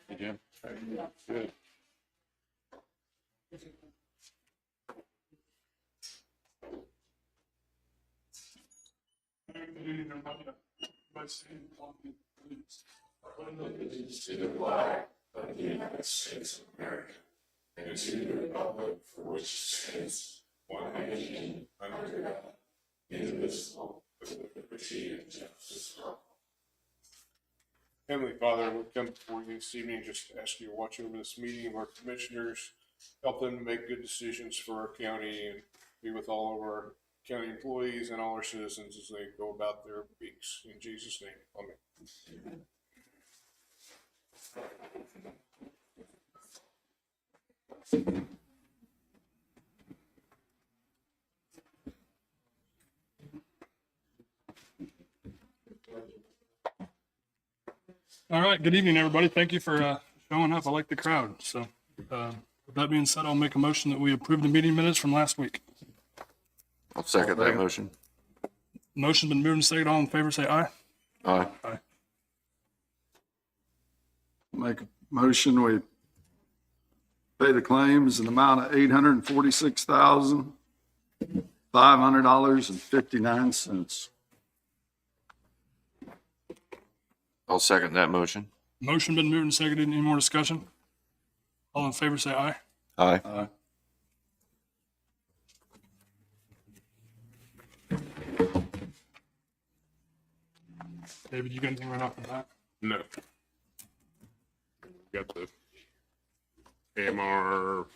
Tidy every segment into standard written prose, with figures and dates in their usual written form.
Hey, Jim. Good. To the flag of the United States of America and to the republic for which it stands, one nation, under God, indivisible, with liberty and justice for all. Heavenly Father, we come before you this evening just to ask you to watch over this meeting of our commissioners, help them to make good decisions for our county, and be with all of our county employees and all our citizens as they go about their weeks. In Jesus' name, amen. All right. Good evening, everybody. Thank you for showing up. I like the crowd. So with that being said, I'll make a motion that we approve the meeting minutes from last week. I'll second that motion. Motion's been moved and seconded. All in favor, say aye. Aye. Aye. Make a motion, we pay the claims in the amount of $846,500.59. I'll second that motion. Motion been moved and seconded. Any more discussion? All in favor, say aye. Aye. Aye. David, you got anything right off the bat? No. Got the AMR,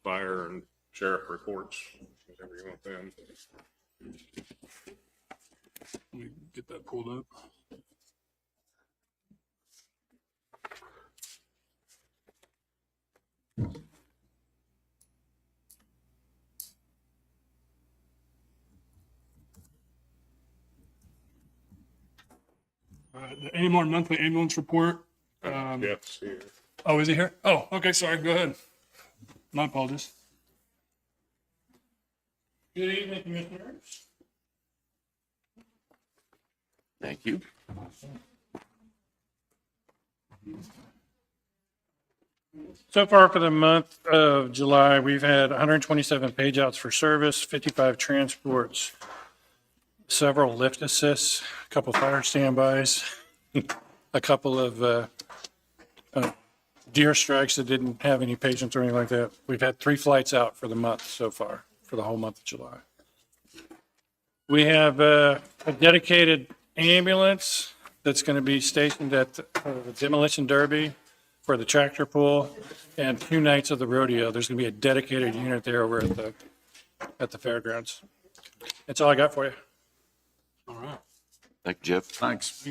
fire, and sheriff reports, whatever you want them. Let me get that pulled up. The AMR monthly ambulance report. Jeff's here. Oh, is he here? Oh, okay. Sorry. Go ahead. My apologies. Good evening, commissioners. Thank you. So far for the month of July, we've had 127 page outs for service, 55 transports, several lift assists, a couple fire standbys, a couple of deer strikes that didn't have any patients or anything like that. We've had 3 flights out for the month so far, for the whole month of July. We have a dedicated ambulance that's going to be stationed at the demolition derby for the tractor pull, and 2 nights of the rodeo. There's going to be a dedicated unit there over at the fairgrounds. That's all I got for you. All right. Thank you, Jeff. Thanks.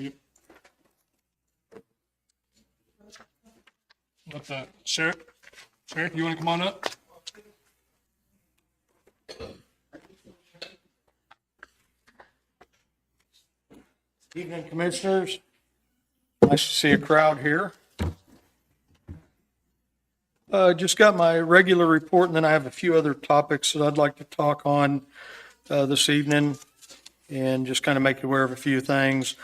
Let the sheriff, you want to come on up? Evening, commissioners. Nice to see a crowd here. Just got my regular report, and then I have a few other topics that I'd like to talk on this evening, and just kind of make you aware of a few things.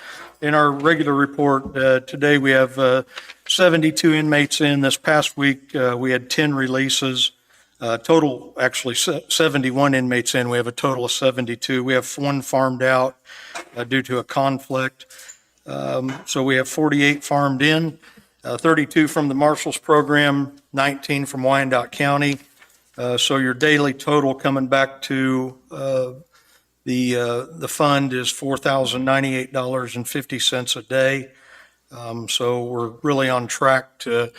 In our regular report, today we have 72 inmates in. This past week, we had 10 releases. Total, actually 71 inmates in. We have a total of 72. We have 1 farmed out due to a conflict. So we have 48 farmed in, 32 from the Marshals Program, 19 from Wyandotte County. So your daily total coming back to the fund is $4,098.50 a day. So we're really on track to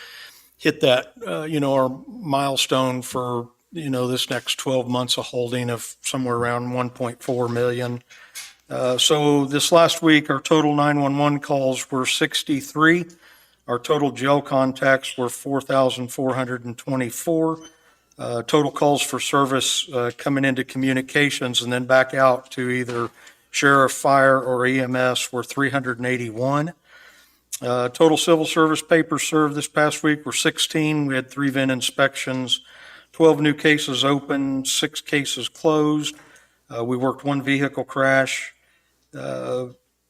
hit that, our milestone for, this next 12 months of holding of somewhere around 1.4 million. So this last week, our total 911 calls were 63. Our total jail contacts were 4,424. Total calls for service coming into communications and then back out to either sheriff, fire, or EMS were 381. Total civil service papers served this past week were 16. We had 3 VIN inspections, 12 new cases open, 6 cases closed. We worked 1 vehicle crash.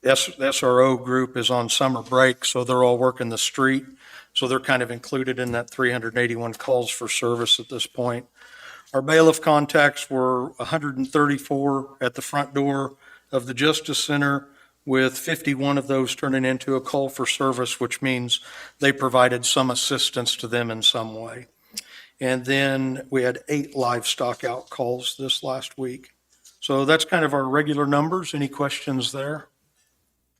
The SRO group is on summer break, so they're all working the street. So they're kind of included in that 381 calls for service at this point. Our bailiff contacts were 134 at the front door of the Justice Center, with 51 of those turning into a call for service, which means they provided some assistance to them in some way. And then we had 8 livestock out calls this last week. So that's kind of our regular numbers. Any questions there?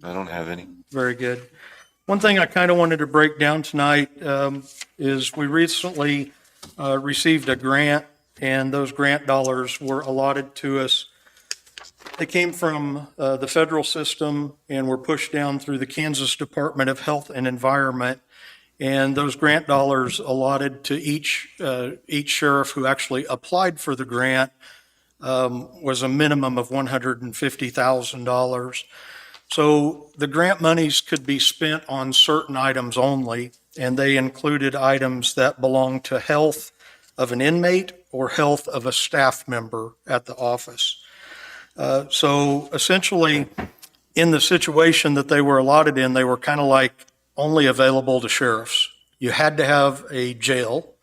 I don't have any. Very good. One thing I kind of wanted to break down tonight is we recently received a grant, and those grant dollars were allotted to us. They came from the federal system and were pushed down through the Kansas Department of Health and Environment. And those grant dollars allotted to each sheriff who actually applied for the grant was a minimum of $150,000. So the grant monies could be spent on certain items only, and they included items that belong to health of an inmate or health of a staff member at the office. So essentially, in the situation that they were allotted in, they were kind of like only available to sheriffs. You had to have a jail,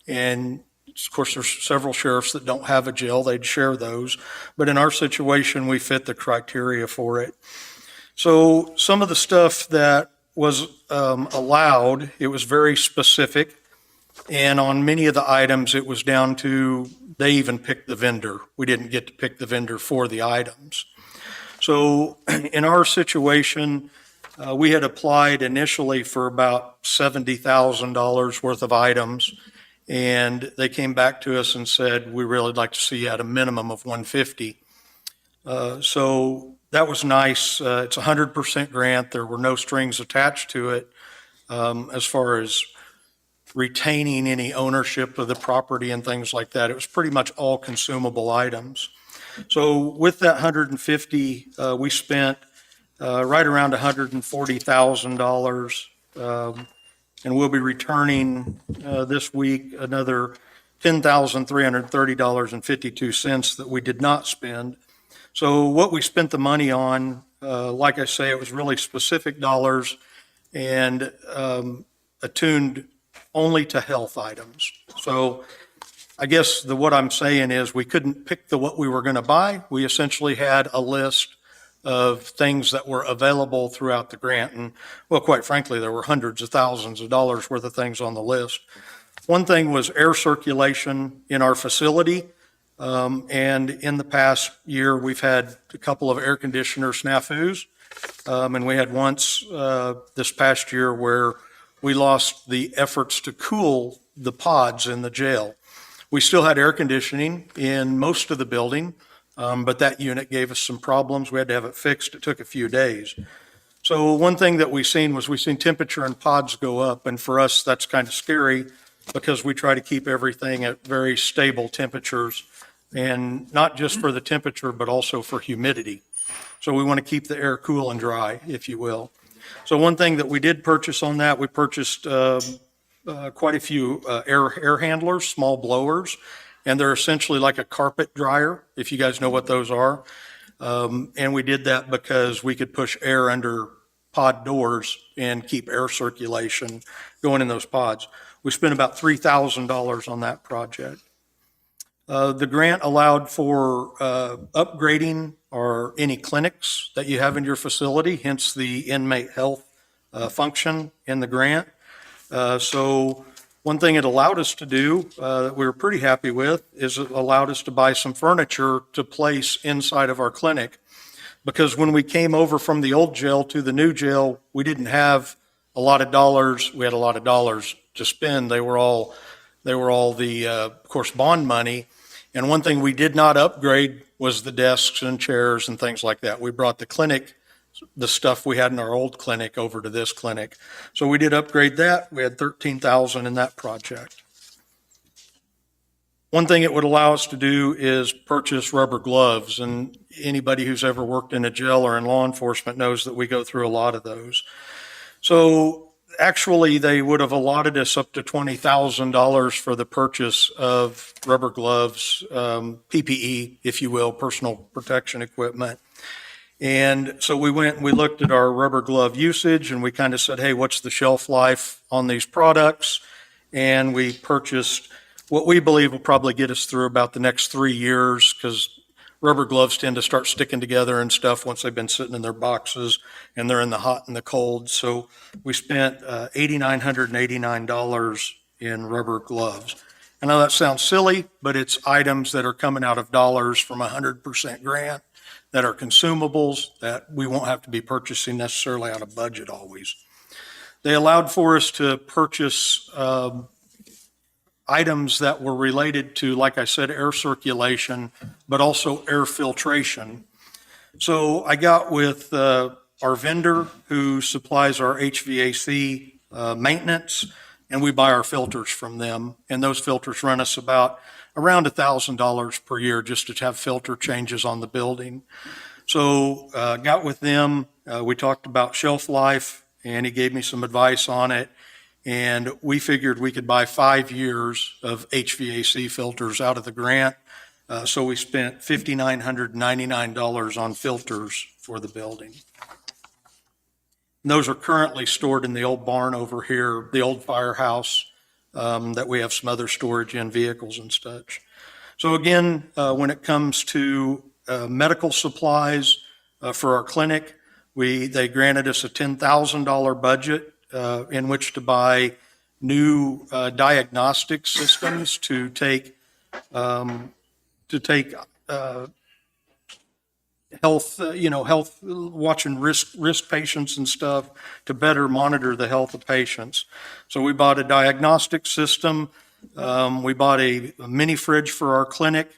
and of course, there's several sheriffs that don't have a jail. They'd share those. But in our situation, we fit the criteria for it. So some of the stuff that was allowed, it was very specific. And on many of the items, it was down to, they even picked the vendor. We didn't get to pick the vendor for the items. So in our situation, we had applied initially for about $70,000 worth of items. And they came back to us and said, we really like to see you at a minimum of 150. So that was nice. It's a 100% grant. There were no strings attached to it as far as retaining any ownership of the property and things like that. It was pretty much all consumable items. So with that 150, we spent right around $140,000, and we'll be returning this week another $10,330.52 that we did not spend. So what we spent the money on, like I say, it was really specific dollars and attuned only to health items. So I guess what I'm saying is we couldn't pick what we were going to buy. We essentially had a list of things that were available throughout the grant. And well, quite frankly, there were hundreds of thousands of dollars worth of things on the list. One thing was air circulation in our facility. And in the past year, we've had a couple of air conditioner snafus. And we had once this past year where we lost the efforts to cool the pods in the jail. We still had air conditioning in most of the building, but that unit gave us some problems. We had to have it fixed. It took a few days. So one thing that we've seen temperature in pods go up. And for us, that's kind of scary because we try to keep everything at very stable temperatures, and not just for the temperature, but also for humidity. So we want to keep the air cool and dry, if you will. So one thing that we did purchase on that, we purchased quite a few air handlers, small blowers, and they're essentially like a carpet dryer, if you guys know what those are. And we did that because we could push air under pod doors and keep air circulation going in those pods. We spent about $3,000 on that project. The grant allowed for upgrading or any clinics that you have in your facility, hence the inmate health function in the grant. So one thing it allowed us to do that we were pretty happy with is it allowed us to buy some furniture to place inside of our clinic. Because when we came over from the old jail to the new jail, we didn't have a lot of dollars. We had a lot of dollars to spend. They were all the, of course, bond money. And one thing we did not upgrade was the desks and chairs and things like that. We brought the clinic, the stuff we had in our old clinic, over to this clinic. So we did upgrade that. We had $13,000 in that project. One thing it would allow us to do is purchase rubber gloves. And anybody who's ever worked in a jail or in law enforcement knows that we go through a lot of those. So actually, they would have allotted us up to $20,000 for the purchase of rubber gloves, PPE, if you will, personal protection equipment. And so we went and we looked at our rubber glove usage and we kind of said, hey, what's the shelf life on these products? And we purchased what we believe will probably get us through about the next 3 years, because rubber gloves tend to start sticking together and stuff once they've been sitting in their boxes and they're in the hot and the cold. So we spent $8,989 in rubber gloves. I know that sounds silly, but it's items that are coming out of dollars from a 100% grant that are consumables that we won't have to be purchasing necessarily out of budget always. They allowed for us to purchase items that were related to, like I said, air circulation, but also air filtration. So I got with our vendor who supplies our HVAC maintenance, and we buy our filters from them. And those filters run us around $1,000 per year just to have filter changes on the building. So got with them, we talked about shelf life, and he gave me some advice on it. And we figured we could buy 5 years of HVAC filters out of the grant. So we spent $5,999 on filters for the building. And those are currently stored in the old barn over here, the old firehouse, that we have some other storage in, vehicles and such. So again, when it comes to medical supplies for our clinic, they granted us a $10,000 budget in which to buy new diagnostic systems to take health, health, watching risk patients and stuff to better monitor the health of patients. So we bought a diagnostic system. We bought a mini fridge for our clinic.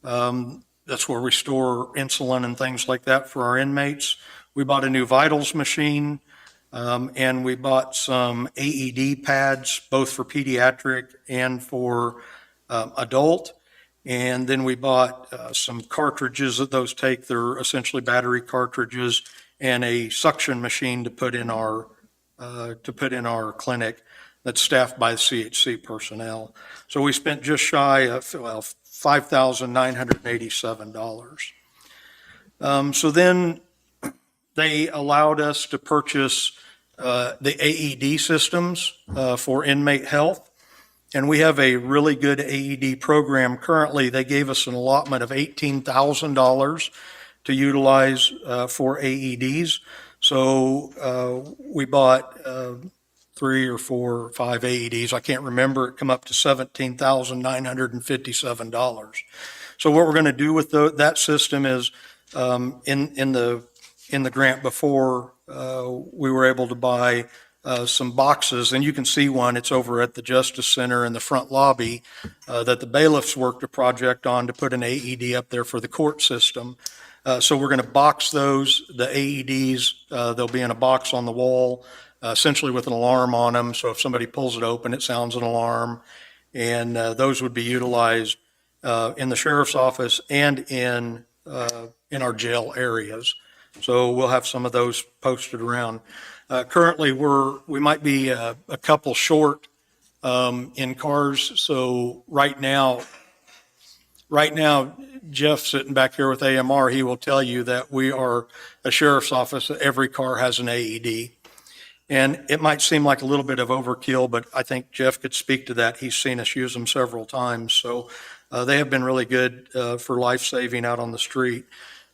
That's where we store insulin and things like that for our inmates. We bought a new vitals machine. And we bought some AED pads, both for pediatric and for adult. And then we bought some cartridges that those take. They're essentially battery cartridges, and a suction machine to put in our clinic that's staffed by the CHC personnel. So we spent just shy of $5,987. So then they allowed us to purchase the AED systems for inmate health. And we have a really good AED program. Currently, they gave us an allotment of $18,000 to utilize for AEDs. So we bought 3 or 4 or 5 AEDs. I can't remember. It come up to $17,957. So what we're going to do with that system is in the grant before, we were able to buy some boxes, and you can see one. It's over at the Justice Center in the front lobby that the bailiffs worked a project on to put an AED up there for the court system. So we're going to box those, the AEDs. They'll be in a box on the wall, essentially with an alarm on them. So if somebody pulls it open, it sounds an alarm. And those would be utilized in the sheriff's office and in our jail areas. So we'll have some of those posted around. Currently, we might be a couple short in cars. So right now, Jeff sitting back here with AMR, he will tell you that we are a sheriff's office. Every car has an AED. And it might seem like a little bit of overkill, but I think Jeff could speak to that. He's seen us use them several times. So they have been really good for life-saving out on the street.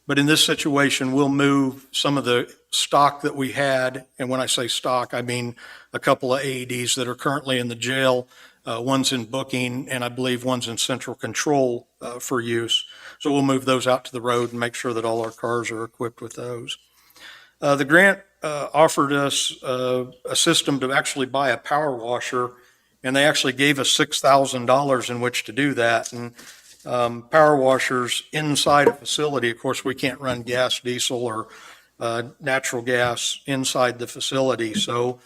But in this situation, we'll move some of the stock that we had. And when I say stock, I mean a couple of AEDs that are currently in the jail. One's in booking, and I believe one's in central control for use. So we'll move those out to the road and make sure that all our cars are equipped with those. The grant offered us a system to actually buy a power washer, and they actually gave us $6,000 in which to do that. And power washers inside a facility, of course, we can't run gas, diesel, or natural gas inside the facility. So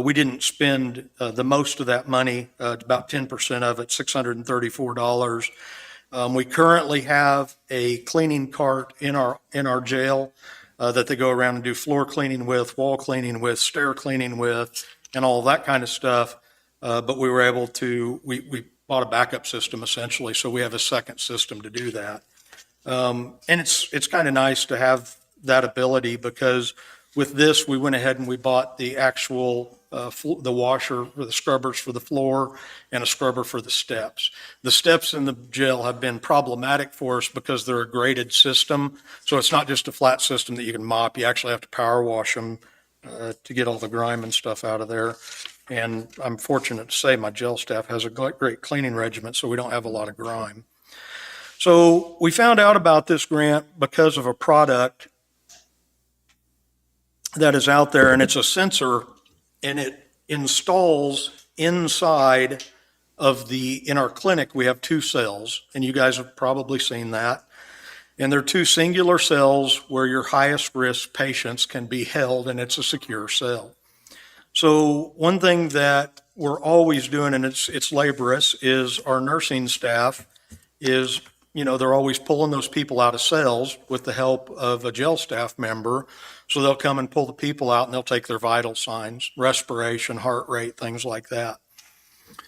we didn't spend the most of that money, about 10% of it, $634. We currently have a cleaning cart in our jail that they go around and do floor cleaning with, wall cleaning with, stair cleaning with, and all that kind of stuff. But we were able to, we bought a backup system essentially, so we have a second system to do that. And it's kind of nice to have that ability, because with this, we went ahead and we bought the actual, the washer or the scrubbers for the floor and a scrubber for the steps. The steps in the jail have been problematic for us because they're a graded system. So it's not just a flat system that you can mop. You actually have to power wash them to get all the grime and stuff out of there. And I'm fortunate to say my jail staff has a great cleaning regimen, so we don't have a lot of grime. So we found out about this grant because of a product that is out there, and it's a sensor, and it installs inside of in our clinic, we have 2 cells, and you guys have probably seen that. And they're 2 singular cells where your highest risk patients can be held, and it's a secure cell. So one thing that we're always doing, and it's laborious, is our nursing staff is, they're always pulling those people out of cells with the help of a jail staff member. So they'll come and pull the people out, and they'll take their vital signs, respiration, heart rate, things like that.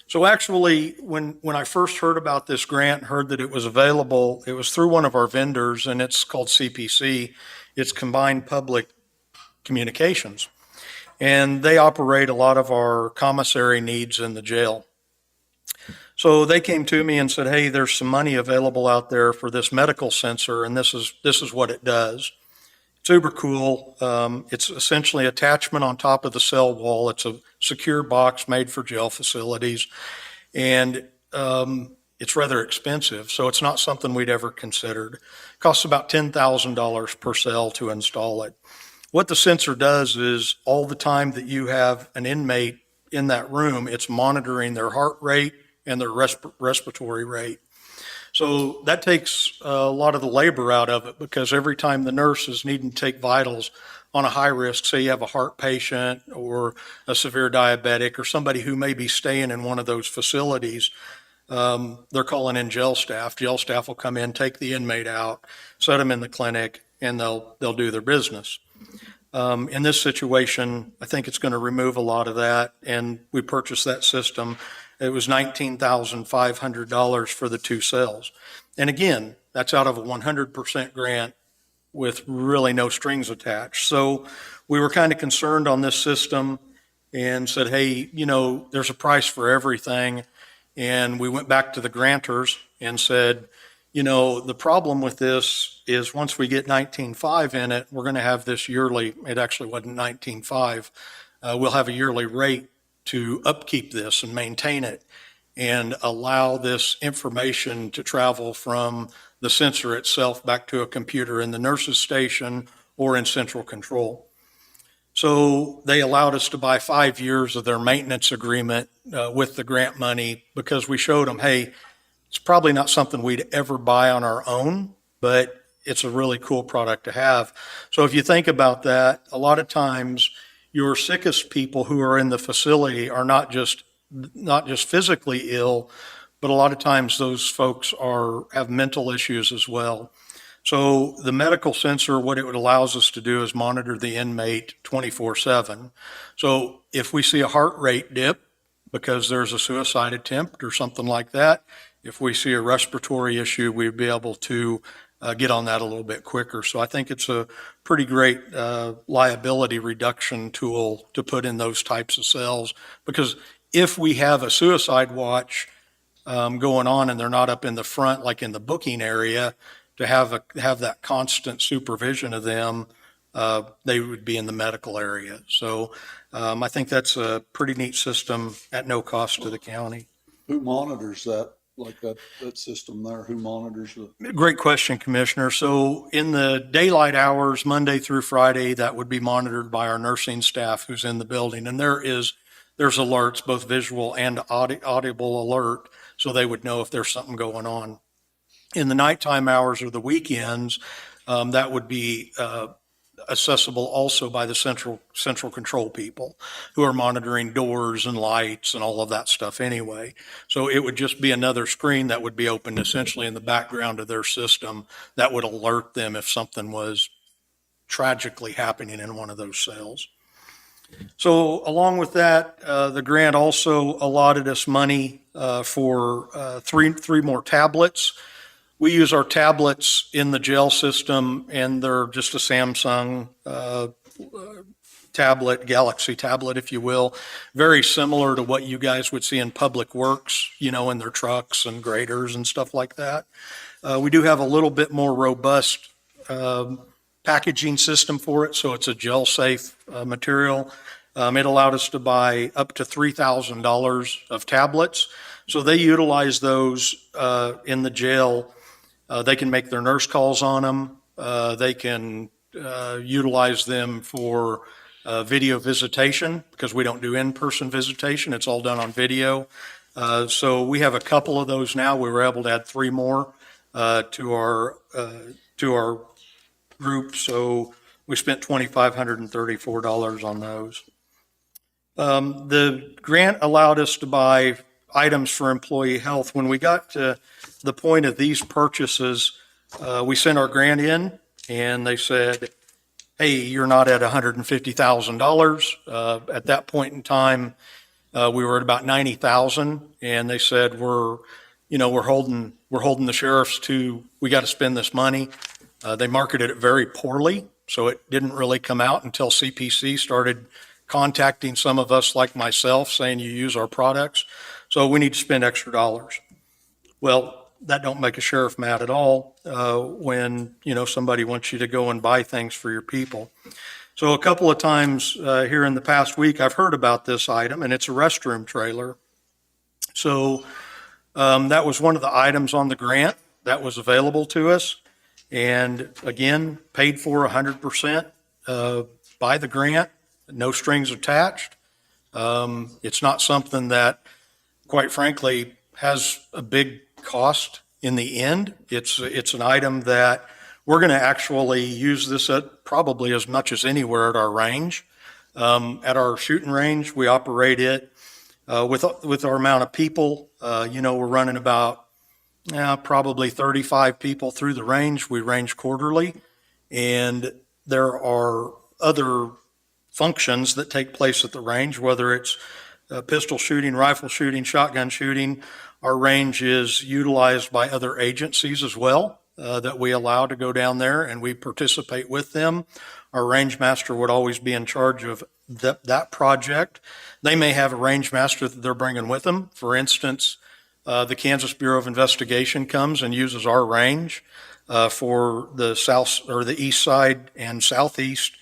So actually, when I first heard about this grant, heard that it was available, it was through one of our vendors, and it's called CPC. It's Combined Public Communications. And they operate a lot of our commissary needs in the jail. So they came to me and said, hey, there's some money available out there for this medical sensor, and this is what it does. It's uber cool. It's essentially attachment on top of the cell wall. It's a secure box made for jail facilities, and it's rather expensive, so it's not something we'd ever considered. It costs about $10,000 per cell to install it. What the sensor does is all the time that you have an inmate in that room, it's monitoring their heart rate and their respiratory rate. So that takes a lot of the labor out of it, because every time the nurse is needing to take vitals on a high risk, say you have a heart patient or a severe diabetic or somebody who may be staying in one of those facilities, they're calling in jail staff. Jail staff will come in, take the inmate out, set them in the clinic, and they'll do their business. In this situation, I think it's going to remove a lot of that, and we purchased that system. It was $19,500 for the 2 cells. And again, that's out of a 100% grant with really no strings attached. So we were kind of concerned on this system and said, hey, there's a price for everything. And we went back to the grantors and said, the problem with this is once we get 19.5 in it, we're going to have this yearly, it actually wasn't 19.5, we'll have a yearly rate to upkeep this and maintain it and allow this information to travel from the sensor itself back to a computer in the nurse's station or in central control. So they allowed us to buy 5 years of their maintenance agreement with the grant money, because we showed them, hey, it's probably not something we'd ever buy on our own, but it's a really cool product to have. So if you think about that, a lot of times your sickest people who are in the facility are not just physically ill, but a lot of times those folks have mental issues as well. So the medical sensor, what it allows us to do is monitor the inmate 24/7. So if we see a heart rate dip because there's a suicide attempt or something like that, if we see a respiratory issue, we'd be able to get on that a little bit quicker. So I think it's a pretty great liability reduction tool to put in those types of cells, because if we have a suicide watch going on and they're not up in the front, like in the booking area, to have that constant supervision of them, they would be in the medical area. So I think that's a pretty neat system at no cost to the county. Who monitors that? Like that system there, who monitors it? Great question, Commissioner. So in the daylight hours, Monday through Friday, that would be monitored by our nursing staff who's in the building. And there's alerts, both visual and audible alert, so they would know if there's something going on. In the nighttime hours or the weekends, that would be accessible also by the central control people who are monitoring doors and lights and all of that stuff anyway. So it would just be another screen that would be open essentially in the background of their system that would alert them if something was tragically happening in one of those cells. So along with that, the grant also allotted us money for three more tablets. we use our tablets in the jail system, and they're just a Samsung tablet, Galaxy tablet, if you will, very similar to what you guys would see in Public Works, in their trucks and graders and stuff like that. We do have a little bit more robust packaging system for it, so it's a gel-safe material. It allowed us to buy up to $3,000 of tablets. So they utilize those in the jail. They can make their nurse calls on them. They can utilize them for video visitation, because we don't do in-person visitation. It's all done on video. So we have a couple of those now. We were able to add 3 more to our group. So we spent $2,534 on those. The grant allowed us to buy items for employee health. When we got to the point of these purchases, we sent our grant in, and they said, hey, you're not at $150,000. At that point in time, we were at about 90,000, and they said, we're holding the sheriffs to, we got to spend this money. They marketed it very poorly, so it didn't really come out until CPC started contacting some of us like myself saying you use our products, so we need to spend extra dollars. Well, that don't make a sheriff mad at all when somebody wants you to go and buy things for your people. So a couple of times here in the past week, I've heard about this item, and it's a restroom trailer. So that was one of the items on the grant that was available to us, and again, paid for 100% by the grant, no strings attached. It's not something that, quite frankly, has a big cost in the end. It's an item that we're going to actually use this at probably as much as anywhere at our range. At our shooting range, we operate it with our amount of people. We're running about probably 35 people through the range. We range quarterly, and there are other functions that take place at the range, whether it's pistol shooting, rifle shooting, shotgun shooting. Our range is utilized by other agencies as well that we allow to go down there, and we participate with them. Our range master would always be in charge of that project. They may have a range master that they're bringing with them. For instance, the Kansas Bureau of Investigation comes and uses our range for the south or the east side and southeast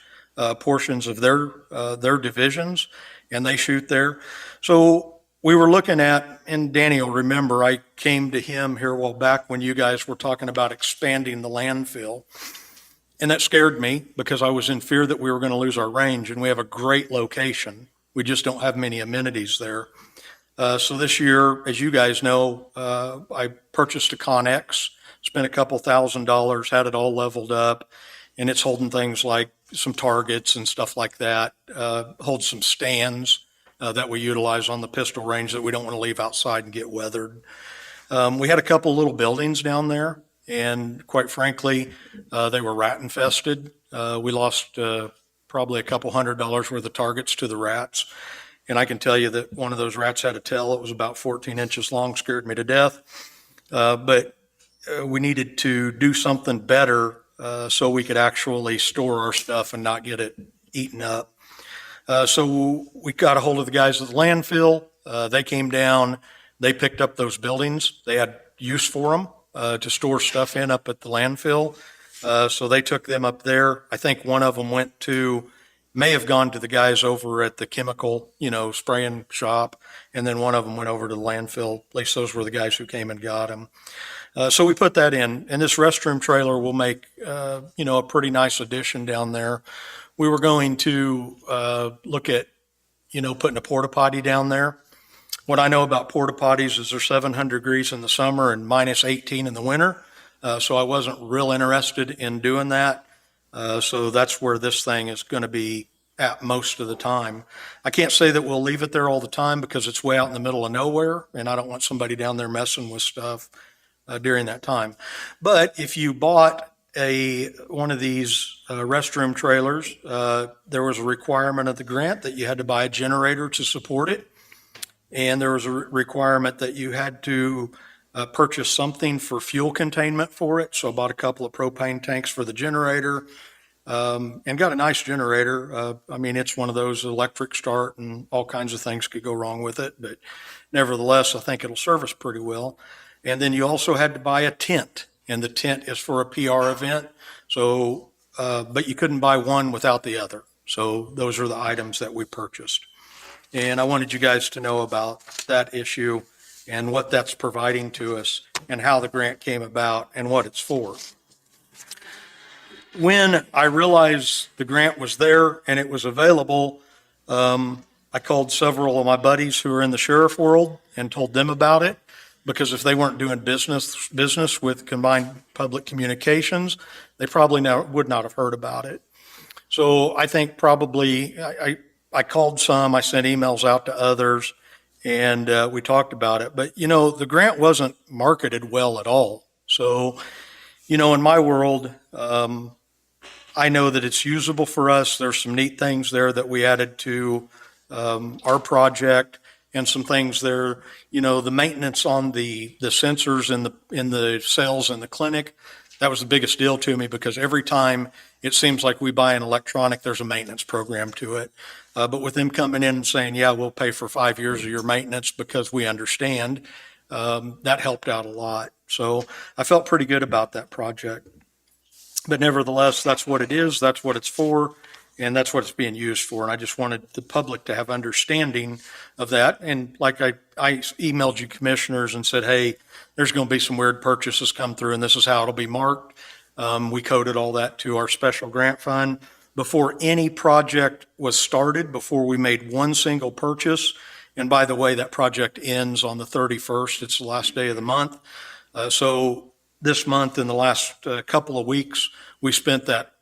portions of their divisions, and they shoot there. So we were looking at, and Danny will remember, I came to him here a while back when you guys were talking about expanding the landfill. And that scared me because I was in fear that we were going to lose our range, and we have a great location. We just don't have many amenities there. So this year, as you guys know, I purchased a Connex, spent a couple $1,000s, had it all leveled up, and it's holding things like some targets and stuff like that, holds some stands that we utilize on the pistol range that we don't want to leave outside and get weathered. We had a couple little buildings down there, and quite frankly, they were rat infested. We lost probably a couple $100 worth of targets to the rats. And I can tell you that one of those rats had a tail that was about 14 inches long, scared me to death. But we needed to do something better so we could actually store our stuff and not get it eaten up. So we got a hold of the guys at the landfill. They came down, they picked up those buildings. They had use for them to store stuff in up at the landfill. So they took them up there. I think one of them may have gone to the guys over at the chemical, spraying shop. And then one of them went over to the landfill. At least those were the guys who came and got them. So we put that in, and this restroom trailer will make, a pretty nice addition down there. We were going to look at, putting a porta potty down there. What I know about porta potties is they're 700 degrees in the summer and minus 18 in the winter. So I wasn't real interested in doing that. So that's where this thing is going to be at most of the time. I can't say that we'll leave it there all the time because it's way out in the middle of nowhere, and I don't want somebody down there messing with stuff during that time. But if you bought one of these restroom trailers, there was a requirement of the grant that you had to buy a generator to support it. And there was a requirement that you had to purchased something for fuel containment for it. So I bought a couple of propane tanks for the generator, and got a nice generator. I mean, it's one of those electric start and all kinds of things could go wrong with it, but nevertheless, I think it'll serve us pretty well. And then you also had to buy a tent, and the tent is for a PR event. So, but you couldn't buy one without the other. So those are the items that we purchased. And I wanted you guys to know about that issue and what that's providing to us and how the grant came about and what it's for. When I realized the grant was there and it was available, I called several of my buddies who are in the sheriff world and told them about it, because if they weren't doing business with combined public communications, they probably would not have heard about it. So I think probably I called some, I sent emails out to others, and we talked about it. But, the grant wasn't marketed well at all. So, in my world, I know that it's usable for us. There's some neat things there that we added to our project, and some things there, the maintenance on the sensors in the cells in the clinic. That was the biggest deal to me, because every time it seems like we buy an electronic, there's a maintenance program to it. But with them coming in and saying, yeah, we'll pay for 5 years of your maintenance because we understand, that helped out a lot. So I felt pretty good about that project. But nevertheless, that's what it is, that's what it's for, and that's what it's being used for. And I just wanted the public to have understanding of that. And like I emailed you commissioners and said, hey, there's going to be some weird purchases come through, and this is how it'll be marked. We coded all that to our special grant fund before any project was started, before we made one single purchase. And by the way, that project ends on the 31st. It's the last day of the month. So this month, in the last couple of weeks, we spent that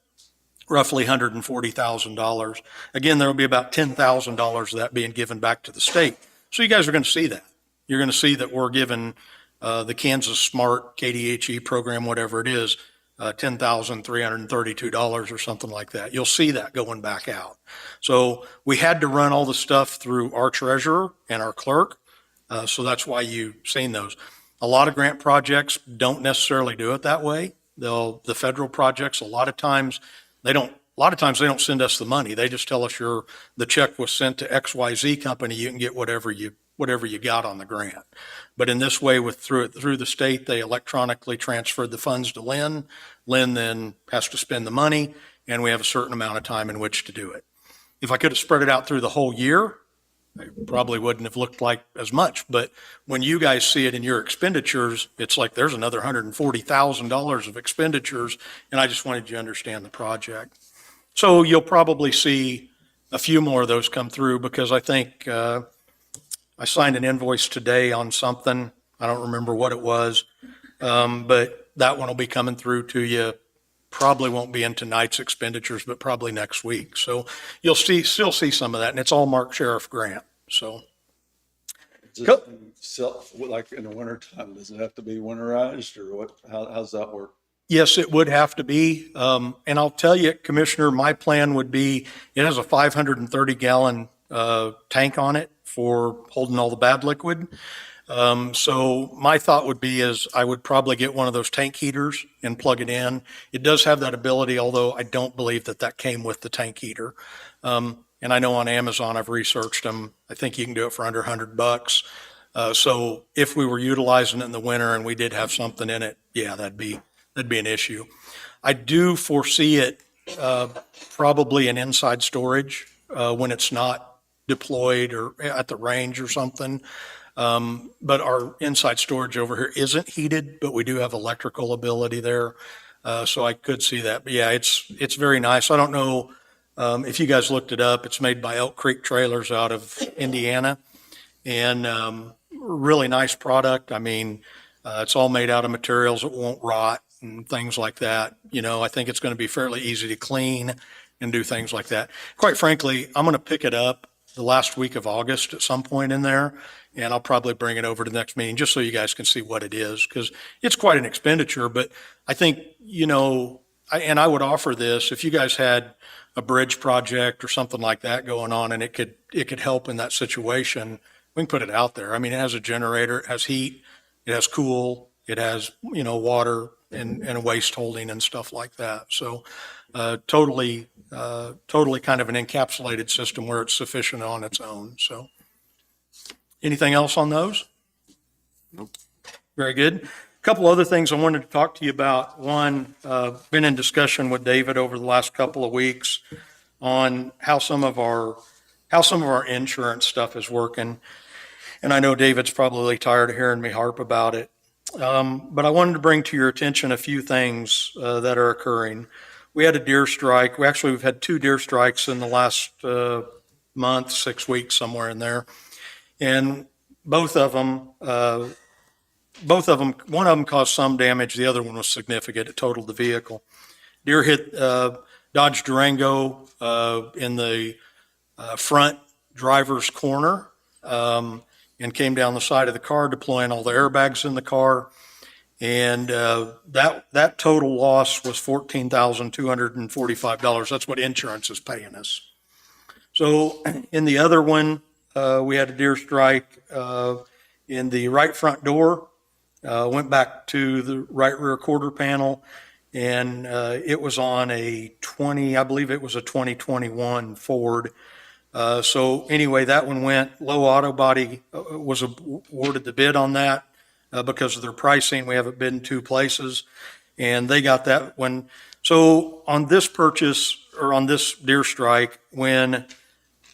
roughly $140,000. Again, there will be about $10,000 of that being given back to the state. So you guys are going to see that. You're going to see that we're giving the Kansas Smart KDHE program, whatever it is, $10,332 or something like that. You'll see that going back out. So we had to run all the stuff through our treasurer and our clerk. So that's why you've seen those. A lot of grant projects don't necessarily do it that way. The federal projects, a lot of times they don't send us the money. They just tell us the check was sent to XYZ company. You can get whatever you got on the grant. But in this way, through the state, they electronically transferred the funds to Linn. Linn then has to spend the money, and we have a certain amount of time in which to do it. If I could have spread it out through the whole year, it probably wouldn't have looked like as much. But when you guys see it in your expenditures, it's like there's another $140,000 of expenditures, and I just wanted you to understand the project. So you'll probably see a few more of those come through, because I think I signed an invoice today on something. I don't remember what it was, but that one will be coming through to you. Probably won't be in tonight's expenditures, but probably next week. So you'll still see some of that, and it's all marked sheriff grant. So Like in the wintertime, does it have to be winterized, or what? How's that work? yes, it would have to be. And I'll tell you, Commissioner, my plan would be, it has a 530-gallon tank on it for holding all the bad liquid. So my thought would be I would probably get one of those tank heaters and plug it in. It does have that ability, although I don't believe that came with the tank heater. And I know on Amazon, I've researched them. I think you can do it for under $100. So if we were utilizing it in the winter and we did have something in it, yeah, that'd be an issue. I do foresee it probably in inside storage when it's not deployed or at the range or something. But our inside storage over here isn't heated, but we do have electrical ability there. So I could see that. But yeah, it's very nice. I don't know if you guys looked it up. It's made by Elk Creek Trailers out of Indiana, and really nice product. I mean, it's all made out of materials that won't rot and things like that. I think it's going to be fairly easy to clean and do things like that. Quite frankly, I'm going to pick it up the last week of August at some point in there, and I'll probably bring it over to the next meeting just so you guys can see what it is, because it's quite an expenditure. But I think, I would offer this, if you guys had a bridge project or something like that going on and it could help in that situation, we can put it out there. I mean, it has a generator, it has heat, It has cool, it has, water and waste holding and stuff like that. So, totally kind of an encapsulated system where it's sufficient on its own. So anything else on those? Nope. Very good. A couple other things I wanted to talk to you about. One, been in discussion with David over the last couple of weeks on how some of our insurance stuff is working. And I know David's probably tired of hearing me harp about it. But I wanted to bring to your attention a few things that are occurring. We had a deer strike. We've had 2 deer strikes in the last month, 6 weeks, somewhere in there. And both of them, one of them caused some damage. The other one was significant. It totaled the vehicle. Deer hit Dodge Durango in the front driver's corner and came down the side of the car, deploying all the airbags in the car. And that total loss was $14,245. That's what insurance is paying us. So in the other one, we had a deer strike in the right front door, went back to the right rear quarter panel, and it was on I believe it was a 2021 Ford. So anyway, that one went. Low Auto Body was awarded the bid on that. Because of their pricing. We have it bid in 2 places, and they got that one. So on this purchase, or on this deer strike, when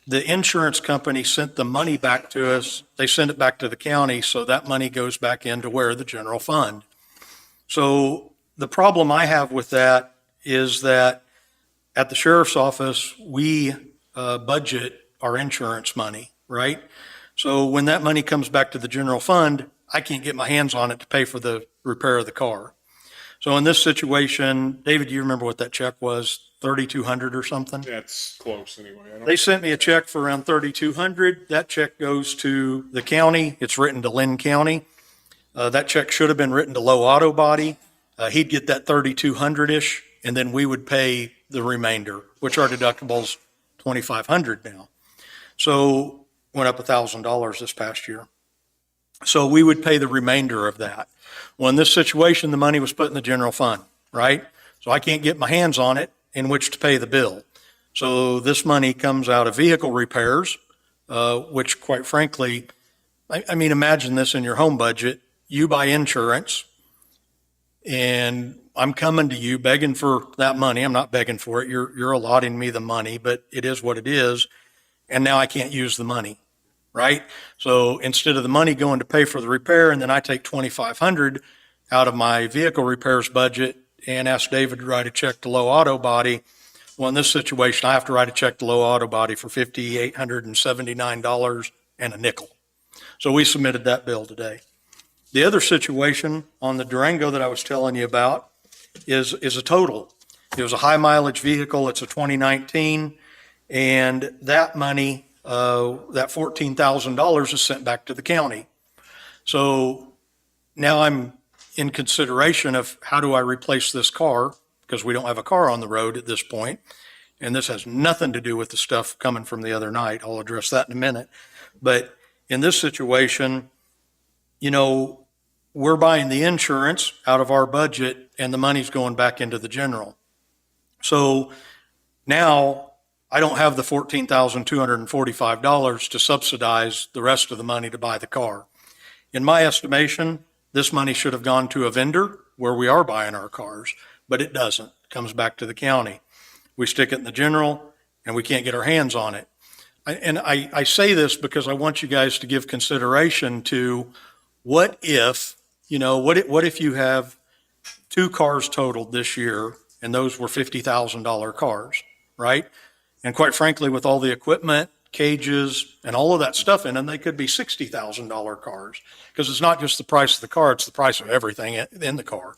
the insurance company sent the money back to us, they sent it back to the county, so that money goes back into the general fund. So the problem I have with that is that at the sheriff's office, we budget our insurance money, right? So when that money comes back to the general fund, I can't get my hands on it to pay for the repair of the car. So in this situation, David, do you remember what that check was? 3,200 or something? That's close anyway. They sent me a check for around 3,200. That check goes to the county. It's written to Linn County. That check should have been written to Low Auto Body. He'd get that 3,200-ish, and then we would pay the remainder, which our deductible's $2,500 now. So went up $1,000 this past year. So we would pay the remainder of that. Well, in this situation, the money was put in the general fund, right? So I can't get my hands on it in which to pay the bill. So this money comes out of vehicle repairs, which quite frankly, I mean, imagine this in your home budget. You buy insurance and I'm coming to you begging for that money. I'm not begging for it. You're allotting me the money, but it is what it is. And now I can't use the money. Right? So instead of the money going to pay for the repair, and then I take $2,500 out of my vehicle repairs budget and ask David to write a check to Low Auto Body. Well, in this situation, I have to write a check to Low Auto Body for $5,879 and a nickel. So we submitted that bill today. The other situation on the Durango that I was telling you about is a total. It was a high mileage vehicle. It's a 2019, and that money, that $14,000 is sent back to the county. So now I'm in consideration of how do I replace this car, because we don't have a car on the road at this point. And this has nothing to do with the stuff coming from the other night. I'll address that in a minute. But in this situation, we're buying the insurance out of our budget and the money's going back into the general. So now I don't have the $14,245 to subsidize the rest of the money to buy the car. In my estimation, this money should have gone to a vendor where we are buying our cars, but it doesn't. It comes back to the county. We stick it in the general and we can't get our hands on it. I say this because I want you guys to give consideration to what if you have 2 cars totaled this year and those were $50,000 cars, right? And quite frankly, with all the equipment, cages, and all of that stuff in them, they could be $60,000 cars, because it's not just the price of the car, it's the price of everything in the car.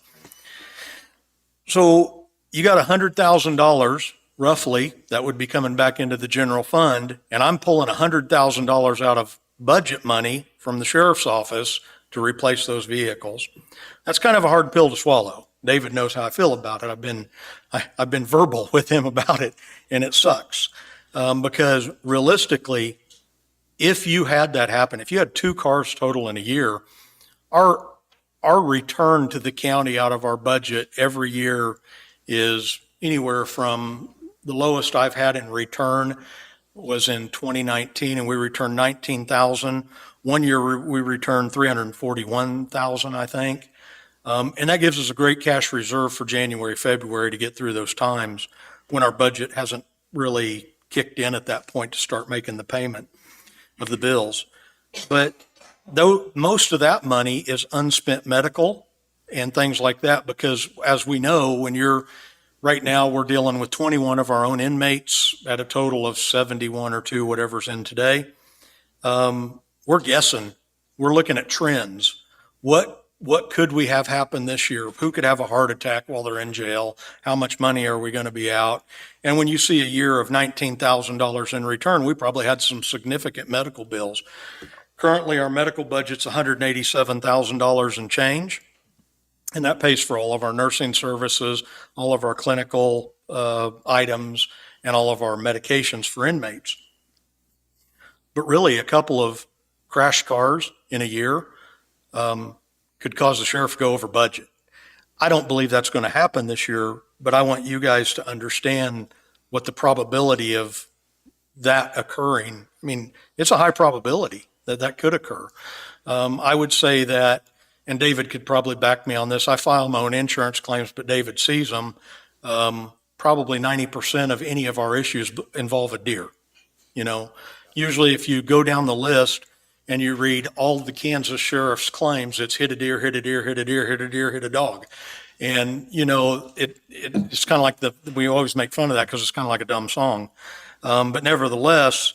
So you got $100,000 roughly that would be coming back into the general fund, and I'm pulling $100,000 out of budget money from the sheriff's office to replace those vehicles. That's kind of a hard pill to swallow. David knows how I feel about it. I've been verbal with him about it, and it sucks. Because realistically, if you had that happen, if you had 2 cars total in a year, our our return to the county out of our budget every year is anywhere from the lowest I've had in return was in 2019, and we returned 19,000. One year we returned 341,000, I think. And that gives us a great cash reserve for January, February to get through those times when our budget hasn't really kicked in at that point to start making the payment of the bills. But though most of that money is unspent medical and things like that, because as we know, right now we're dealing with 21 of our own inmates at a total of 71 or 2, whatever's in today. We're guessing, we're looking at trends. What could we have happen this year? Who could have a heart attack while they're in jail? How much money are we going to be out? And when you see a year of $19,000 in return, we probably had some significant medical bills. Currently, our medical budget's $187,000 and change, and that pays for all of our nursing services, all of our clinical items, and all of our medications for inmates. But really, a couple of crash cars in a year could cause the sheriff to go over budget. I don't believe that's going to happen this year, but I want you guys to understand what the probability of that occurring. I mean, it's a high probability that that could occur. I would say that, and David could probably back me on this, I file my own insurance claims, but David sees them. Probably 90% of any of our issues involve a deer. Usually if you go down the list, and you read all the Kansas sheriff's claims, it's hit a deer, hit a deer, hit a deer, hit a deer, hit a dog. And, it's kind of like we always make fun of that because it's kind of like a dumb song. But nevertheless,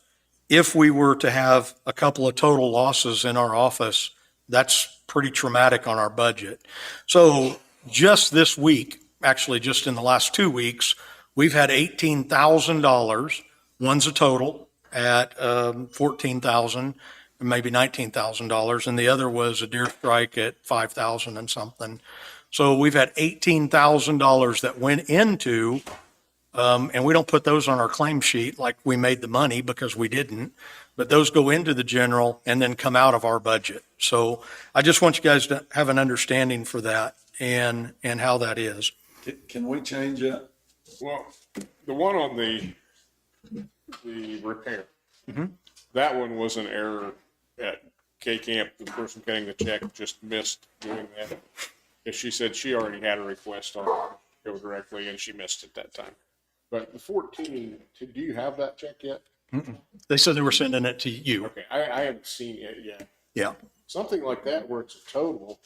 if we were to have a couple of total losses in our office, that's pretty traumatic on our budget. So just this week, actually just in the last 2 weeks, we've had $18,000. One's a total at $14,000. Maybe $19,000, and the other was a deer strike at $5,000 and something. So we've had $18,000 that went into, and we don't put those on our claim sheet like we made the money because we didn't, but those go into the general and then come out of our budget. So I just want you guys to have an understanding for that and how that is. Can we change that? Well, the one on the repair, that one was an error at K Camp. The person cutting the check just missed doing that. If she said she already had a request on go directly and she missed it that time. But the 14, do you have that check yet? They said they were sending it to you. Okay, I haven't seen it yet. Yeah. Something like that where it's a total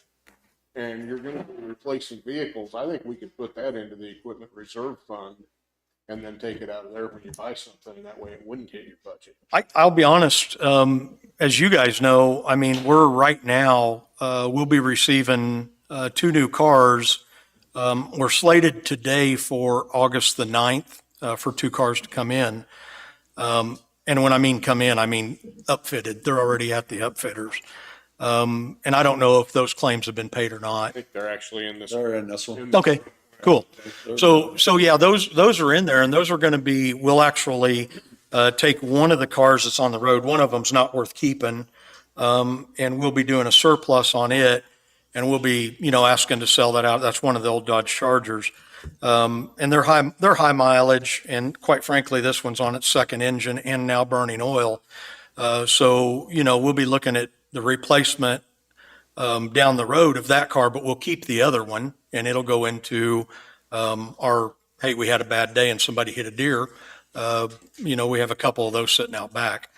and you're going to be replacing vehicles, I think we could put that into the equipment reserve fund and then take it out of there when you buy something, and that way it wouldn't hit your budget. I'll be honest, as you guys know, I mean, we're right now, we'll be receiving 2 new cars. We're slated today for August the 9th for 2 cars to come in. And when I mean come in, I mean upfitted. They're already at the upfitters. And I don't know if those claims have been paid or I not. think they're actually in this. They're in this one. Okay, cool. So yeah, those are in there, and those are going to be, we'll actually take one of the cars that's on the road. One of them's not worth keeping, and we'll be doing a surplus on it, and we'll be, asking to sell that out. That's one of the old Dodge Chargers. And they're high mileage, and quite frankly, this one's on its second engine and now burning oil. So, we'll be looking at the replacement down the road of that car, but we'll keep the other one, and it'll go into hey, we had a bad day and somebody hit a deer. We have a couple of those sitting out back.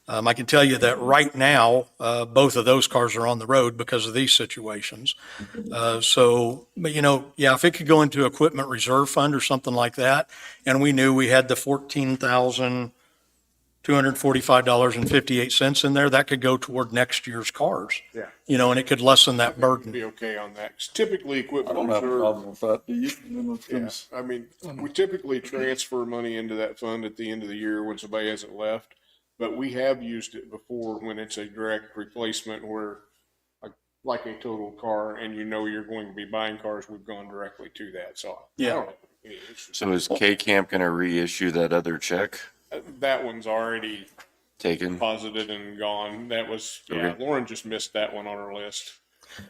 I can tell you that right now, both of those cars are on the road because of these situations. But if it could go into equipment reserve fund or something like that, and we knew we had the $14,245.58 in there, that could go toward next year's cars. Yeah. And it could lessen that burden. Be okay on that. 'Cause typically I equipment don't have a reserve. problem with that. Do you? Yeah, I mean, we typically transfer money into that fund at the end of the year when somebody hasn't left, but we have used it before when it's a direct replacement where, like a total car, and you're going to be buying cars, we've gone directly to that. So I don't have any issues. So is K Camp going to reissue that other check That one's already taken? deposited and gone. That was, yeah, Okay. Lauren just missed that one on her list.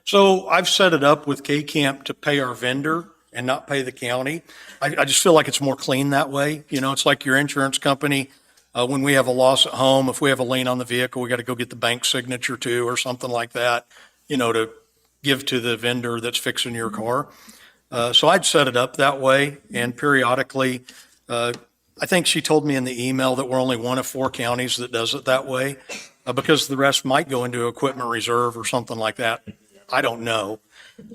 So I've set it up with K-Camp to pay our vendor and not pay the county. I just feel like it's more clean that way. You know, it's like your insurance company. When we have a loss at home, if we have a lien on the vehicle, we got to go get the bank signature too, or something like that, you know, to give to the vendor that's fixing your car. So I'd set it up that way, and periodically, I think she told me in the email that we're only one of 4 counties that does it that way, because the rest might go into equipment reserve or something like that. I don't know.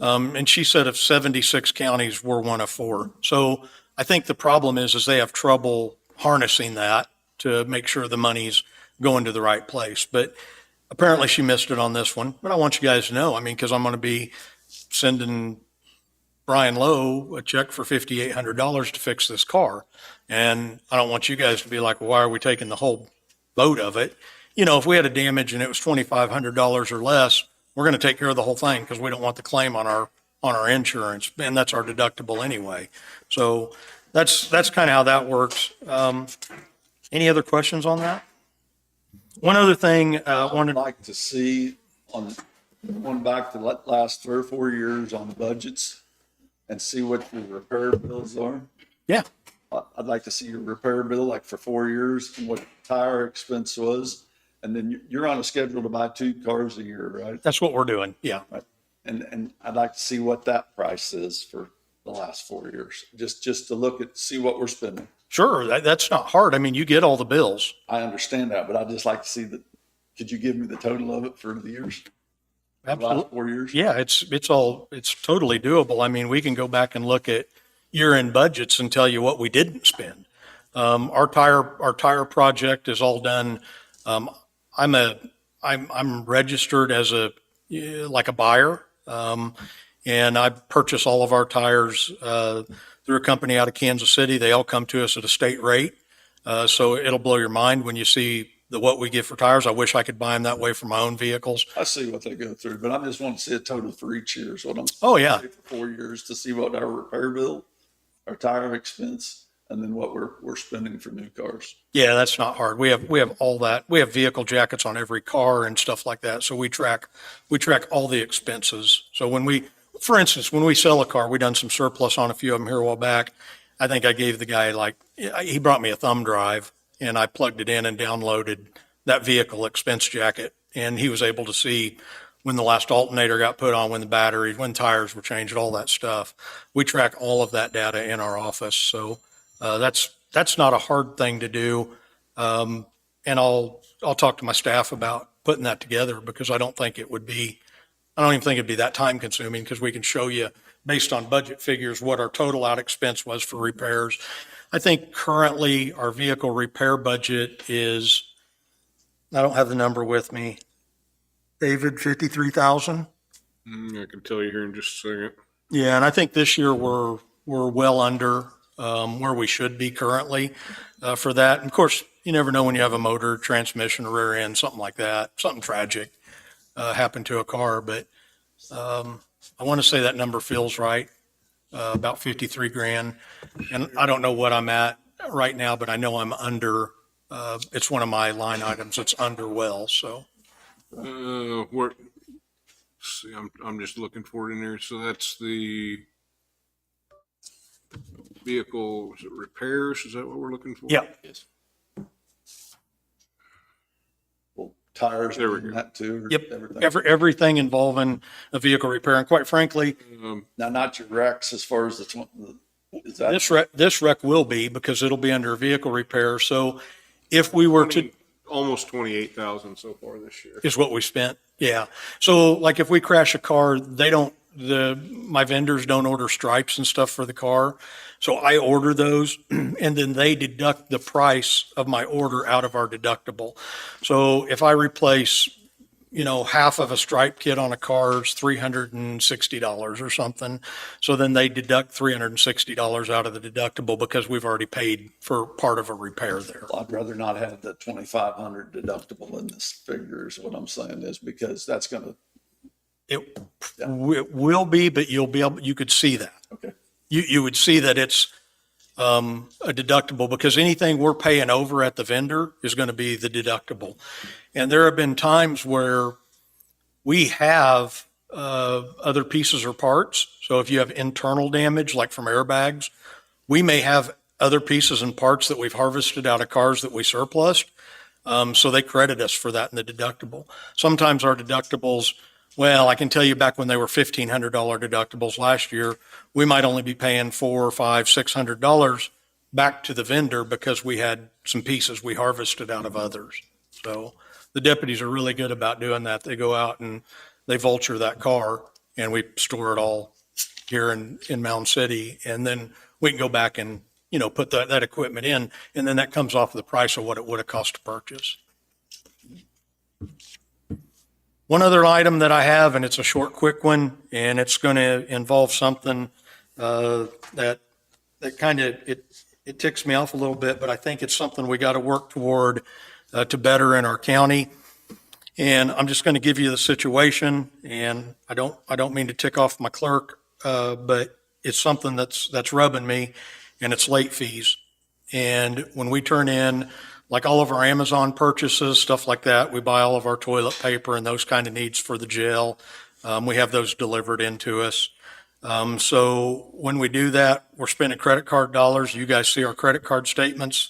And she said of 76 counties, we're one of 4. So I think the problem is they have trouble harnessing that to make sure the money's going to the right place. But apparently she missed it on this one. But I want you guys to know, I mean, because I'm going to be sending Brian Lowe a check for $5,800 to fix this car. And I don't want you guys to be like, well, why are we taking the whole boat of it? You know, if we had a damage and it was $2,500 or less, we're going to take care of the whole thing because we don't want the claim on our insurance, and that's our deductible anyway. So that's kind of how that works. Any other questions on that? One other thing, I'd like to see on, going back to the last 3 or 4 years on budgets and see what your repair bills are. yeah, I'd like to see your repair bill, like for 4 years, and what tire expense was. And then you're on a schedule to buy 2 cars a year, right? that's what we're doing. Yeah. And I'd like to see what that price is for the last 4 years, just to look at, see what we're spending. Sure. That's not hard. I mean, you get all the bills. I understand that, but I'd just like to see that. Could you give me the total of it for the years? The Absolutely. last 4 years? Yeah, it's totally doable. I mean, we can go back and look at year-end budgets and tell you what we didn't spend. Our tire project is all done. I'm registered as like a buyer. And I purchase all of our tires, through a company out of Kansas City. They all come to us at a state rate. So it'll blow your mind when you see what we get for tires. I wish I could buy them that way for my own vehicles. I see what they go through, but I just want to see a total for each year. So what I'm. Oh, yeah. For 4 years to see what our repair bill, our tire expense, and then what we're spending for new cars. Yeah, that's not hard. We have all that. We have vehicle jackets on every car and stuff like that. So we track all the expenses. So for instance, when we sell a car, we done some surplus on a few of them here a while back. I think I gave the guy he brought me a thumb drive, and I plugged it in and downloaded that vehicle expense jacket. And he was able to see when the last alternator got put on, when the batteries, when tires were changed, all that stuff. We track all of that data in our office. So that's not a hard thing to do. And I'll talk to my staff about putting that together, because I don't even think it'd be that time consuming, because we can show you based on budget figures what our total out expense was for repairs. I think currently our vehicle repair budget is, I don't have the number with me, David, 53,000. I can tell you here in just a second. Yeah, and I think this year we're well under where we should be currently for that. And of course, you never know when you have a motor, transmission, rear end, something like that, something tragic happened to a car. But I want to say that number feels right, about 53 grand. And I don't know what I'm at right now, but I know I'm under. It's one of my line items. It's under well. So See, I'm just looking for it in there. So that's the vehicle repairs. Is that what we're looking for? yeah, Well, tires, There we and go. that too. yep. Everything. Everything involving a vehicle repair. And quite frankly, Now, not your wrecks as far as is that? this wreck will be, because it'll be under vehicle repair. So if we were to, Almost 28,000 so far this year. is what we spent. Yeah. So like if we crash a car, my vendors don't order stripes and stuff for the car. So I order those, and then they deduct the price of my order out of our deductible. So if I replace, half of a stripe kit on a car is $360 or something. So then they deduct $360 out of the deductible, because we've already paid for part of a repair there. I'd rather not have the 2,500 deductible in this figure is what I'm saying, is because that's going to, It will be, but you could see that. okay. You would see that it's a deductible, because anything we're paying over at the vendor is going to be the deductible. And there have been times where we have other pieces or parts. So if you have internal damage, like from airbags, we may have other pieces and parts that we've harvested out of cars that we surplused. So they credit us for that in the deductible. Sometimes our deductibles, well, I can tell you back when they were $1,500 deductibles last year, we might only be paying $400, $500, $600 back to the vendor because we had some pieces we harvested out of others. So the deputies are really good about doing that. They go out and they vulture that car and we store it all here in Mound City. And then we can go back and, put that equipment in, and then that comes off of the price of what it would have cost to purchase. One other item that I have, and it's a short, quick one, and it's going to involve something that kind of, it ticks me off a little bit, but I think it's something we got to work toward to better in our county. And I'm just going to give you the situation, and I don't mean to tick off my clerk, but it's something that's rubbing me, and it's late fees. And when we turn in, like all of our Amazon purchases, stuff like that, we buy all of our toilet paper and those kind of needs for the jail. We have those delivered into us. So when we do that, we're spending credit card dollars. You guys see our credit card statements.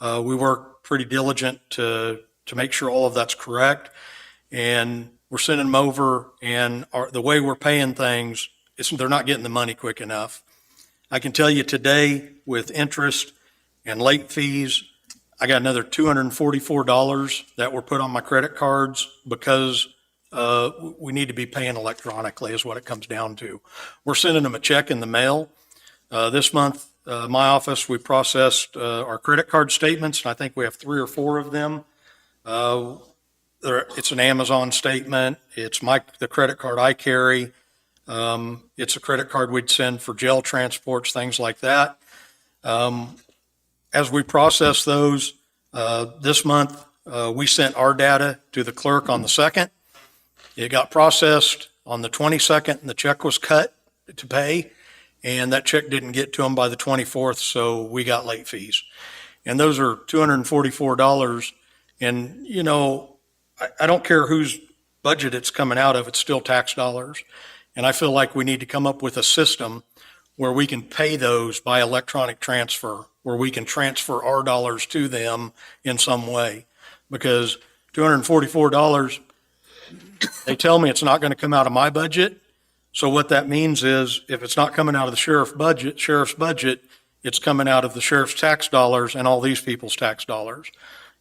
We work pretty diligent to make sure all of that's correct. And we're sending them over, and the way we're paying things, they're not getting the money quick enough. I can tell you today, with interest and late fees, I got another $244 that were put on my credit cards because we need to be paying electronically is what it comes down to. We're sending them a check in the mail. This month, my office, we processed our credit card statements, and I think we have 3 or 4 of them. It's an Amazon statement. It's the credit card I carry. It's a credit card we'd send for jail transports, things like that. As we process those, this month, we sent our data to the clerk on the 2nd. It got processed on the 22nd, and the check was cut to pay, and that check didn't get to them by the 24th, so we got late fees. And those are $244. And, I don't care whose budget it's coming out of, it's still tax dollars. And I feel like we need to come up with a system where we can pay those by electronic transfer, where we can transfer our dollars to them in some way. Because $244, they tell me it's not going to come out of my budget. So what that means is if it's not coming out of the sheriff's budget, it's coming out of the sheriff's tax dollars and all these people's tax dollars.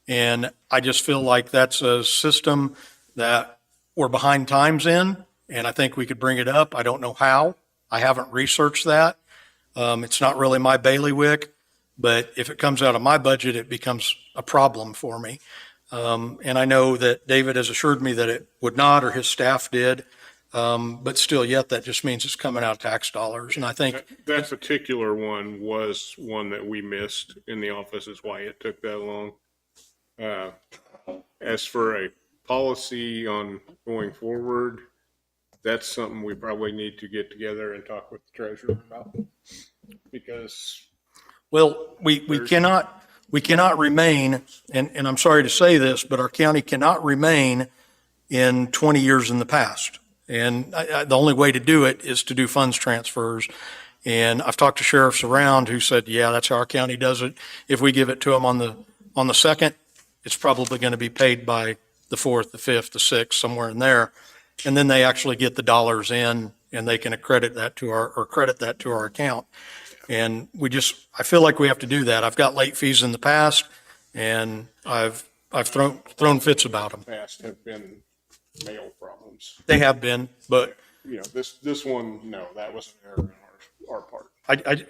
And I just feel like that's a system that we're behind times in, and I think we could bring it up. I don't know how. I haven't researched that. It's not really my bailiwick, but if it comes out of my budget, it becomes a problem for me. And I know that David has assured me that it would not, or his staff did. But still, yet that just means it's coming out of tax dollars. And I think That particular one was one that we missed in the office, is why it took that long. As for a policy on going forward, that's something we probably need to get together and talk with the treasurer about. Because, well, we cannot remain, and I'm sorry to say this, but our county cannot remain in 20 years in the past. And the only way to do it is to do funds transfers. And I've talked to sheriffs around who said, yeah, that's how our county does it. If we give it to them on the 2nd, it's probably going to be paid by the 4th, the 5th, the 6th, somewhere in there. And then they actually get the dollars in, and they can credit that to our account. And I feel like we have to do that. I've got late fees in the past, and I've thrown fits about them. past have been mail problems. They have been, but This one, no, that was an error on our part.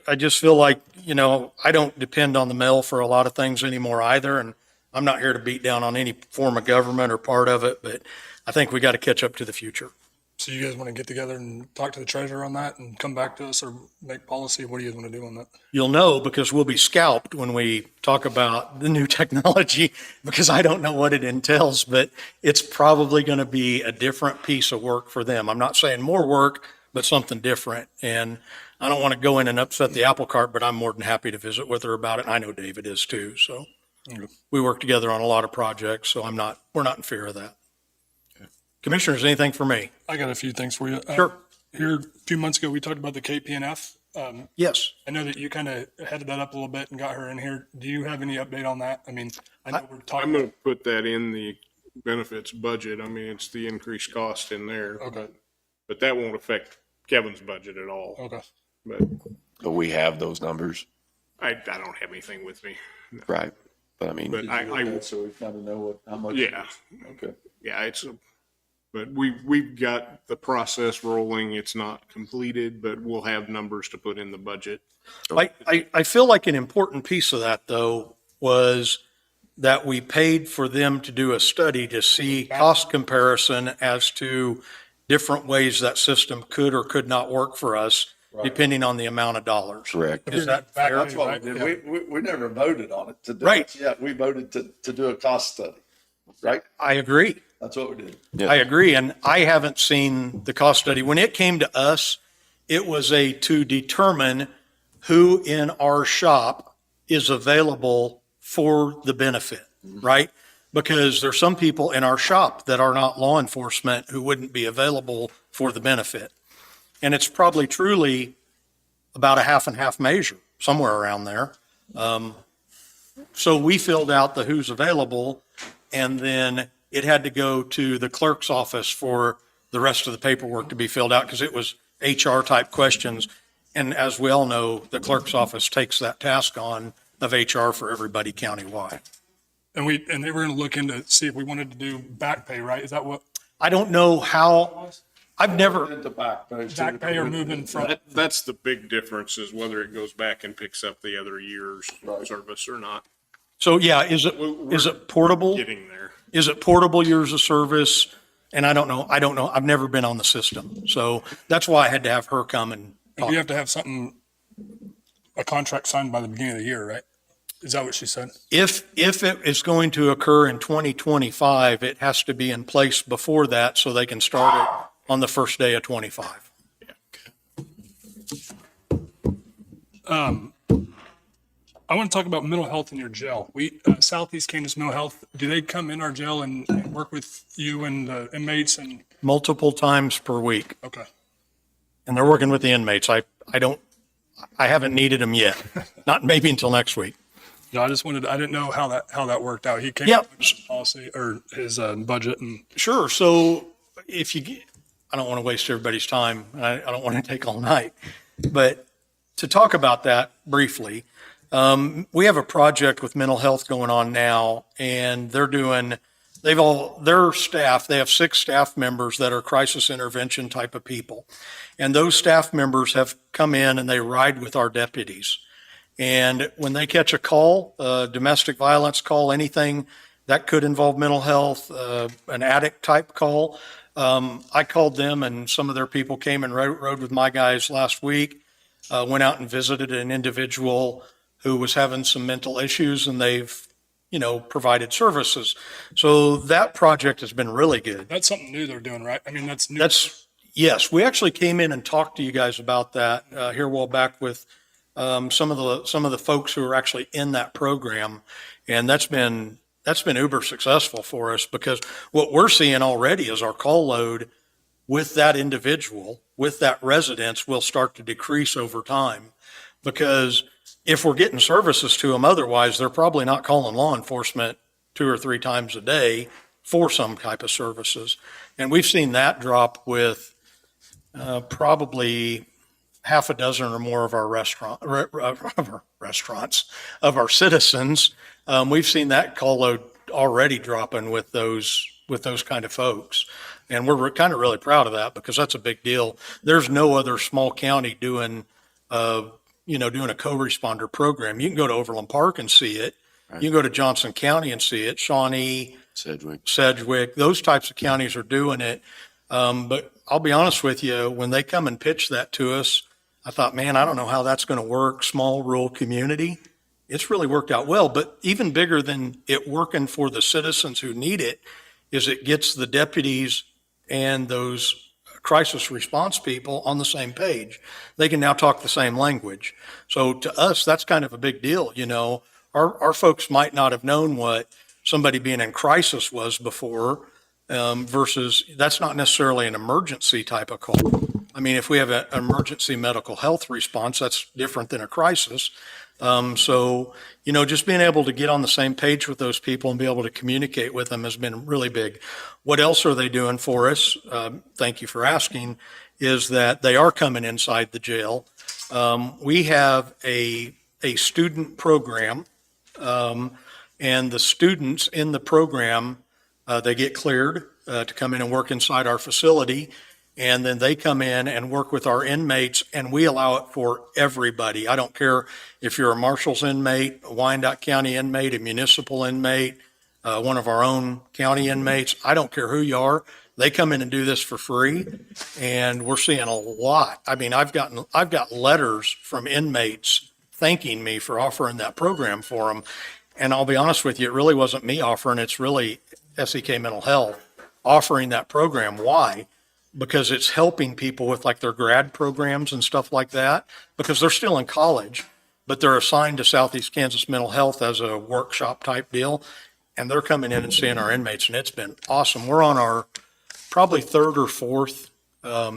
I just feel like, I don't depend on the mail for a lot of things anymore either. And I'm not here to beat down on any form of government or part of it, but I think we got to catch up to the future. So you guys want to get together and talk to the treasurer on that and come back to us or make policy? What do you guys want to do on that? You'll know because we'll be scalped when we talk about the new technology because I don't know what it entails, but it's probably going to be a different piece of work for them. I'm not saying more work, but something different. And I don't want to go in and upset the apple cart, but I'm more than happy to visit with her about it. And I know David is too. So we work together on a lot of projects. So we're not in fear of that. Commissioners, anything for me? I got a few things for you. Sure. Here, a few months ago, we talked about the KPNF. Yes. I know that you kind of headed that up a little bit and got her in here. Do you have any update on that? I mean, I know we're I'm talking. gonna put that in the benefits budget. I mean, it's the increased cost in there. Okay. But that won't affect Kevin's budget at all. Okay. But We have those numbers, I don't have anything with me. right? But I mean, But I So we kind of know how much. yeah, Okay. yeah, but we've got the process rolling. It's not completed, but we'll have numbers to put in the budget. I feel like an important piece of that, though, was that we paid for them to do a study to see cost comparison as to different ways that system could or could not work for us, depending on the amount of dollars. correct. Is that Back fair? That's what we did. We never voted on it to do Right. it. Yeah, we voted to do a cost study, right? I agree. That's what we did. Yeah. I agree. And I haven't seen the cost study. When it came to us, it was to determine who in our shop is available for the benefit, right? Because there's some people in our shop that are not law enforcement who wouldn't be available for the benefit. And it's probably truly about a half and half measure, somewhere around there. So we filled out the who's available, and then it had to go to the clerk's office for the rest of the paperwork to be filled out because it was HR type questions. And as we all know, the clerk's office takes that task on of HR for everybody countywide. And they were going to look into see if we wanted to do back pay, right? Is that what I don't know how, I've never, Did the back pay. back pay or moving from? That's the big difference is whether it goes back and picks up the other year's service or not. so yeah, is it portable? Getting there. Is it portable years of service? And I don't know. I've never been on the system. So that's why I had to have her come and talk. You have to have a contract signed by the beginning of the year, right? Is that what she said? If it is going to occur in 2025, it has to be in place before that so they can start it on the first day of 25. I want to talk about mental health in your jail. Southeast Kansas Mental Health, do they come in our jail and work with you and the inmates and, Multiple times per week. okay. And they're working with the inmates. I haven't needed them yet. Not maybe until next week. No, I didn't know how that worked out. He came Yep. up with his policy or his budget and Sure. So I don't want to waste everybody's time. I don't want to take all night, but to talk about that briefly, we have a project with mental health going on now, and their staff, they have 6 staff members that are crisis intervention type of people. And those staff members have come in and they ride with our deputies. And when they catch a call, domestic violence call, anything that could involve mental health, an addict type call, I called them and some of their people came and rode with my guys last week, went out and visited an individual who was having some mental issues, and they've, provided services. So that project has been really good. that's something new they're doing, right? I mean, that's new. Yes, we actually came in and talked to you guys about that here a while back with some of the folks who are actually in that program, and that's been uber successful for us because what we're seeing already is our call load with that individual, with that residence, will start to decrease over time because if we're getting services to them, otherwise they're probably not calling law enforcement 2 or 3 times a day for some type of services. And we've seen that drop with probably half a dozen or more of our of our citizens. We've seen that call load already dropping with those kind of folks. And we're kind of really proud of that because that's a big deal. There's no other small county doing a co-responder program. You can go to Overland Park and see it. Right. You can go to Johnson County and see it. Shawnee, Sedgwick, those types of counties are doing it. But I'll be honest with you, when they come and pitch that to us, I thought, man, I don't know how that's going to work. Small rural community. It's really worked out well. But even bigger than it working for the citizens who need it is it gets the deputies and those crisis response people on the same page. They can now talk the same language. So to us, that's kind of a big deal. Our folks might not have known what somebody being in crisis was before, versus that's not necessarily an emergency type of call. I mean, if we have an emergency medical health response, that's different than a crisis. So, just being able to get on the same page with those people and be able to communicate with them has been really big. What else are they doing for us? Thank you for asking, is that they are coming inside the jail. We have a student program, and the students in the program, they get cleared to come in and work inside our facility. And then they come in and work with our inmates, and we allow it for everybody. I don't care if you're a Marshall's inmate, a Wyandotte County inmate, a municipal inmate, one of our own county inmates. I don't care who you are. They come in and do this for free, and we're seeing a lot. I mean, I've got letters from inmates thanking me for offering that program for them. And I'll be honest with you, it really wasn't me offering. It's really SEK Mental Health offering that program. Why? Because it's helping people with like their grad programs and stuff like that, because they're still in college, but they're assigned to Southeast Kansas Mental Health as a workshop type deal. And they're coming in and seeing our inmates, and it's been awesome. We're on our probably third or fourth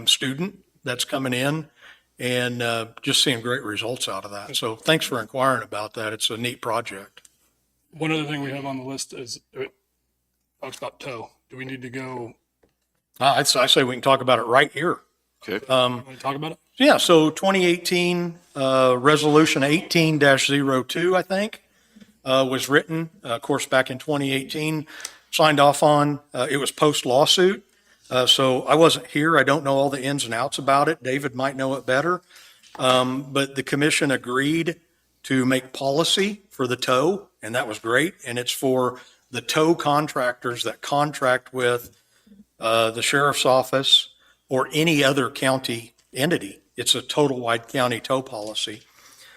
student that's coming in, and just seeing great results out of that. So thanks for inquiring about that. It's a neat project. One other thing we have on the list is it talks about tow. Do we need to go, I say we can talk about it right here. Okay. want to talk about it? Yeah, so 2018 Resolution 18-02, I think, was written, of course, back in 2018, signed off on. It was post-lawsuit, so I wasn't here. I don't know all the ins and outs about it. David might know it better. But the commission agreed to make policy for the tow, and that was great. And it's for the tow contractors that contract with the sheriff's office or any other county entity. It's a total wide county tow policy.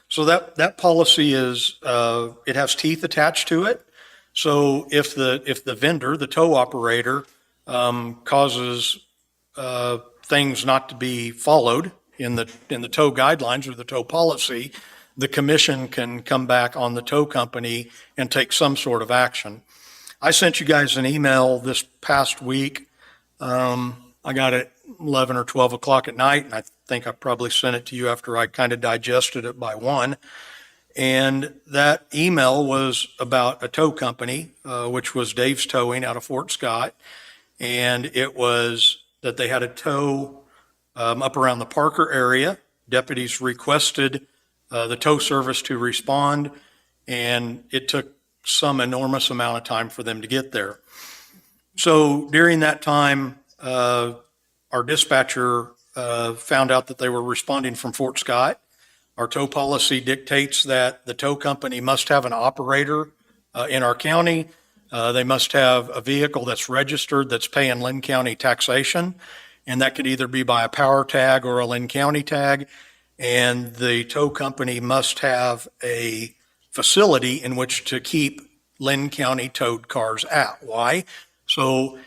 So that policy is, it has teeth attached to it. So if the vendor, the tow operator, causes things not to be followed in the tow guidelines or the tow policy, the commission can come back on the tow company and take some sort of action. I sent you guys an email this past week. I got it 11 or 12 o'clock at night, and I think I probably sent it to you after I kind of digested it by 1. And that email was about a tow company, which was Dave's Towing out of Fort Scott. And it was that they had a tow up around the Parker area. Deputies requested the tow service to respond, and it took some enormous amount of time for them to get there. So during that time, our dispatcher found out that they were responding from Fort Scott. Our tow policy dictates that the tow company must have an operator in our county. They must have a vehicle that's registered, that's paying Linn County taxation, and that could either be by a power tag or a Linn County tag. And the tow company must have a facility in which to keep Linn County towed cars at. Why? So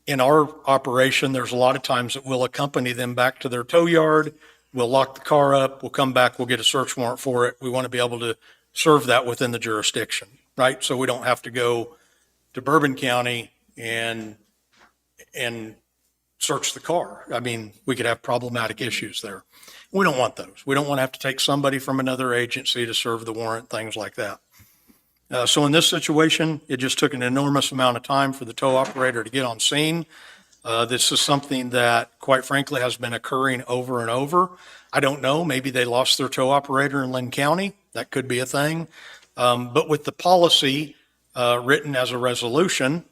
in our operation, there's a lot of times that we'll accompany them back to their tow yard. We'll lock the car up. We'll come back. We'll get a search warrant for it. We want to be able to serve that within the jurisdiction, right? So we don't have to go to Bourbon County and search the car. I mean, we could have problematic issues there. We don't want those. We don't want to have to take somebody from another agency to serve the warrant, things like that. So in this situation, it just took an enormous amount of time for the tow operator to get on scene. This is something that, quite frankly, has been occurring over and over. I don't know. Maybe they lost their tow operator in Linn County. That could be a thing. But with the policy written as a resolution,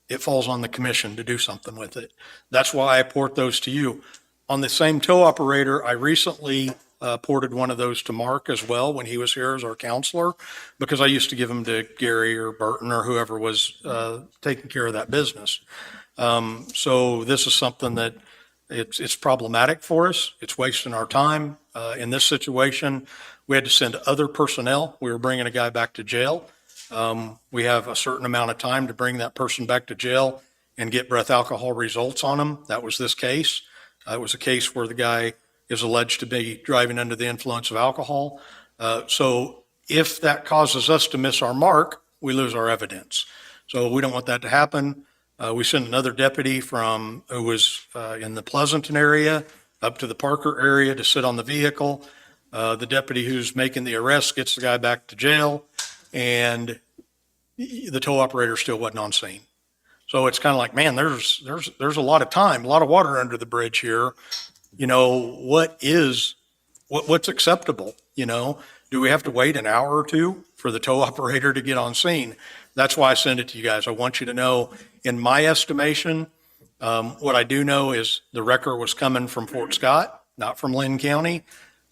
it falls on the commission to do something with it. That's why I port those to you. On the same tow operator, I recently ported one of those to Mark as well when he was here as our counselor, because I used to give them to Gary or Burton or whoever was taking care of that business. So this is something that it's problematic for us. It's wasting our time. In this situation, we had to send other personnel. We were bringing a guy back to jail. We have a certain amount of time to bring that person back to jail and get breath alcohol results on them. That was this case. It was a case where the guy is alleged to be driving under the influence of alcohol. So if that causes us to miss our mark, we lose our evidence. So we don't want that to happen. We sent another deputy who was in the Pleasanton area up to the Parker area to sit on the vehicle. The deputy who's making the arrest gets the guy back to jail, and the tow operator still wasn't on scene. So it's kind of like, man, there's a lot of time, a lot of water under the bridge here. What's acceptable? Do we have to wait an hour or two for the tow operator to get on scene? That's why I send it to you guys. I want you to know, in my estimation, what I do know is the wrecker was coming from Fort Scott, not from Linn County.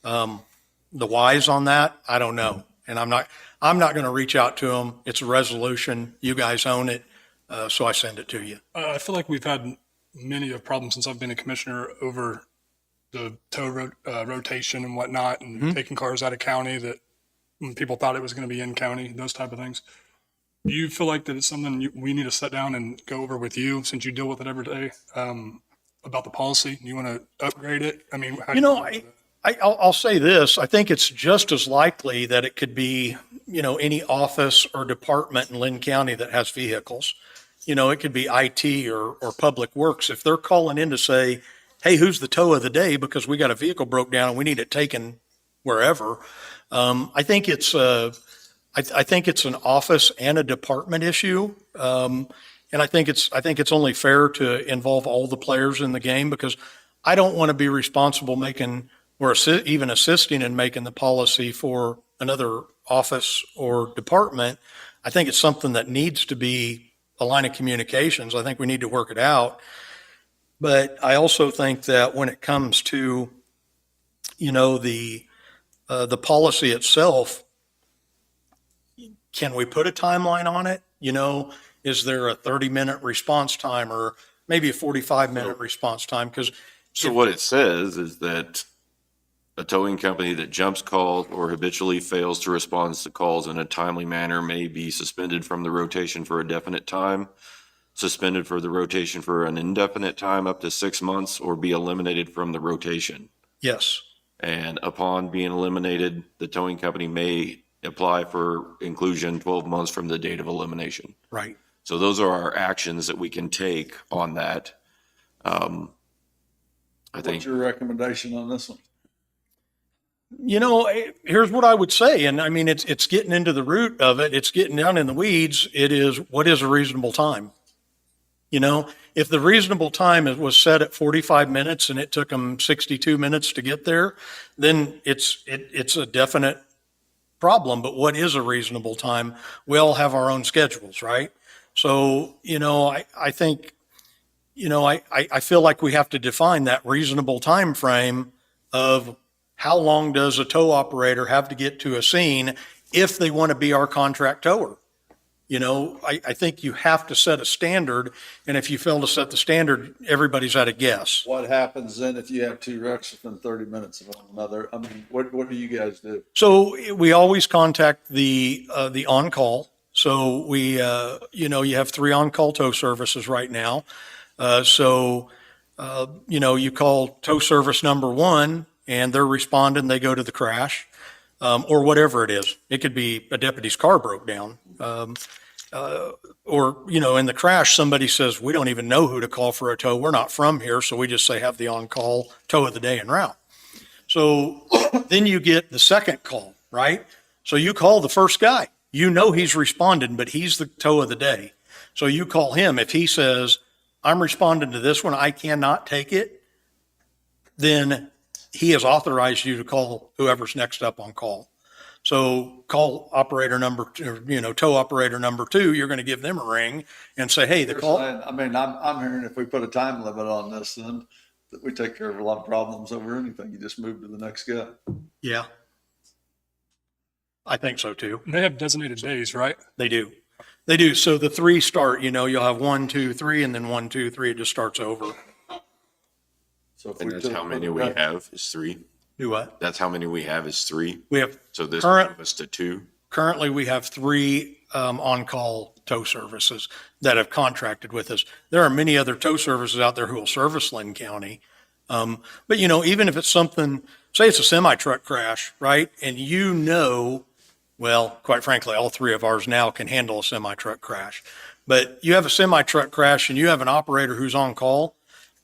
The whys on that, I don't know. And I'm not going to reach out to them. It's a resolution. You guys own it. So I send it to you. I feel like we've had many of problems since I've been a commissioner over the tow rotation and whatnot, and taking cars out of county that when people thought it was going to be in county, those type of things. Do you feel like that it's something we need to sit down and go over with you, since you deal with it every day, about the policy? Do you want to upgrade it? I mean, how do I'll say this. I think it's just as likely that it could be, any office or department in Linn County that has vehicles. It could be IT or Public Works. If they're calling in to say, hey, who's the tow of the day because we got a vehicle broke down and we need it taken wherever. I think it's an office and a department issue. And I think it's only fair to involve all the players in the game, because I don't want to be responsible even assisting in making the policy for another office or department. I think it's something that needs to be a line of communications. I think we need to work it out. But I also think that when it comes to, the policy itself, can we put a timeline on it? Is there a 30-minute response time or maybe a 45-minute response time? So what it says is that a towing company that jumps calls or habitually fails to respond to calls in a timely manner may be suspended from the rotation for a definite time, suspended for the rotation for an indefinite time up to 6 months, or be eliminated from the rotation. Yes. And upon being eliminated, the towing company may apply for inclusion 12 months from the date of elimination. Right. So those are our actions that we can take on that. I What's think your recommendation on this one? Here's what I would say. And I mean, it's getting into the root of it. It's getting down in the weeds. It is, what is a reasonable time? If the reasonable time was set at 45 minutes and it took them 62 minutes to get there, then it's a definite problem. But what is a reasonable time? We all have our own schedules, right? So, I think, I feel like we have to define that reasonable time frame of how long does a tow operator have to get to a scene if they want to be our contract tower? I think you have to set a standard, and if you fail to set the standard, everybody's at a guess. What happens then if you have two wrecks within 30 minutes of one another? I mean, what do you guys do? So we always contact the on-call. So we, you have 3 on-call tow services right now. You call tow service number 1 and they're responding, they go to the crash, or whatever it is. It could be a deputy's car broke down. In the crash, somebody says, we don't even know who to call for a tow. We're not from here. So we just say, have the on-call tow of the day en route. So then you get the second call, right? So you call the first guy. He's responding, but he's the tow of the day. So you call him. If he says, I'm responding to this one, I cannot take it, then he has authorized you to call whoever's next up on call. So call operator number 2, tow operator number 2, you're going to give them a ring and say, hey, the call. I'm hearing if we put a time limit on this, then that we take care of a lot of problems over anything. You just move to the next guy. Yeah. I think so too. They have designated days, right? They do. So the 3 start, you'll have 1, 2, 3, and then 1, 2, 3, it just starts over. So if and we that's took- how many we have is 3. Do what? That's how many we have is 3. We have, So this will move us to 2. currently we have 3 on-call tow services that have contracted with us. There are many other tow services out there who will service Linn County. But even if it's something, say it's a semi-truck crash, right? And well, quite frankly, all 3 of ours now can handle a semi-truck crash. But you have a semi truck crash and you have an operator who's on call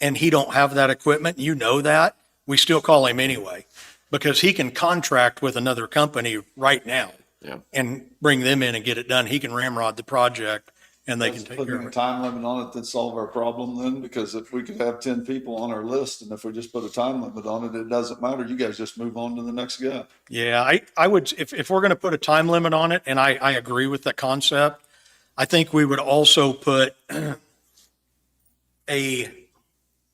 and he don't have that equipment, you know that, we still call him anyway because he can contract with another company right now Yeah. and bring them in and get it done. He can ramrod the project and they can take care Putting of a it. time limit on it, that'd solve our problem then, because if we could have 10 people on our list and if we just put a time limit on it, it doesn't matter. You guys just move on to the next guy. Yeah, I would, if we're going to put a time limit on it, and I agree with that concept, I think we would also put a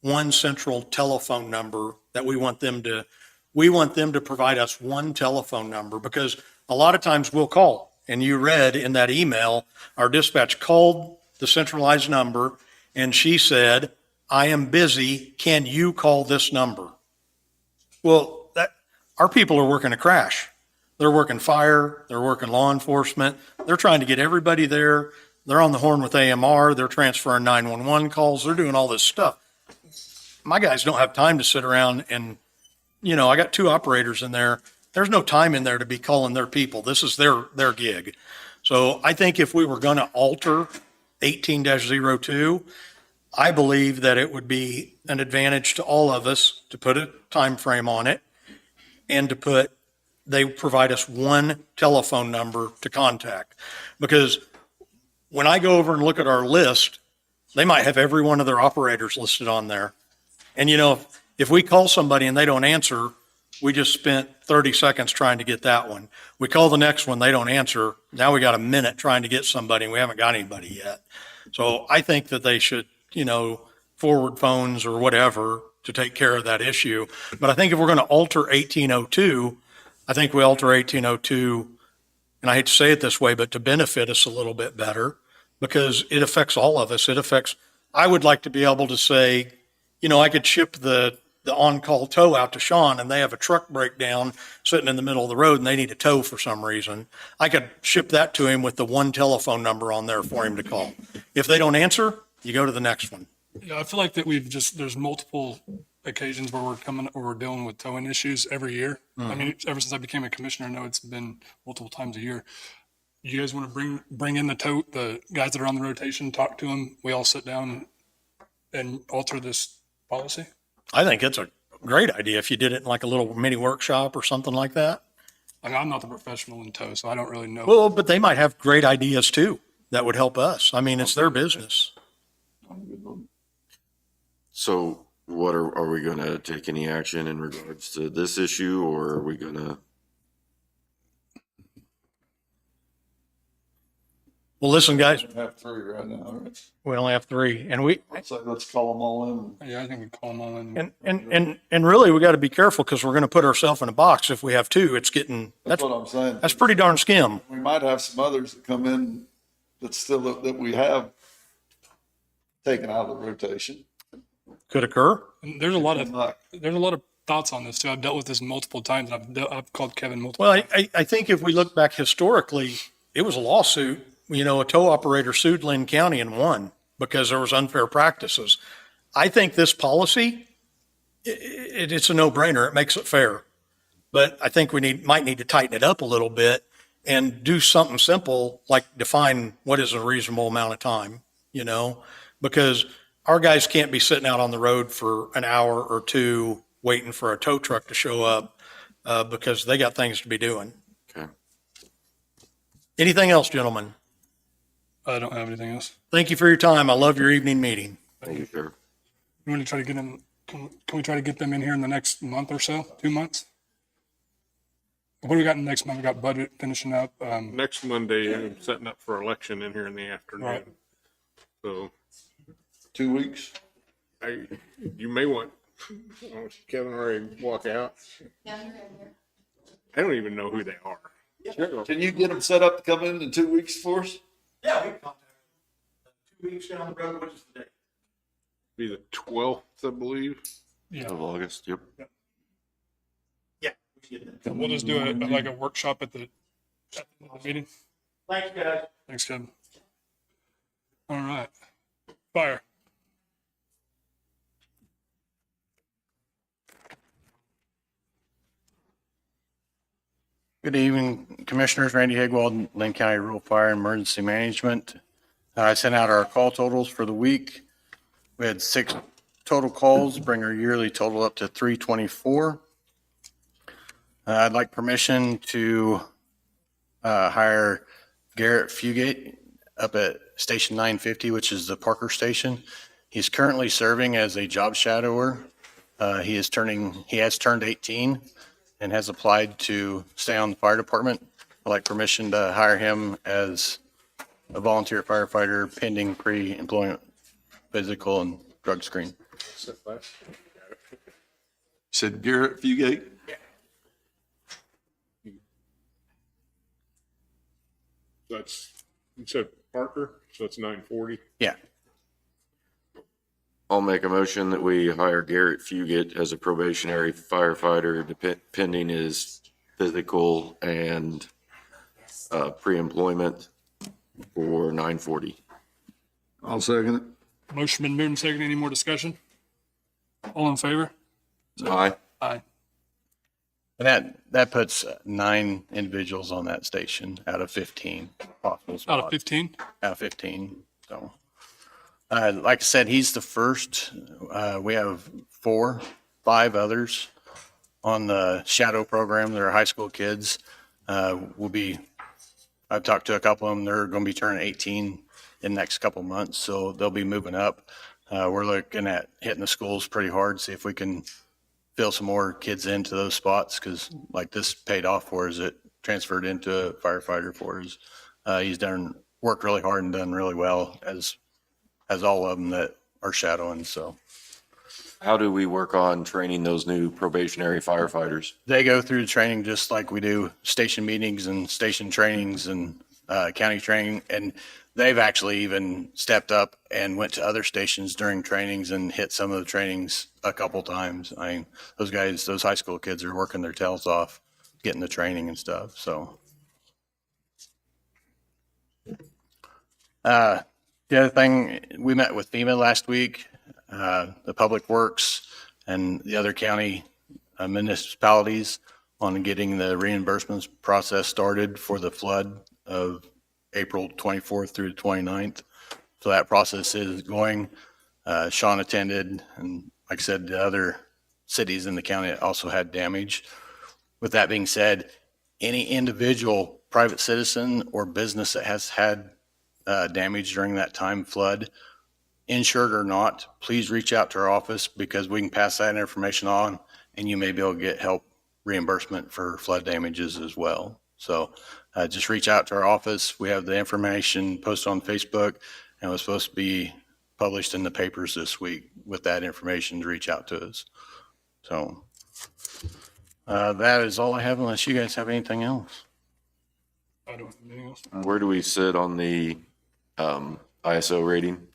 one central telephone number that we want them to provide us one telephone number because a lot of times we'll call. And you read in that email, our dispatch called the centralized number and she said, I am busy. Can you call this number? Well, our people are working a crash. They're working fire. They're working law enforcement. They're trying to get everybody there. They're on the horn with AMR. They're transferring 911 calls. They're doing all this stuff. My guys don't have time to sit around and, I got 2 operators in there. There's no time in there to be calling their people. This is their gig. So I think if we were going to alter 18-02, I believe that it would be an advantage to all of us to put a time frame on it and they provide us one telephone number to contact. Because when I go over and look at our list, they might have every one of their operators listed on there. And if we call somebody and they don't answer, we just spent 30 seconds trying to get that one. We call the next one, they don't answer. Now we got a minute trying to get somebody and we haven't got anybody yet. So I think that they should, forward phones or whatever to take care of that issue. But I think if we're going to alter 1802, I think we alter 1802, and I hate to say it this way, but to benefit us a little bit better because it affects all of us. I would like to be able to say, I could ship the on-call tow out to Sean and they have a truck breakdown sitting in the middle of the road and they need a tow for some reason. I could ship that to him with the one telephone number on there for him to call. If they don't answer, you go to the next one. Yeah, I feel like that there's multiple occasions where we're dealing with towing issues every year. I mean, ever since I became a commissioner, I know it's been multiple times a year. You guys want to bring in the guys that are on the rotation, talk to them. We all sit down and alter this policy. I think it's a great idea if you did it in like a little mini workshop or something like that. I mean, I'm not the professional in tow, so I don't really know. Well, but they might have great ideas too that would help us. I mean, it's their business. So what are we going to take any action in regards to this issue, or are we going to? Well, listen, guys, We have 3 right now, right? we only have 3 and So let's call them all in. Yeah, I think we call them all in. and really we got to be careful because we're going to put ourselves in a box. If we have 2, That's what I'm saying. that's pretty darn skim. We might have some others that come in that we have taken out of the rotation. Could occur. And there's a lot Like, of thoughts on this too. I've dealt with this multiple times. I've called Kevin multiple. Well, I think if we look back historically, it was a lawsuit. A tow operator sued Linn County and won because there was unfair practices. I think this policy, it's a no-brainer. It makes it fair. But I think we might need to tighten it up a little bit and do something simple like define what is a reasonable amount of time, because our guys can't be sitting out on the road for an hour or 2 waiting for a tow truck to show up because they got things to be doing. Okay. Anything else, gentlemen? I don't have anything else. Thank you for your time. I love your evening meeting. Thank you, Sheriff. You want to try to get them? Can we try to get them in here in the next month or so? 2 months? What do we got next month? We got budget finishing up. Next Monday, I'm setting up for election in here in the afternoon. Right. So 2 weeks. you may want Kevin already walk out. I don't even know who they are. Can you get them set up to come in 2 weeks for us? Yeah, we contact 2 weeks down the road. What is the date? Be the 12th, I believe. Yeah, Of August, yep. Yeah. We can get that. we'll just do a workshop at the meeting. Thanks, guys. Thanks, Kevin. All right. Fire. Good evening, Commissioners. Randy Higwald, Linn County Rural Fire and Emergency Management. I sent out our call totals for the week. We had 6 total calls, bring our yearly total up to 324. I'd like permission to hire Garrett Fugate up at Station 950, which is the Parker Station. He's currently serving as a job shadower. He has turned 18 and has applied to stay on the fire department. I'd like permission to hire him as a volunteer firefighter pending pre-employment physical and drug screen. Said Garrett Fugate? That's, you said Parker, so it's 940. Yeah. I'll make a motion that we hire Garrett Fugate as a probationary firefighter pending his physical and pre-employment for 940. I'll second it. Motion been moved and seconded. Any more discussion? All in favor? Aye. Aye. And that puts 9 individuals on that station out of 15 possible spots. Out of 15? Out of 15. So, like I said, he's the first. We have 5 others on the shadow program. They're high school kids. I've talked to a couple of them. They're going to be turning 18 in the next couple of months, so they'll be moving up. We're looking at hitting the schools pretty hard, see if we can fill some more kids into those spots, because like this paid off for us. It transferred into a firefighter for us. He's worked really hard and done really well, as all of them that are shadowing. So How do we work on training those new probationary firefighters? they go through the training just like we do station meetings and station trainings and county training. And they've actually even stepped up and went to other stations during trainings and hit some of the trainings a couple times. I mean, those high school kids are working their tails off, getting the training and stuff. So the other thing, we met with FEMA last week, the Public Works and the other county municipalities on getting the reimbursements process started for the flood of April 24th through the 29th. So that process is going. Sean attended, and like I said, the other cities in the county also had damage. With that being said, any individual private citizen or business that has had damage during that time flood, insured or not, please reach out to our office, because we can pass that information on and you may be able to get help reimbursement for flood damages as well. So just reach out to our office. We have the information posted on Facebook, and it was supposed to be published in the papers this week with that information to reach out to us. So that is all I have, unless you guys have anything else. I don't have anything else. Where do we sit on the ISO rating?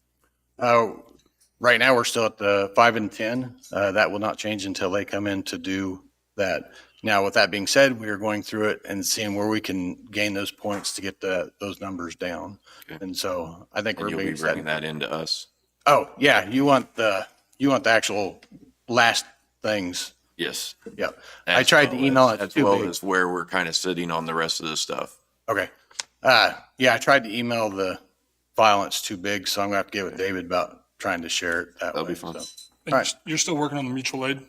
Right now, we're still at the 5 and 10. That will not change until they come in to do that. Now, with that being said, we are going through it and seeing where we can gain those points to get those numbers down. Okay. And so I think And we're you'll be being bringing that into us? Oh, yeah. You want the actual last things. Yes. Yeah. I tried to email it As too well big. as where we're kind of sitting on the rest of the stuff. Okay. Yeah, I tried to email the file, and it's too big, so I'm gonna have to get with David about trying to share it that way. That'll be fun. So. And All right. you're still working on the mutual aid?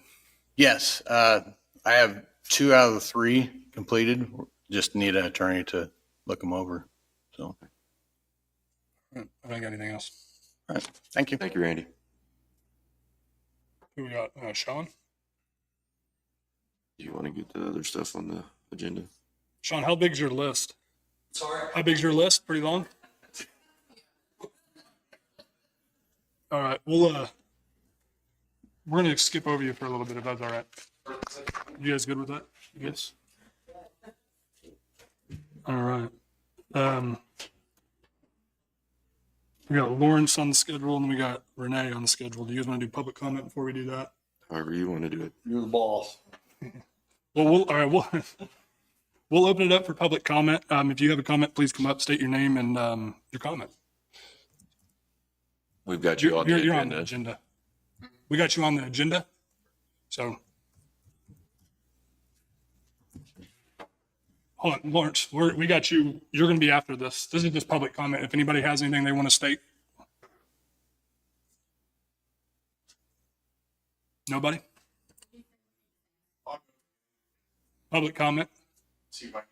Yes, I have 2 out of the 3 completed. Just need an attorney to look them over. So, I don't got anything else. all right. Thank you. Thank you, Randy. Who we got? Sean? Do you want to get the other stuff on the agenda? Sean, how big's your list? Sorry? How big's your list? Pretty long? All right, we're gonna skip over you for a little bit if that's all right. You guys good with that? Yes. All right. We got Lawrence on the schedule and we got Renee on the schedule. Do you guys want to do public comment before we do that? However you want to do it. You're the boss. Well, all right, we'll open it up for public comment. If you have a comment, please come up, state your name and your comment. We've got you on the You're on the agenda. agenda. We got you on the agenda. So Hold on, Lawrence, we got you. You're going to be after this. This is just public comment. If anybody has anything they want to state. Nobody? Public comment? See if I can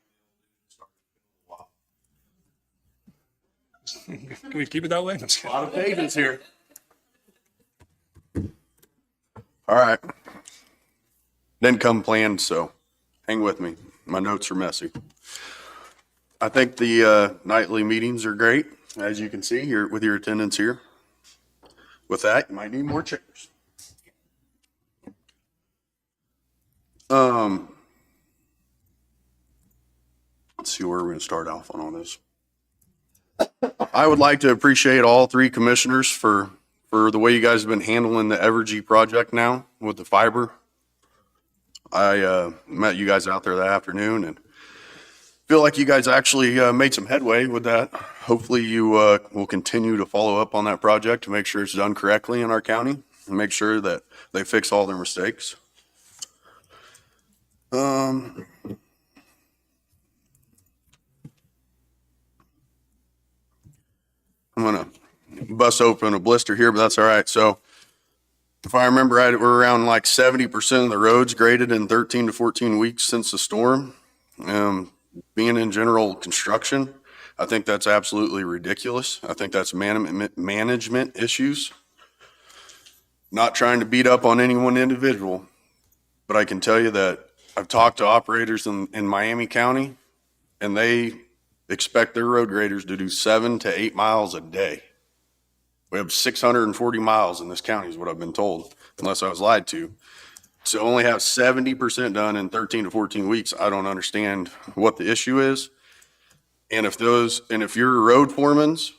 Can we keep it that way? I'm just a kidding. lot of pages here. All right. Didn't come planned, so hang with me. My notes are messy. I think the nightly meetings are great, as you can see here with your attendance here. With that, you might need more chairs. Let's see where we're going to start off on all this. I would like to appreciate all three commissioners for the way you guys have been handling the Evergy project now with the fiber. I met you guys out there that afternoon and feel like you guys actually made some headway with that. Hopefully you will continue to follow up on that project to make sure it's done correctly in our county and make sure that they fix all their mistakes. I'm gonna bust open a blister here, but that's all right. So if I remember right, we're around like 70% of the roads graded in 13 to 14 weeks since the storm. Being in general construction, I think that's absolutely ridiculous. I think that's management issues. Not trying to beat up on any one individual, but I can tell you that I've talked to operators in Miami County, and they expect their road graders to do 7 to 8 miles a day. We have 640 miles in this county is what I've been told, unless I was lied to. To only have 70% done in 13 to 14 weeks, I don't understand what the issue is. And if your road foremans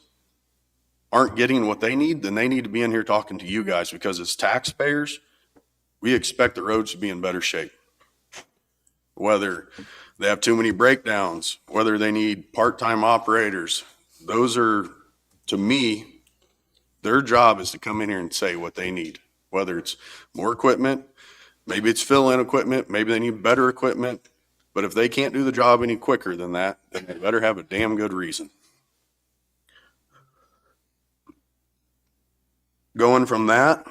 aren't getting what they need, then they need to be in here talking to you guys, because as taxpayers, we expect the roads to be in better shape. Whether they have too many breakdowns, whether they need part-time operators, those are, to me, their job is to come in here and say what they need. Whether it's more equipment, maybe it's fill-in equipment, maybe they need better equipment. But if they can't do the job any quicker than that, then they better have a damn good reason. Going from that,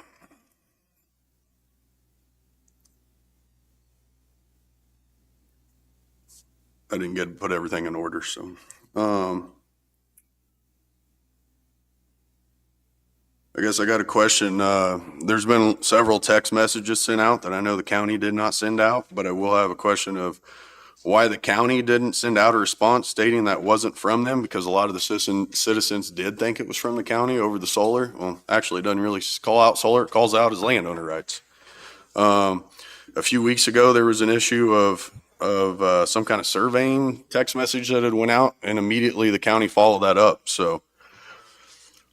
I didn't get to put everything in order, so. I guess I got a question. There's been several text messages sent out that I know the county did not send out, but I will have a question of why the county didn't send out a response stating that wasn't from them, because a lot of the citizens did think it was from the county over the solar. Well, actually, it doesn't really call out solar. It calls out as landowner rights. A few weeks ago, there was an issue of some kind of surveying text message that had went out, and immediately the county followed that up. So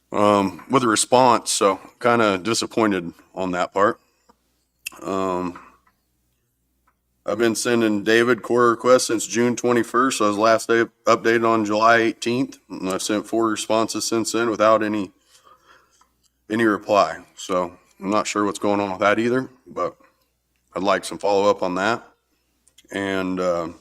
with a response, so kind of disappointed on that part. I've been sending David core requests since June 21st. So I was last day updated on July 18th, and I've sent 4 responses since then without any reply. So I'm not sure what's going on with that either, but I'd like some follow up on that. And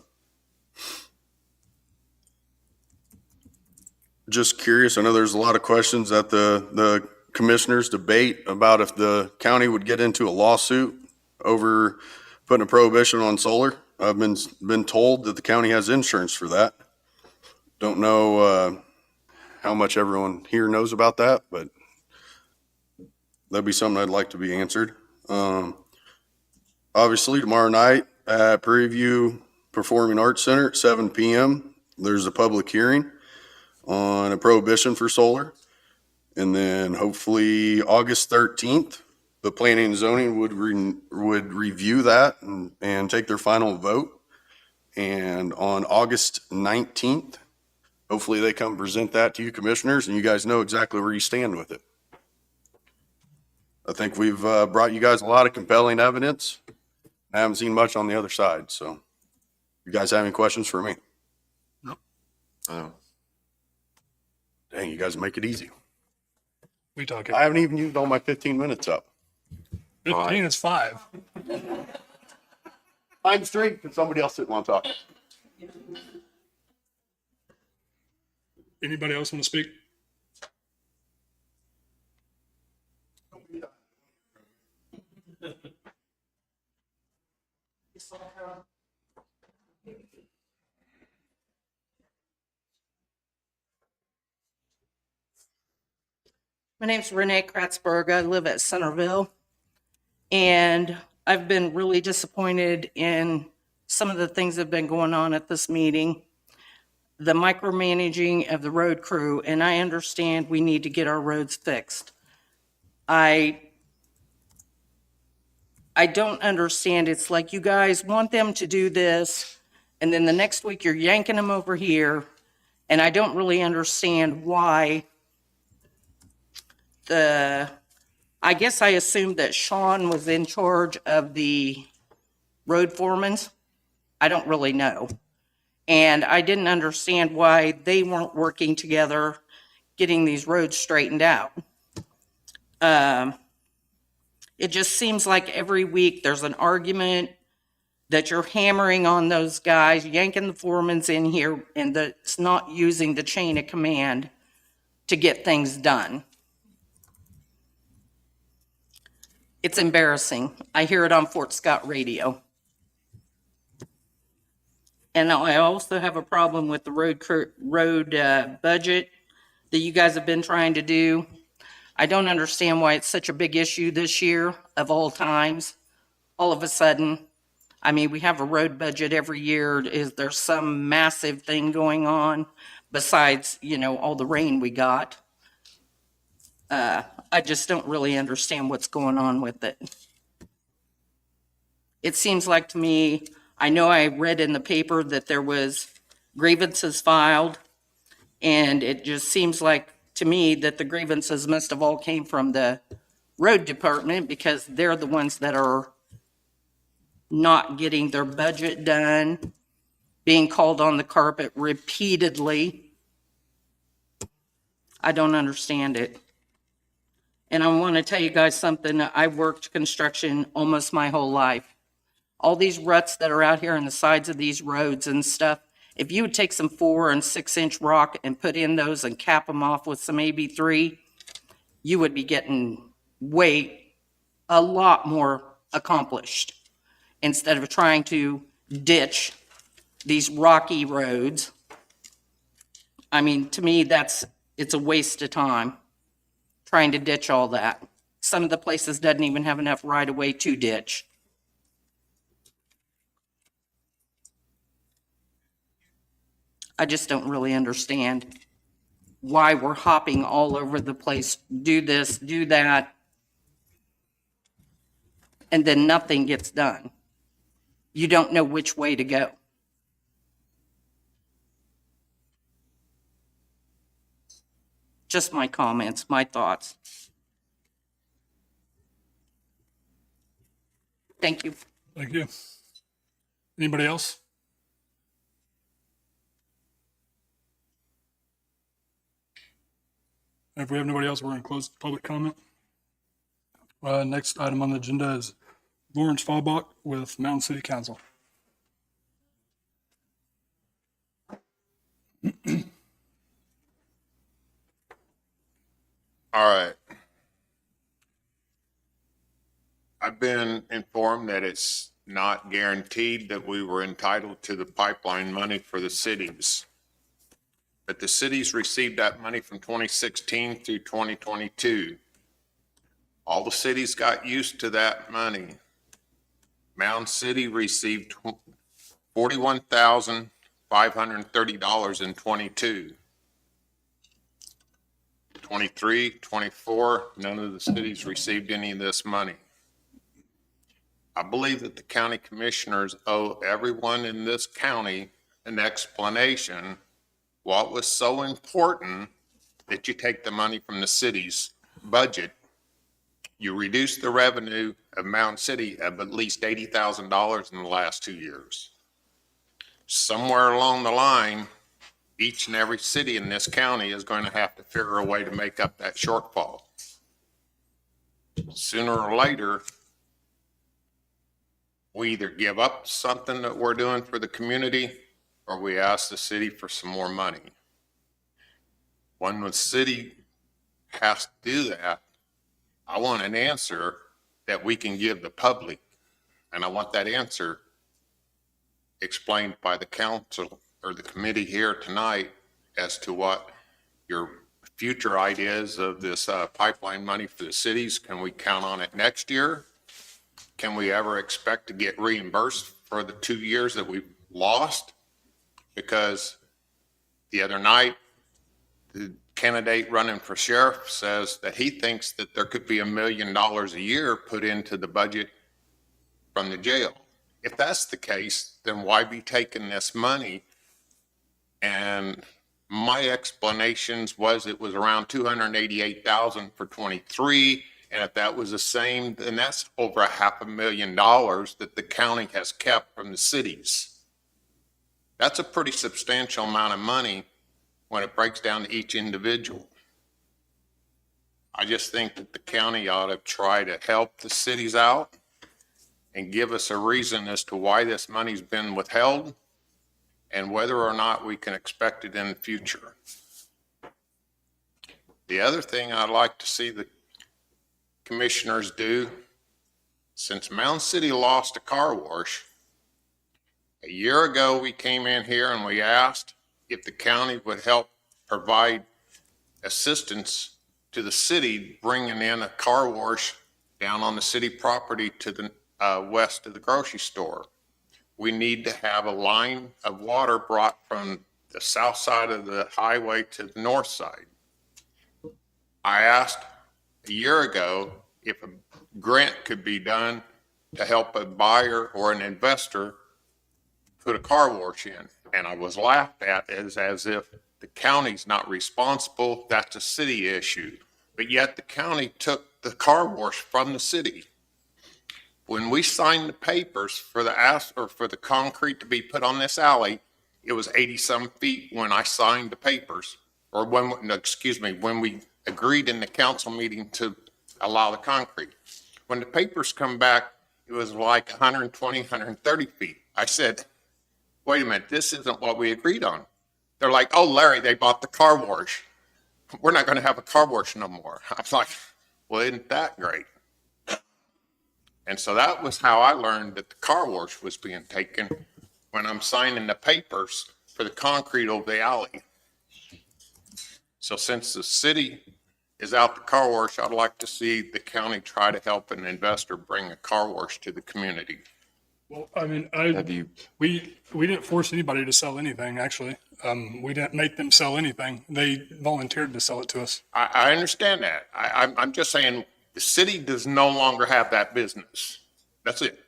just curious, I know there's a lot of questions that the commissioners debate about if the county would get into a lawsuit over putting a prohibition on solar. I've been told that the county has insurance for that. Don't know how much everyone here knows about that, but that'd be something I'd like to be answered. Obviously, tomorrow night at Prairie View Performing Arts Center at 7 p.m., there's a public hearing on a prohibition for solar. And then hopefully August 13th, the planning and zoning would review that and take their final vote. And on August 19th, hopefully they come present that to you commissioners and you guys know exactly where you stand with it. I think we've brought you guys a lot of compelling evidence. I haven't seen much on the other side. So you guys have any questions for me? Oh. Dang, you guys make it easy. We talk I haven't even used all my 15 minutes up. 15 is 5. I'm straight because somebody else didn't want to talk. Anybody else want to speak? My name's Renee Kratzberg. I live at Centerville. And I've been really disappointed in some of the things that have been going on at this meeting. The micromanaging of the road crew, and I understand we need to get our roads fixed. I don't understand. It's like you guys want them to do this, and then the next week you're yanking them over here, and I don't really understand why I guess I assumed that Sean was in charge of the road foremans. I don't really know. And I didn't understand why they weren't working together, getting these roads straightened out. It just seems like every week there's an argument that you're hammering on those guys, yanking the foremans in here, and that's not using the chain of command to get things done. It's embarrassing. I hear it on Fort Scott radio. And I also have a problem with the road budget that you guys have been trying to do. I don't understand why it's such a big issue this year of all times. All of a sudden, I mean, we have a road budget every year. Is there some massive thing going on besides, all the rain we got? I just don't really understand what's going on with it. It seems like to me, I know I read in the paper that there was grievances filed, and it just seems like to me that the grievances must have all came from the road department because they're the ones that are not getting their budget done, being called on the carpet repeatedly. I don't understand it. And I want to tell you guys something. I worked construction almost my whole life. All these ruts that are out here on the sides of these roads and stuff, if you would take some 4 and 6 inch rock and put in those and cap them off with some AB3, you would be getting a lot more accomplished instead of trying to ditch these rocky roads. I mean, to me, it's a waste of time trying to ditch all that. Some of the places doesn't even have enough right of way to ditch. I just don't really understand why we're hopping all over the place, do this, do that, and then nothing gets done. You don't know which way to go. Just my comments, my thoughts. Thank you. Thank you. Anybody else? If we have nobody else, we're going to close public comment. Next item on the agenda is Lawrence Fallbach with Mountain City Council. All right. I've been informed that it's not guaranteed that we were entitled to the pipeline money for the cities. But the cities received that money from 2016 through 2022. All the cities got used to that money. Mound City received $41,530 in 22. 23, 24, none of the cities received any of this money. I believe that the county commissioners owe everyone in this county an explanation what was so important that you take the money from the city's budget. You reduce the revenue of Mountain City of at least $80,000 in the last 2 years. Somewhere along the line, each and every city in this county is going to have to figure a way to make up that shortfall. Sooner or later, we either give up something that we're doing for the community or we ask the city for some more money. When the city has to do that, I want an answer that we can give the public, and I want that answer explained by the council or the committee here tonight as to what your future ideas of this pipeline money for the cities. Can we count on it next year? Can we ever expect to get reimbursed for the 2 years that we've lost? Because the other night, the candidate running for sheriff says that he thinks that there could be $1 million a year put into the budget from the jail. If that's the case, then why be taking this money? And my explanations was it was around 288,000 for 23. And if that was the same, then that's over $500,000 that the county has kept from the cities. That's a pretty substantial amount of money when it breaks down to each individual. I just think that the county ought to try to help the cities out and give us a reason as to why this money's been withheld and whether or not we can expect it in the future. The other thing I'd like to see the commissioners do, since Mound City lost a car wash, a year ago we came in here and we asked if the county would help provide assistance to the city bringing in a car wash down on the city property to the west of the grocery store. We need to have a line of water brought from the south side of the highway to the north side. I asked a year ago if a grant could be done to help a buyer or an investor put a car wash in. And I was laughed at as if the county's not responsible, that's a city issue. But yet the county took the car wash from the city. When we signed the papers for the concrete to be put on this alley, it was 80-some feet when I signed the papers, or when we agreed in the council meeting to allow the concrete. When the papers come back, it was like 120, 130 feet. I said, wait a minute, this isn't what we agreed on. They're like, oh, Larry, they bought the car wash. We're not going to have a car wash no more. I was like, well, isn't that great? And so that was how I learned that the car wash was being taken when I'm signing the papers for the concrete over the alley. So since the city is out the car wash, I'd like to see the county try to help an investor bring a car wash to the community. Well, I mean, we didn't force anybody to sell anything, actually. We didn't make them sell anything. They volunteered to sell it to us. I understand that. I'm just saying the city does no longer have that business. That's it.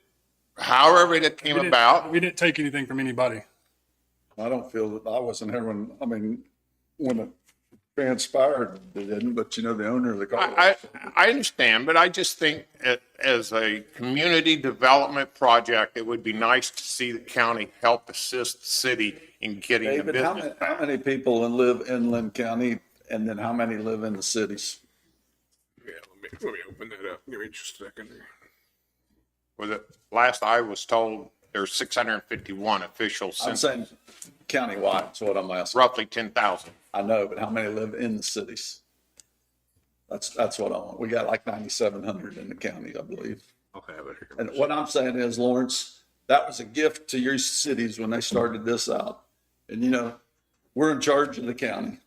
However it came about. We didn't take anything from anybody. I don't feel that I wasn't here when it transpired, they didn't, but the owner of the car. I understand, but I just think as a community development project, it would be nice to see the county help assist the city in getting the David, business how back. many people live in Linn County, and then how many live in the cities? Yeah, let me open that up. Give me just a second. With it, last I was told, there's 651 officials, I'm since saying countywide, is what I'm asking. roughly 10,000. I know, but how many live in the cities? That's what I want. We got like 9,700 in the county, I believe. I'll have it here. And what I'm saying is, Lawrence, that was a gift to your cities when they started this out. And we're in charge of the county.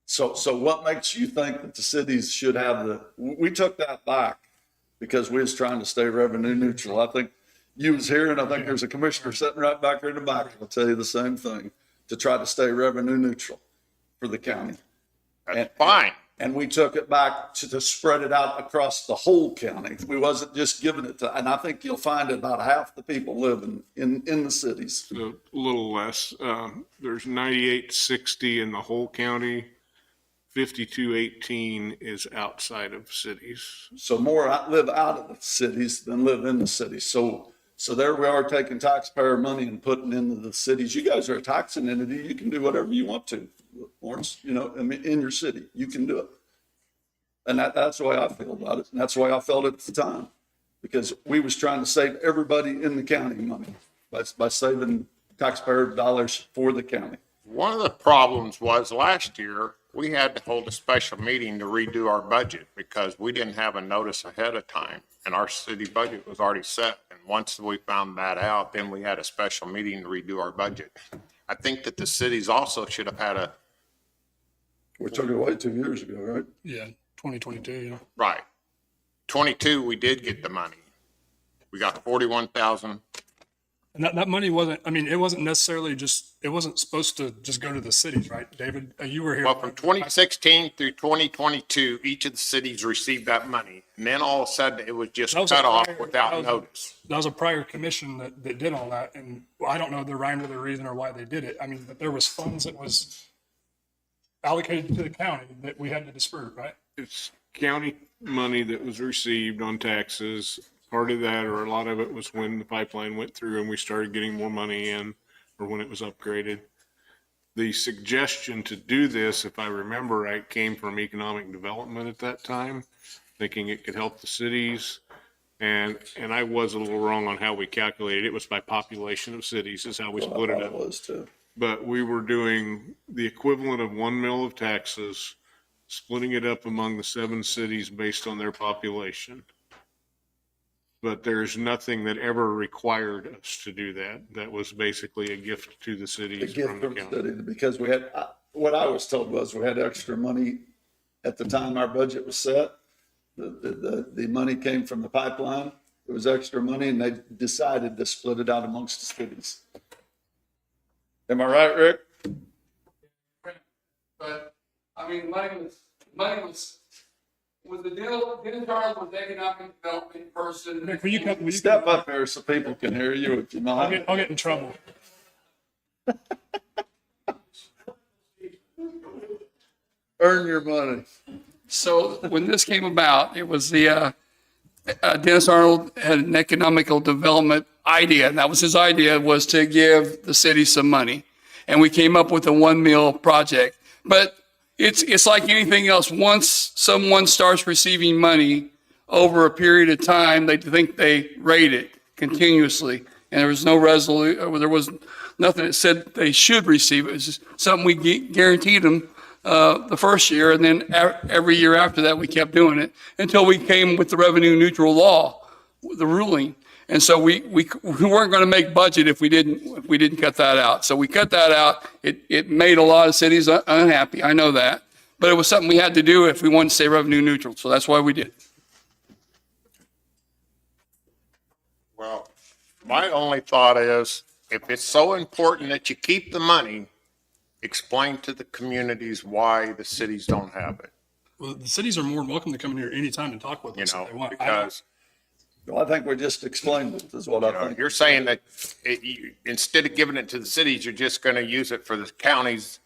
So what makes you think that the cities should have we took that back because we was trying to stay revenue neutral. I think you was here, and I think there's a commissioner sitting right back here in the back. I'll tell you the same thing, to try to stay revenue neutral for the county. That's fine. And we took it back to spread it out across the whole county. We wasn't just giving it and I think you'll find about half the people living in the cities. A little less. There's 9860 in the whole county. 5218 is outside of cities. So more live out of the cities than live in the cities. So there we are taking taxpayer money and putting into the cities. You guys are a taxing entity. You can do whatever you want to, Lawrence, in your city, you can do it. And that's the way I feel about it. And that's the way I felt at the time, because we was trying to save everybody in the county money by saving taxpayer dollars for the county. One of the problems was last year, we had to hold a special meeting to redo our budget because we didn't have a notice ahead of time and our city budget was already set. And once we found that out, then we had a special meeting to redo our budget. I think that the cities also should have had We took it away 2 years ago, right? Yeah, 2022, yeah. right. 22, we did get the money. We got 41,000. And that money wasn't, I mean, it wasn't necessarily just, it wasn't supposed to just go to the cities, right? David, you were here. Well, from 2016 through 2022, each of the cities received that money. And then all of a sudden, it was just That was a cut off prior- without that was- notice. That was a prior commission that did all that. And I don't know the rhyme or the reason or why they did it. I mean, but there was funds that was allocated to the county that we had to disperse, right? It's county money that was received on taxes. Part of that, or a lot of it, was when the pipeline went through and we started getting more money in, or when it was upgraded. The suggestion to do this, if I remember right, came from economic development at that time, thinking it could help the cities. And I was a little wrong on how we calculated. It was by population of cities is how we split it It up. was too. But we were doing the equivalent of 1 mil of taxes, splitting it up among the 7 cities based on their population. But there's nothing that ever required us to do that. That was basically a gift to the The cities gift from the from the county. city, because we had, what I was told was we had extra money at the time our budget was set. The money came from the pipeline. It was extra money and they decided to split it out amongst the cities. Am I right, Rick? But, I mean, was the Dennis Charles was the economic development person. Nick, will you come, Step up there so people can hear you if you mind. I'll get in trouble. Earn your money. So when this came about, it was the, Dennis Arnold had an economical development idea, and that was his idea, was to give the city some money. And we came up with a 1 mil project. But it's like anything else. Once someone starts receiving money over a period of time, they think they rate it continuously. And there was no there was nothing that said they should receive it. It was just something we guaranteed them the first year, and then every year after that, we kept doing it until we came with the revenue neutral law, the ruling. And so we weren't going to make budget if we didn't cut that out. So we cut that out. It made a lot of cities unhappy. I know that, but it was something we had to do if we wanted to stay revenue neutral. So that's why we did it. Well, my only thought is, if it's so important that you keep the money, explain to the communities why the cities don't have it, Well, the cities are more than welcome to come in here anytime and talk with you us know, if they want. because Well, I think we just explained it, is what I think. you're saying that instead of giving it to the cities, you're just going to use it for the county's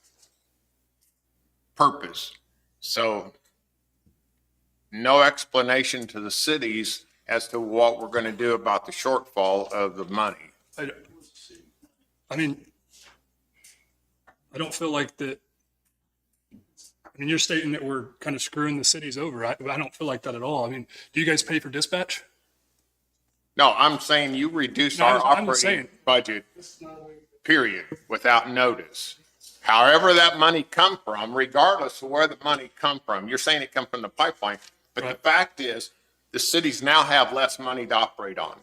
purpose. So no explanation to the cities as to what we're going to do about the shortfall of the money. I mean, I don't feel like that. I mean, you're stating that we're kind of screwing the cities over. I don't feel like that at all. I mean, do you guys pay for dispatch? No, I'm saying you reduce No, our I'm just saying. operating budget, period, without notice. However that money come from, regardless of where the money come from, you're saying it come from the pipeline. But the Right. fact is, the cities now have less money to operate on.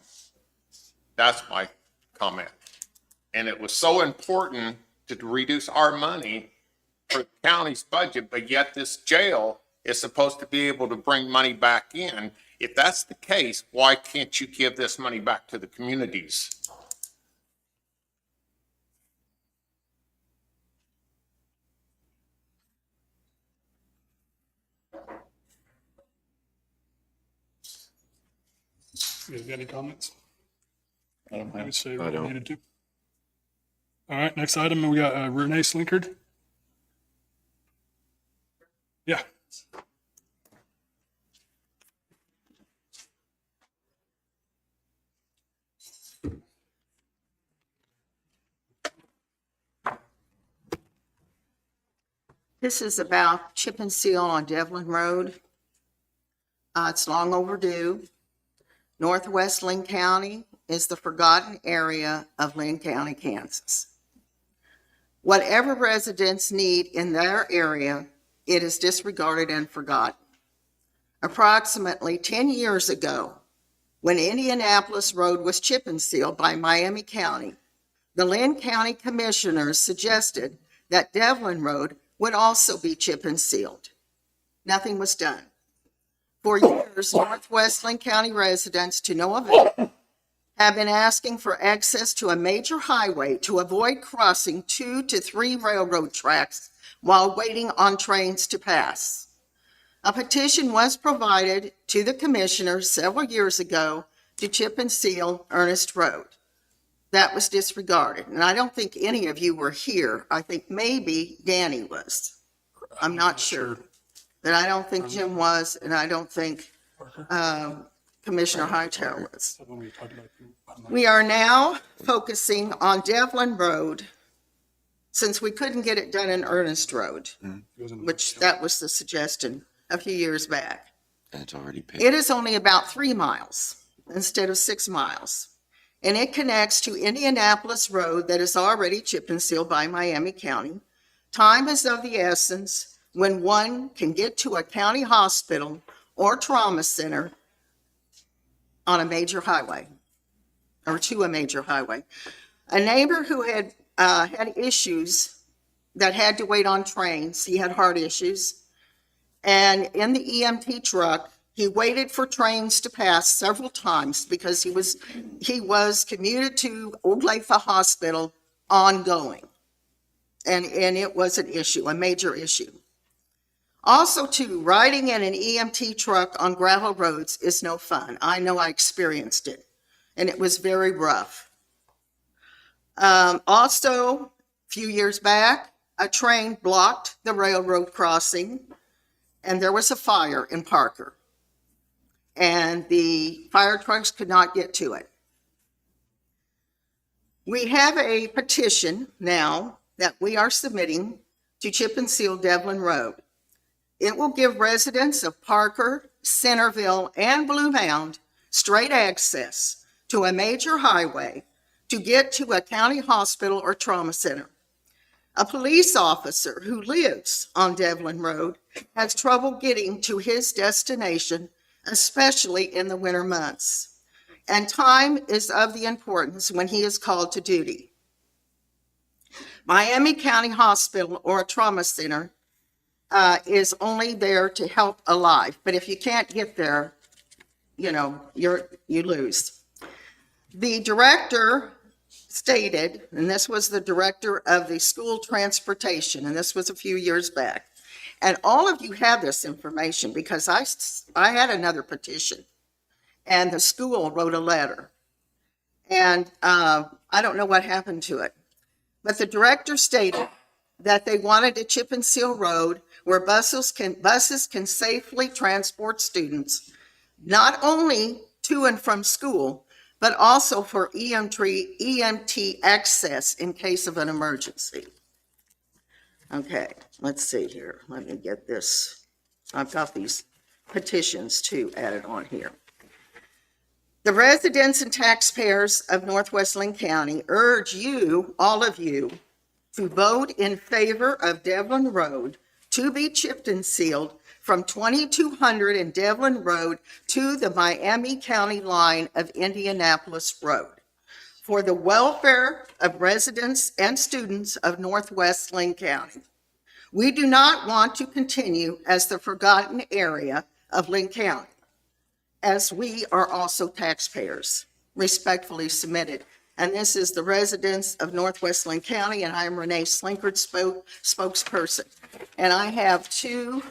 That's my comment. And it was so important to reduce our money for the county's budget, but yet this jail is supposed to be able to bring money back in. If that's the case, why can't you give this money back to the communities? You guys got any comments? I don't I have- would say I we don't. needed to. All right, next item, we got Renee Slinkard. Yeah. This is about chip and seal on Devlin Road. It's long overdue. Northwest Linn County is the forgotten area of Linn County, Kansas. Whatever residents need in their area, it is disregarded and forgotten. Approximately 10 years ago, when Indianapolis Road was chip and sealed by Miami County, the Linn County Commissioners suggested that Devlin Road would also be chip and sealed. Nothing was done. For years, Northwest Linn County residents, to no avail, have been asking for access to a major highway to avoid crossing 2 to 3 railroad tracks while waiting on trains to pass. A petition was provided to the commissioners several years ago to chip and seal Ernest Road. That was disregarded, and I don't think any of you were here. I think maybe Danny was. I'm not sure. But I don't think Jim was, and I don't think Commissioner Hightower was. We are now focusing on Devlin Road, since we couldn't get it done in Ernest Road, which that was the suggestion a few years back. And it's already paid. It is only about 3 miles instead of 6 miles. And it connects to Indianapolis Road that is already chip and sealed by Miami County. Time is of the essence when one can get to a county hospital or trauma center on a major highway, or to a major highway. A neighbor who had had issues that had to wait on trains, he had heart issues, and in the EMT truck, he waited for trains to pass several times because he was commuted to Oglethorpe Hospital ongoing. And it was an issue, a major issue. Also, too, riding in an EMT truck on gravel roads is no fun. I know I experienced it, and it was very rough. Also, a few years back, a train blocked the railroad crossing, and there was a fire in Parker. And the fire trucks could not get to it. We have a petition now that we are submitting to chip and seal Devlin Road. It will give residents of Parker, Centerville, and Blue Mound straight access to a major highway to get to a county hospital or trauma center. A police officer who lives on Devlin Road has trouble getting to his destination, especially in the winter months. And time is of the importance when he is called to duty. Miami County Hospital or a trauma center is only there to help a life. But if you can't get there, you lose. The director stated, and this was the director of the school transportation, and this was a few years back. And all of you have this information because I had another petition, and the school wrote a letter. And I don't know what happened to it. But the director stated that they wanted a chip and seal road where buses can safely transport students, not only to and from school, but also for EMT access in case of an emergency. Okay, let's see here. Let me get this. I've got these petitions too added on here. The residents and taxpayers of Northwest Linn County urge you, all of you, to vote in favor of Devlin Road to be chipped and sealed from 2200 in Devlin Road to the Miami County line of Indianapolis Road for the welfare of residents and students of Northwest Linn County. We do not want to continue as the forgotten area of Linn County, as we are also taxpayers. Respectfully submitted. And this is the residents of Northwest Linn County, and I am Renee Slinkard, spokesperson. And I have 2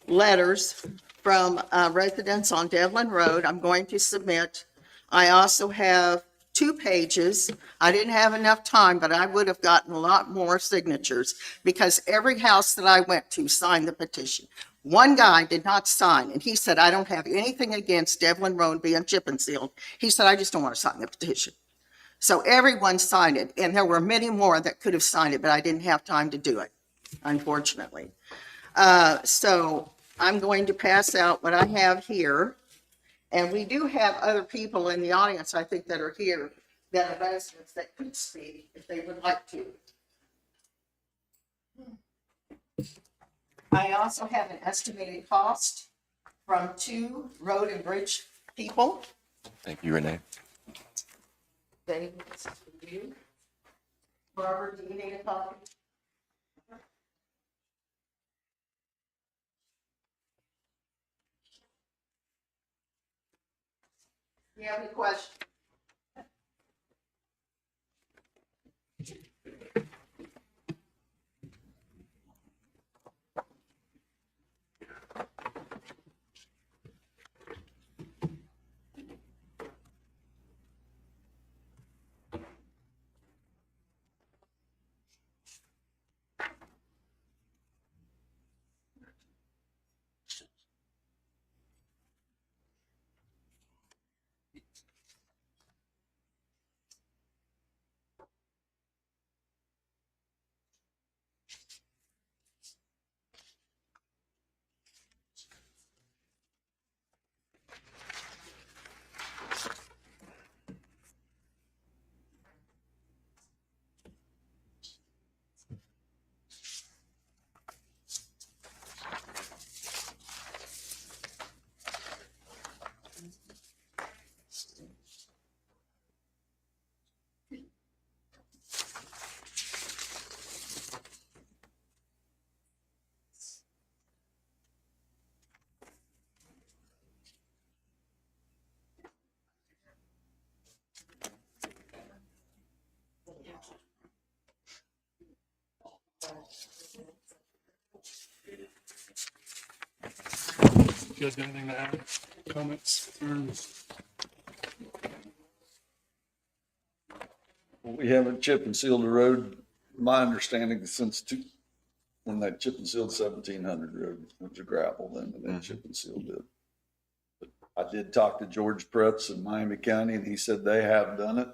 letters from residents on Devlin Road I'm going to submit. I also have 2 pages. I didn't have enough time, but I would have gotten a lot more signatures because every house that I went to signed the petition. One guy did not sign, and he said, I don't have anything against Devlin Road being chip and sealed. He said, I just don't want to sign the petition. So everyone signed it, and there were many more that could have signed it, but I didn't have time to do it, unfortunately. So I'm going to pass out what I have here, And we do have other people in the audience, I think, that are here, that are residents that could speak if they would like to. I also have an estimated cost from 2 road and bridge people. Thank you, Renee. They, you. Barbara, do you need a copy? Do you have any questions? You guys got anything to add? Comments, concerns? We haven't chip and sealed the road, my understanding, since when that chip and sealed 1700 road, it was a gravel then, and then chip and sealed it. But I did talk to George Pretz in Miami County, and he said they have done it,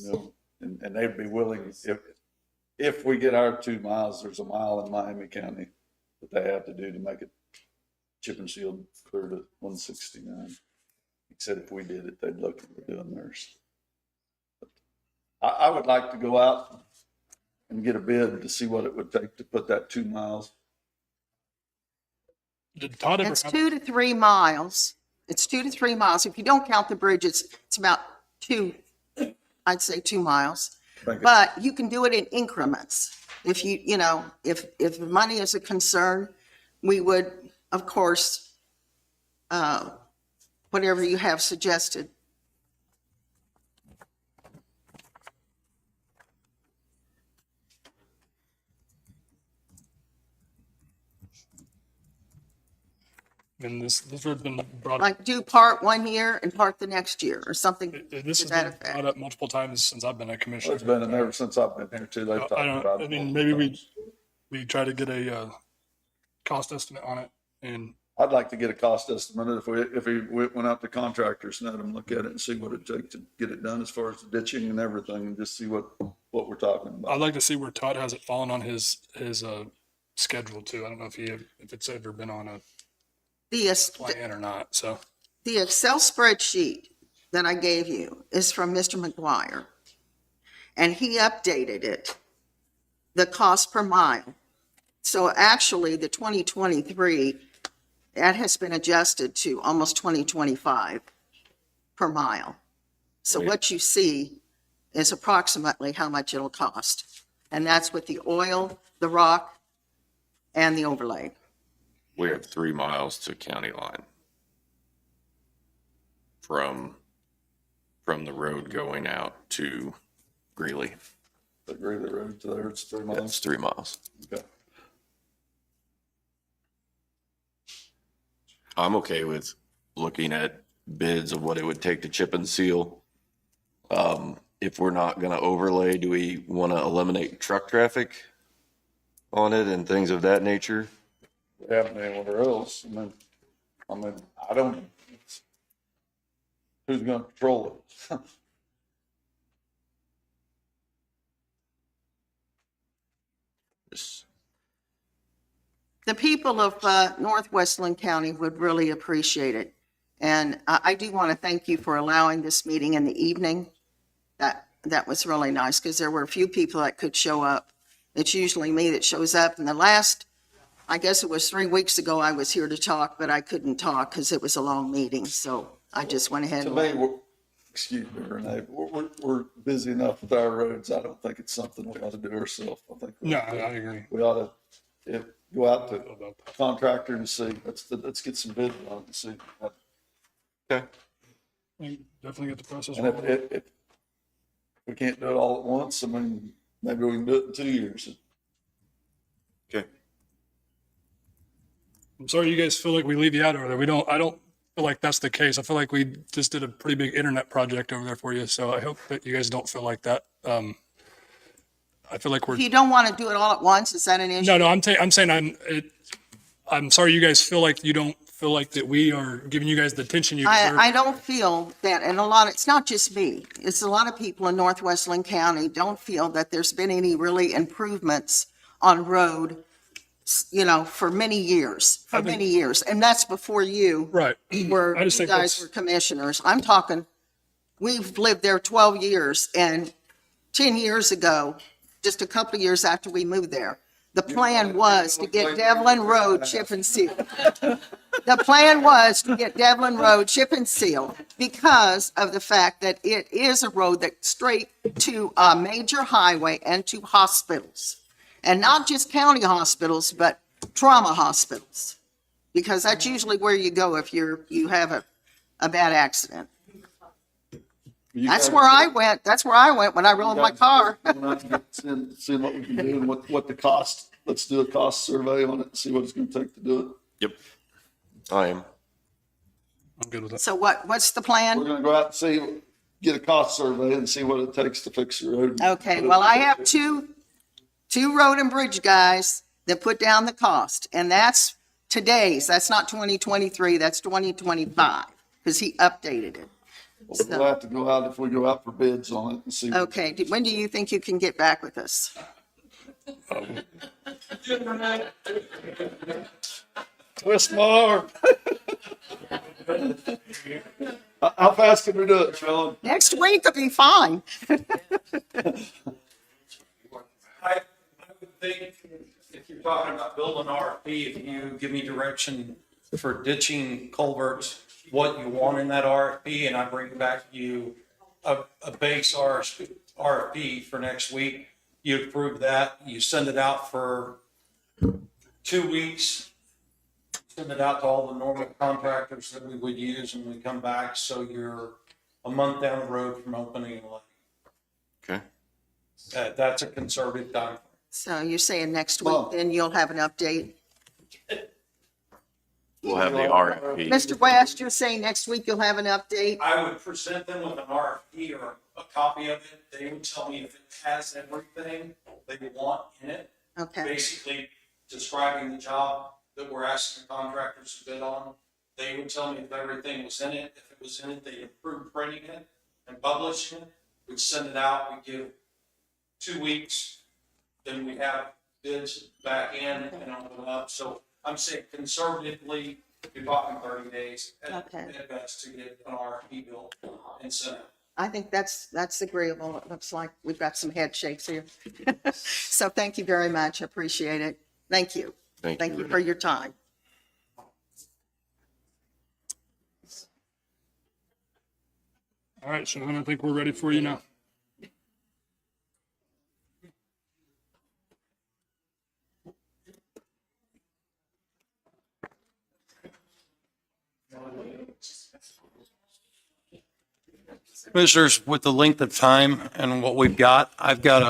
you know, and they'd be willing, if we get our 2 miles, there's a mile in Miami County that they have to do to make it chip and sealed clear to 169. He said if we did it, they'd look at doing theirs. I would like to go out and get a bid to see what it would take to put that 2 miles. Did Todd ever It's have, 2 to 3 miles. It's 2 to 3 miles. If you don't count the bridges, it's about 2, I'd say 2 miles. Thank you. But you can do it in increments. If if money is a concern, we would, of course, whatever you have suggested. and this road's been brought up, Like do part 1 year and part the next year or something this to has that been effect. brought up multiple times since I've been a commissioner. It's been in there since I've been here too. They've talked I about don't, it. I mean, maybe we try to get a, cost estimate on it, and I'd like to get a cost estimate if we went out to contractors and had them look at it and see what it'd take to get it done as far as the ditching and everything, and just see what we're talking I'd about. like to see where Todd has it fallen on his schedule too. I don't know if if it's ever been on a plan or not, so. The Excel spreadsheet that I gave you is from Mr. McGuire, and he updated it, the cost per mile. So actually, the 2023, that has been adjusted to almost 2025 per mile. So what you see is approximately how much it'll cost. And that's with the oil, the rock, and the overlay. We have 3 miles to county line from the road going out to Greeley. The Greeley Road to there, it's 3 That's miles. 3 miles. Okay. I'm okay with looking at bids of what it would take to chip and seal. If we're not gonna overlay, do we want to eliminate truck traffic on it and things of that nature? We haven't anywhere else. I don't, who's gonna patrol it? Just- The people of Northwest Linn County would really appreciate it. And I do want to thank you for allowing this meeting in the evening. That was really nice because there were a few people that could show up. It's usually me that shows up. And the last, I guess it was 3 weeks ago, I was here to talk, but I couldn't talk because it was a long meeting. So I just went ahead To and me, excuse me, Renee, we're busy enough with our roads. I don't think it's something we ought to do ourselves. I think No, I agree. we ought to go out to contractor and see, let's get some bid on it and see. Okay. Definitely get the process. And if we can't do it all at once, I mean, maybe we can do it in 2 years. Okay. I'm sorry you guys feel like we leave you out over there. I don't feel like that's the case. I feel like we just did a pretty big internet project over there for you. So I hope that you guys don't feel like that. I feel like if you don't want to do it all at once, is that an issue? no, I'm saying I'm sorry you guys feel like you don't feel like that we are giving you guys the attention you deserve. I don't feel that, and it's not just me, it's a lot of people in Northwest Linn County don't feel that there's been any really improvements on road, for many years, And that's before you Right. were, I just you think guys were commissioners. I'm talking, we've lived there 12 years, and 10 years ago, just a couple of years after we moved there, the plan was to get Devlin Road chip and seal. The plan was to get Devlin Road chip and seal because of the fact that it is a road that's straight to a major highway and to hospitals. And not just county hospitals, but trauma hospitals. Because that's usually where you go if you have a bad accident. That's where I went. That's where I went when I rolled my car. Seeing what we can do and what the cost, let's do a cost survey on it and see what it's gonna take to do it. Yep. I am. I'm good with that. So what's the We're plan? gonna go out and see, get a cost survey and see what it takes to fix the road. Okay, well, I have two road and bridge guys that put down the cost, and that's that's not 2023, that's 2025, because he updated it. We'll have to go out, if we go out for bids on it and see. Okay, when do you think you can get back with us? Twist my arm. How fast can we do it, Sean? Next week will be fine. I would think if you're talking about building an RFP, if you give me direction for ditching culverts, what you want in that RFP, and I bring back you a base RFP for next week, you approve that, you send it out for 2 weeks, send it out to all the normal contractors that we would use, and we come back, so you're a month down the road from opening a lane. Okay. That's a conservative time. So you're saying next week, then you'll have an update? We'll have the RFP. Mr. West, you're saying next week you'll have an update? I would present them with an RFP or a copy of it. They would tell me if it has everything they want in it. Okay, Basically describing the job that we're asking the contractors to bid on. They would tell me if everything was in it. If it was in it, they'd approve printing it and publishing it. We'd send it out. We'd give 2 weeks. Then we have bids back in and open up. So I'm saying conservatively, you're talking 30 days at best to get an RFP built and sent out. I think that's agreeable. It looks like we've got some head shakes here. So thank you very much. I appreciate it. Thank you. Thank Thank you you. for your time. All right, Sean, I think we're ready for you now. Commissioners, with the length of time and what we've got, I've got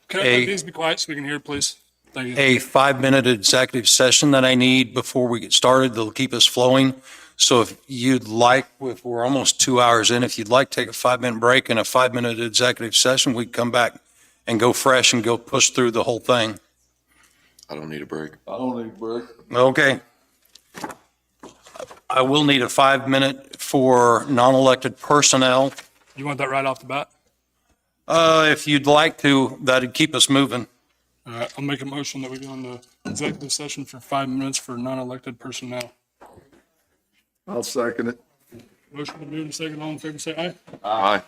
Can I please be quiet so we can hear, please? Thank you. a 5-minute executive session that I need before we get started. That'll keep us flowing. So if you'd like, if we're almost 2 hours in, if you'd like to take a 5-minute break and a 5-minute executive session, we can come back and go fresh and go push through the whole thing. I don't need a break. I don't need a break. Okay. I will need a 5-minute for non-elected personnel. You want that right off the bat? If you'd like to, that'd keep us moving. All right, I'll make a motion that we go into executive session for 5 minutes for non-elected personnel. I'll second it. Motion to move and second. All in favor, say aye. Aye.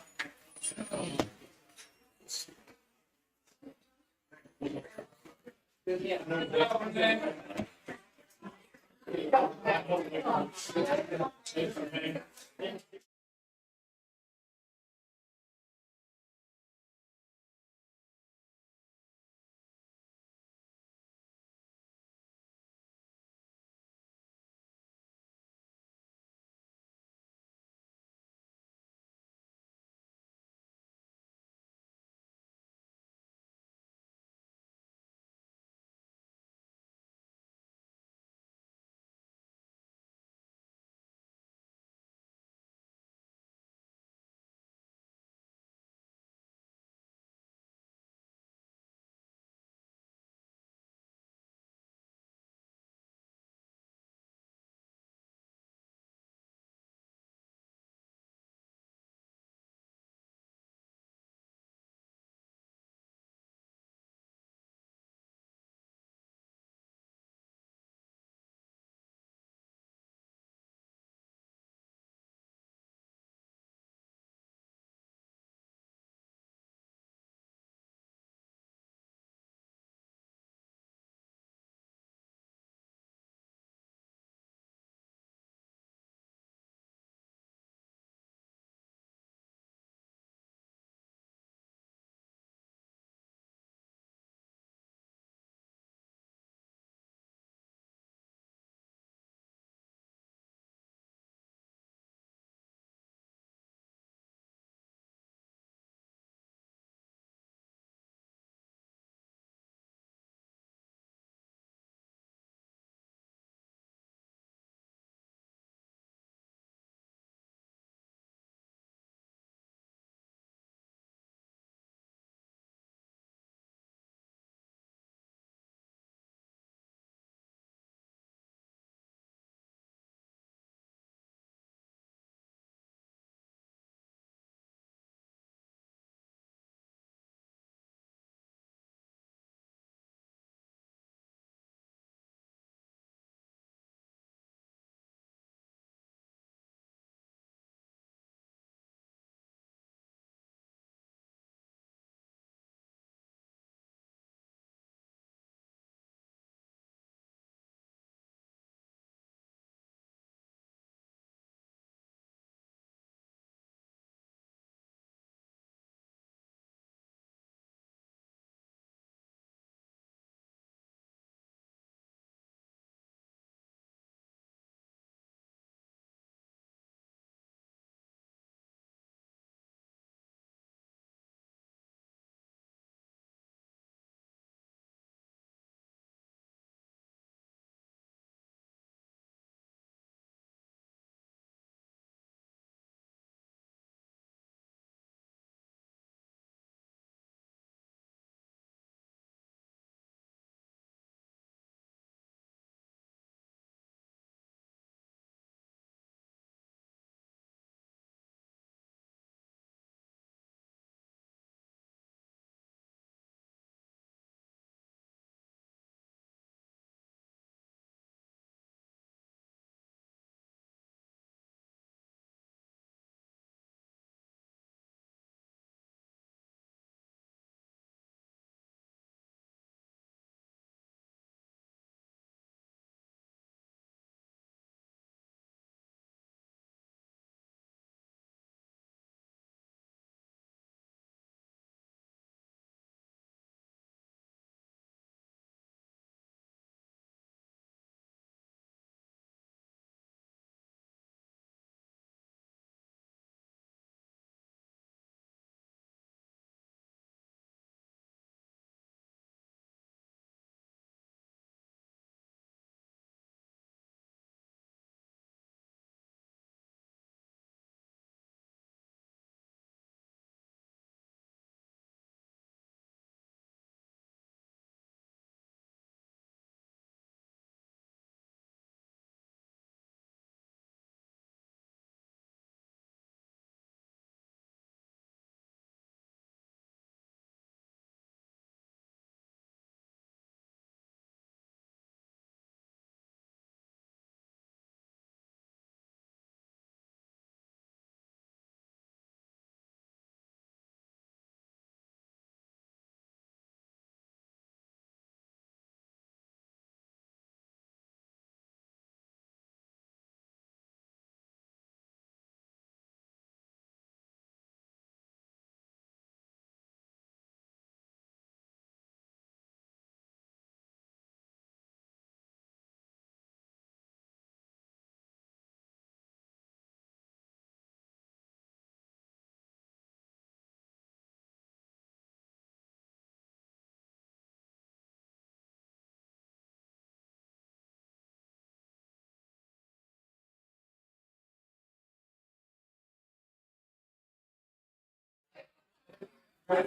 All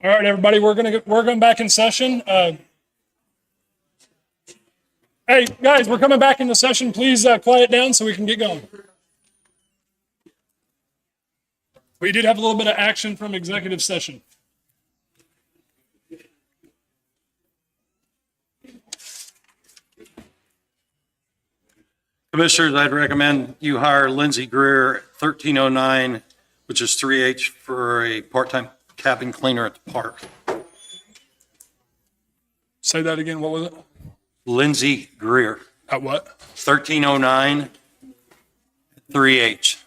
right, everybody, we're going back in session. Hey, guys, we're coming back into session. Please quiet down so we can get going. We did have a little bit of action from executive session. Commissioners, I'd recommend you hire Lindsay Greer at 1309, which is 3H, for a part-time cabin cleaner at the park. Say that again. What was it? Lindsay Greer, At what? 1309, 3H.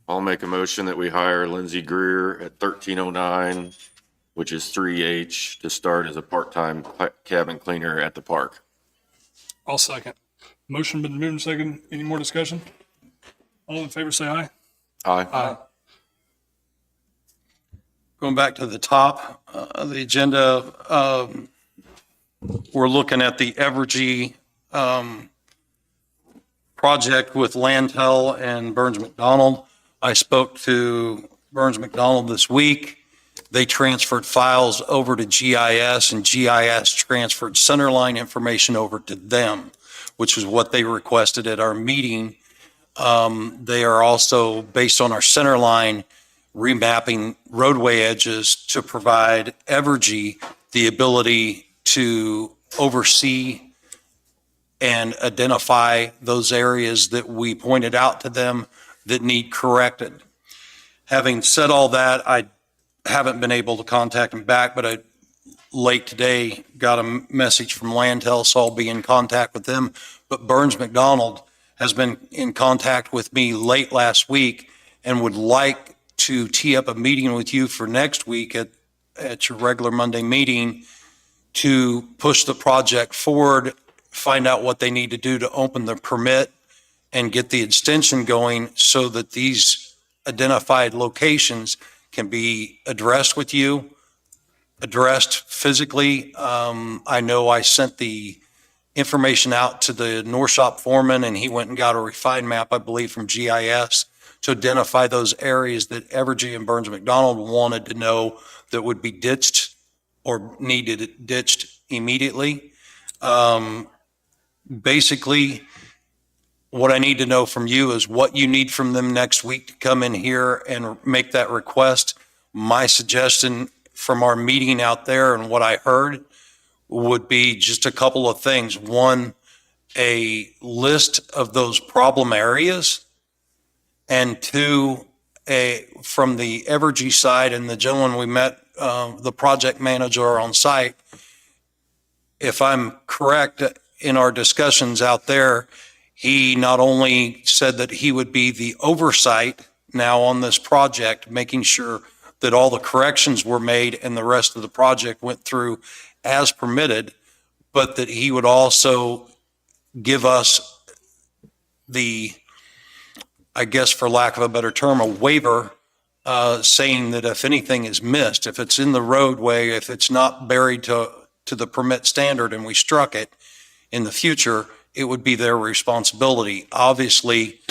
I'll make a motion that we hire Lindsay Greer at 1309, which is 3H, to start as a part-time cabin cleaner at the park. I'll second. Motion been moved and second. Any more discussion? All in favor, say aye. Aye. Going back to the top of the agenda, we're looking at the Evergy project with Landfill and Burns McDonald. I spoke to Burns McDonald this week. They transferred files over to GIS, and GIS transferred centerline information over to them, which is what they requested at our meeting. They are also, based on our centerline, remapping roadway edges to provide Evergy the ability to oversee and identify those areas that we pointed out to them that need corrected. Having said all that, I haven't been able to contact them back, but I late today got a message from Landfill, so I'll be in contact with them. But Burns McDonald has been in contact with me late last week and would like to tee up a meeting with you for next week at your regular Monday meeting to push the project forward, find out what they need to do to open the permit and get the extension going so that these identified locations can be addressed with you, addressed physically. I know I sent the information out to the North Shop foreman, and he went and got a refined map, I believe, from GIS to identify those areas that Evergy and Burns McDonald wanted to know that would be ditched or needed ditched immediately. Basically, what I need to know from you is what you need from them next week to come in here and make that request. My suggestion from our meeting out there and what I heard would be just a couple of things. One, a list of those problem areas, and two, from the Evergy side and the gentleman we met, the project manager on site, if I'm correct in our discussions out there, he not only said that he would be the oversight now on this project, making sure that all the corrections were made and the rest of the project went through as permitted, but that he would also give us the, I guess for lack of a better term, a waiver, saying that if anything is missed, if it's in the roadway, if it's not buried to the permit standard and we struck it in the future, it would be their responsibility. Obviously,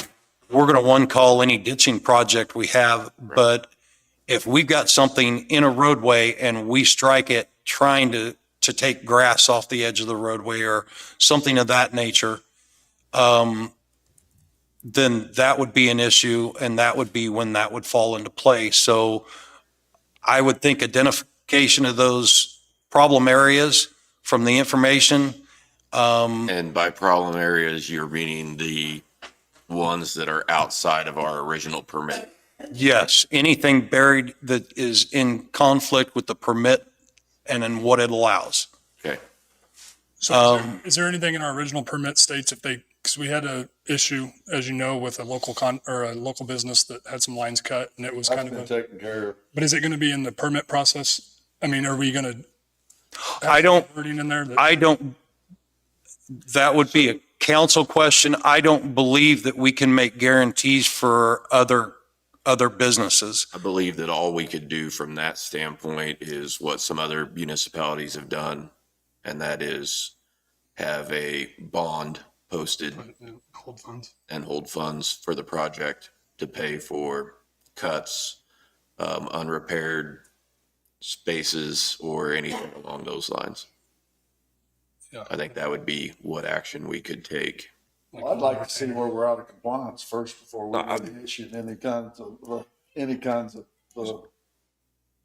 we're going to one call any ditching project we have, but if we've got something in a roadway and we strike it trying to take grass off the edge of the roadway or something of that nature, then that would be an issue, and that would be when that would fall into play. So I would think identification of those problem areas from the information. And by problem areas, you're meaning the ones that are outside of our original permit. Yes, anything buried that is in conflict with the permit and in what it allows. Okay. So is there anything in our original permit states if they, because we had a issue, as you know, with a local a local business that had some lines cut and it was kind of a, Taken care of. but is it going to be in the permit process? I mean, are we going to? I don't, Wording in there that, I don't, that would be a council question. I don't believe that we can make guarantees for other other businesses. I believe that all we could do from that standpoint is what some other municipalities have done, and that is have a bond posted Hold funds. and hold funds for the project to pay for cuts, unrepaired spaces, or anything along those lines. Yeah. I think that would be what action we could take. Well, I'd like to see where we're out of compliance first before we really issue any kinds of,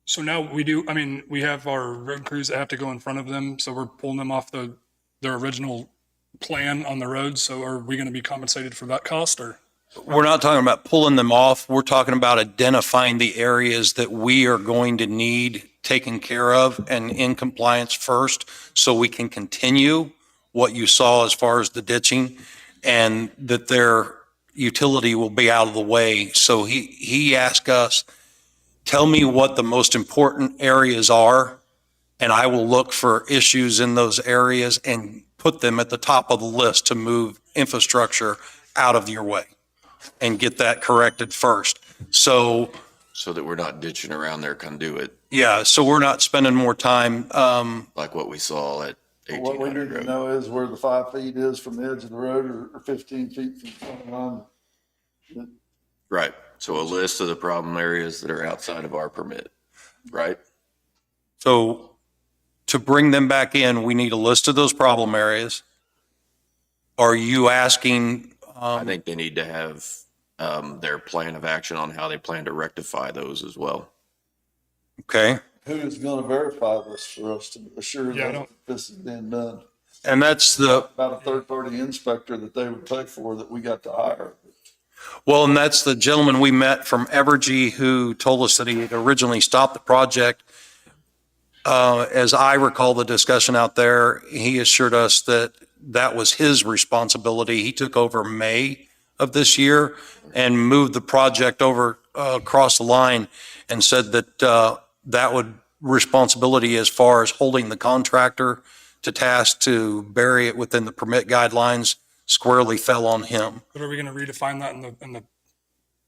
So now we do, I mean, we have our road crews that have to go in front of them, so we're pulling them off their original plan on the road. So are we going to be compensated for that cost, or? We're not talking about pulling them off. We're talking about identifying the areas that we are going to need taken care of and in compliance first, so we can continue what you saw as far as the ditching, and that their utility will be out of the way. So he asked us, tell me what the most important areas are, and I will look for issues in those areas and put them at the top of the list to move infrastructure out of your way and get that corrected first. So that we're not ditching around their conduit yeah, so we're not spending more time. like what we saw at what we 1800 need to Road. know is where the 5 feet is from the edge of the road, or 15 feet from the center line. Right. So a list of the problem areas that are outside of our permit, right? So to bring them back in, we need a list of those problem areas. Are you asking? I think they need to have their plan of action on how they plan to rectify those as well. Okay. Who is going to verify this for us to assure Yeah, I that don't- this is being done? And that's About a third-party inspector that they would pay for that we got to hire. well, and that's the gentleman we met from Evergy who told us that he had originally stopped the project. As I recall the discussion out there, he assured us that that was his responsibility. He took over May of this year and moved the project over across the line, and said that that would responsibility as far as holding the contractor to task to bury it within the permit guidelines squarely fell on him. But are we going to redefine that in the Permit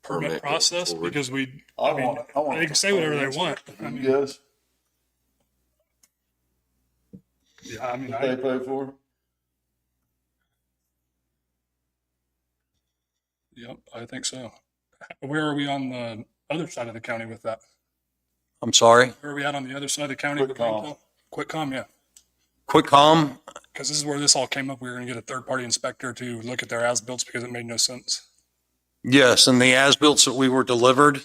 permit going process? forward. Because I mean, I want they can say whatever they want. I mean, You guys, yeah, I mean, they pay for it? Yep, I think so. Where are we on the other side of the county with that? I'm sorry. Where are we at on the other side of the county? with Quick Greenville? Quick com, yeah. Quick calm. Because this is where this all came up. We were going to get a third-party inspector to look at their as-built because it made no sense. Yes, and the as-built that we were delivered,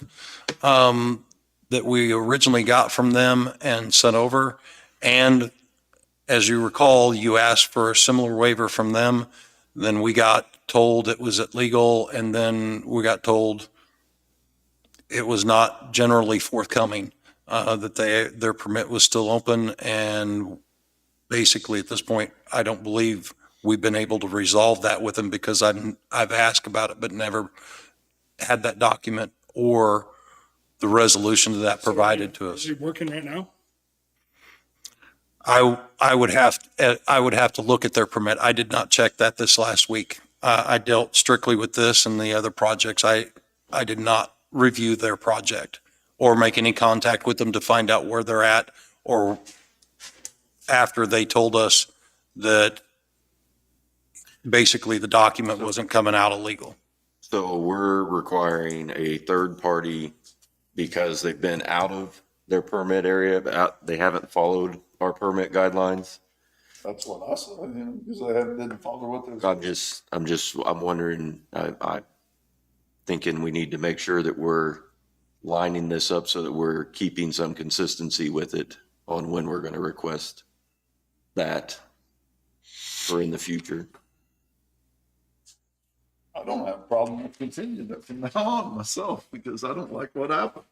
that we originally got from them and sent over, and as you recall, you asked for a similar waiver from them, then we got told it was illegal, and then we got told it was not generally forthcoming, that their permit was still open, and basically at this point, I don't believe we've been able to resolve that with them, because I've asked about it, but never had that document or the resolution to that provided to us. Is it working right now? I would have to look at their permit. I did not check that this last week. I dealt strictly with this and the other projects. I did not review their project or make any contact with them to find out where they're at, or after they told us that basically the document wasn't coming out illegal. So we're requiring a third party because they've been out of their permit area, but they haven't followed our permit guidelines. That's what I said, because they didn't follow what they was. I'm wondering, I'm thinking we need to make sure that we're lining this up so that we're keeping some consistency with it on when we're going to request that for in the future. I don't have a problem with continuing it from now on myself, because I don't like what happened.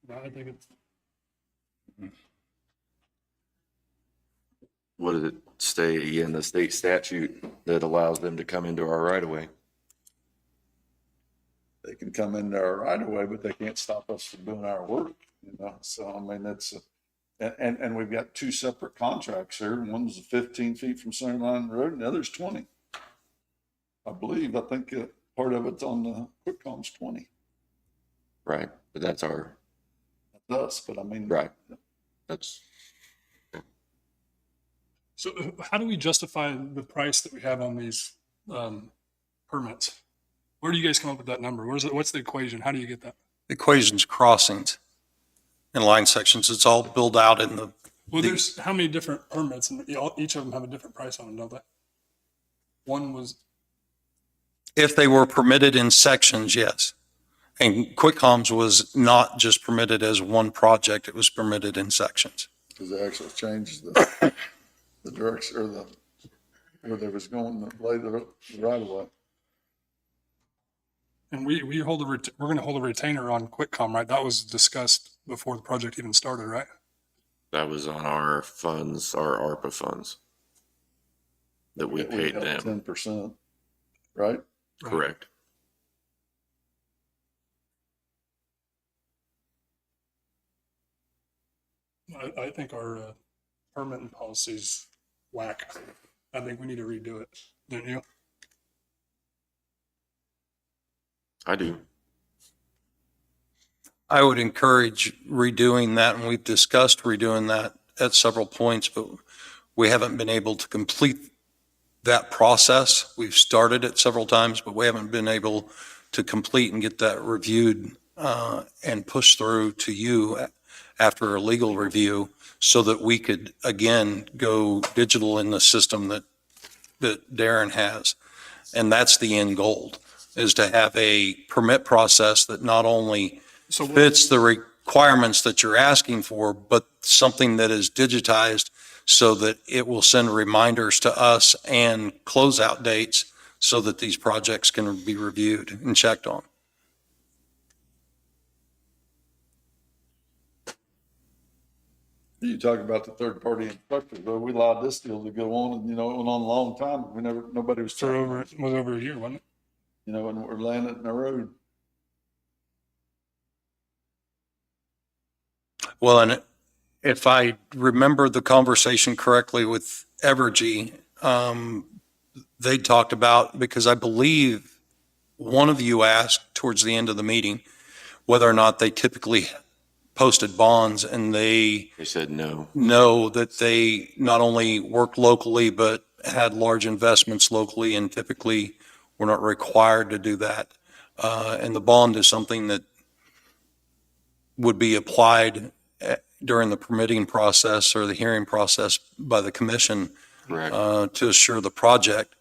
I think it's. What does it stay in the state statute that allows them to come into our right of way? They can come into our right of way, but they can't stop us from doing our work, So, I mean, and we've got two separate contracts here. One's 15 feet from center line road and the other's 20. I think part of it's on the quick comms 20. Right, but that's our, Us, but I mean. right. That's, So how do we justify the price that we have on these permits? Where do you guys come up with that number? What's the equation? How do you get that? The equation's crossings and line sections. It's all built out in the, Well, there's how many different permits, and each of them have a different price on them, don't they? One was, if they were permitted in sections, yes. And QuickComs was not just permitted as one project, it was permitted in sections. Because they actually changed the direction, or where they was going, to lay the right of way. and we're going to hold a retainer on QuickCom, right? That was discussed before the project even started, right? that was on our funds, our ARPA funds that we paid them. 10%, right? Correct. I think our permitting policy's whack. I think we need to redo it, don't you? I do. I would encourage redoing that, and we've discussed redoing that at several points, but we haven't been able to complete that process. We've started it several times, but we haven't been able to complete and get that reviewed and pushed through to you after a legal review so that we could, again, go digital in the system that Darren has. And that's the end goal, is to have a permit process that not only fits the requirements that you're asking for, but something that is digitized so that it will send reminders to us and closeout dates so that these projects can be reviewed and checked on. You talk about the third-party inspector, but we allowed this deal to go on, and, it went on a long time. Nobody was For checking, it was over a year, wasn't it? and we're laying it in the road. Well, and if I remember the conversation correctly with Evergy, they talked about, because I believe one of you asked towards the end of the meeting whether or not they typically posted bonds, and they said no. know that they not only work locally, but had large investments locally and typically were not required to do that. And the bond is something that would be applied during the permitting process or the hearing process by the commission to assure the project.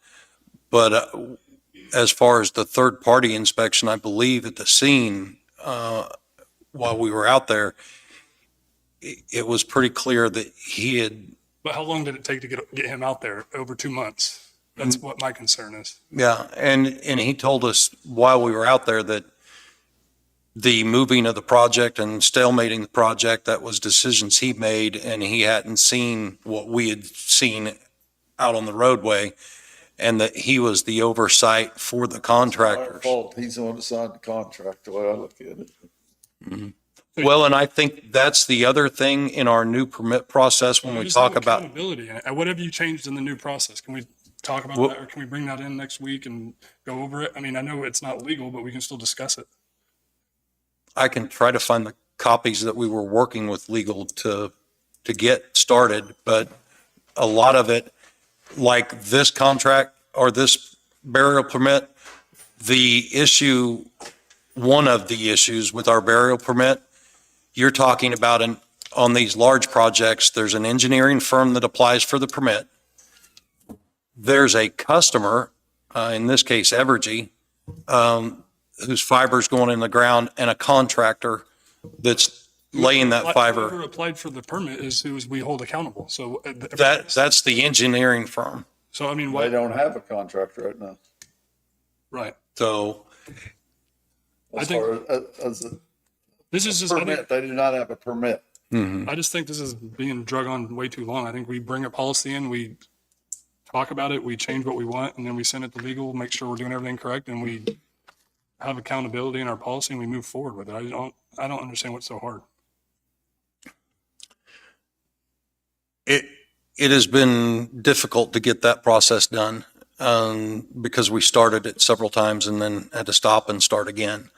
But as far as the third-party inspection, I believe at the scene, while we were out there, it was pretty clear that he had. But how long did it take to get him out there? Over 2 months. That's what my concern is. Yeah, and he told us while we were out there that the moving of the project and stalemating the project, that was decisions he made, and he hadn't seen what we had seen out on the roadway, and that he was the oversight for the Our contractors. fault. He's the one that signed the contract, the way I look at it. Well, and I think that's the other thing in our new permit process when we There's talk no about. accountability. And what have you changed in the new process? Can we talk about Well- that, or can we bring that in next week and go over it? I mean, I know it's not legal, but we can still discuss it. I can try to find the copies that we were working with legal to get started, but a lot of it, like this contract or this burial permit, one of the issues with our burial permit, you're talking about on these large projects, there's an engineering firm that applies for the permit. There's a customer, in this case, Evergy, whose fiber's going in the ground, and a contractor that's laying that fiber. Whoever applied for the permit is who we hold accountable. So That's the engineering firm. So I mean, They why? don't have a contract right now. Right. So As think- far as a This is just. I permit, they do not have a permit. just think this is being drug on way too long. I think we bring a policy in, we talk about it, we change what we want, and then we send it to legal, make sure we're doing everything correct, and we have accountability in our policy, and we move forward with it. I don't understand what's so hard. it has been difficult to get that process done because we started it several times and then had to stop and start again.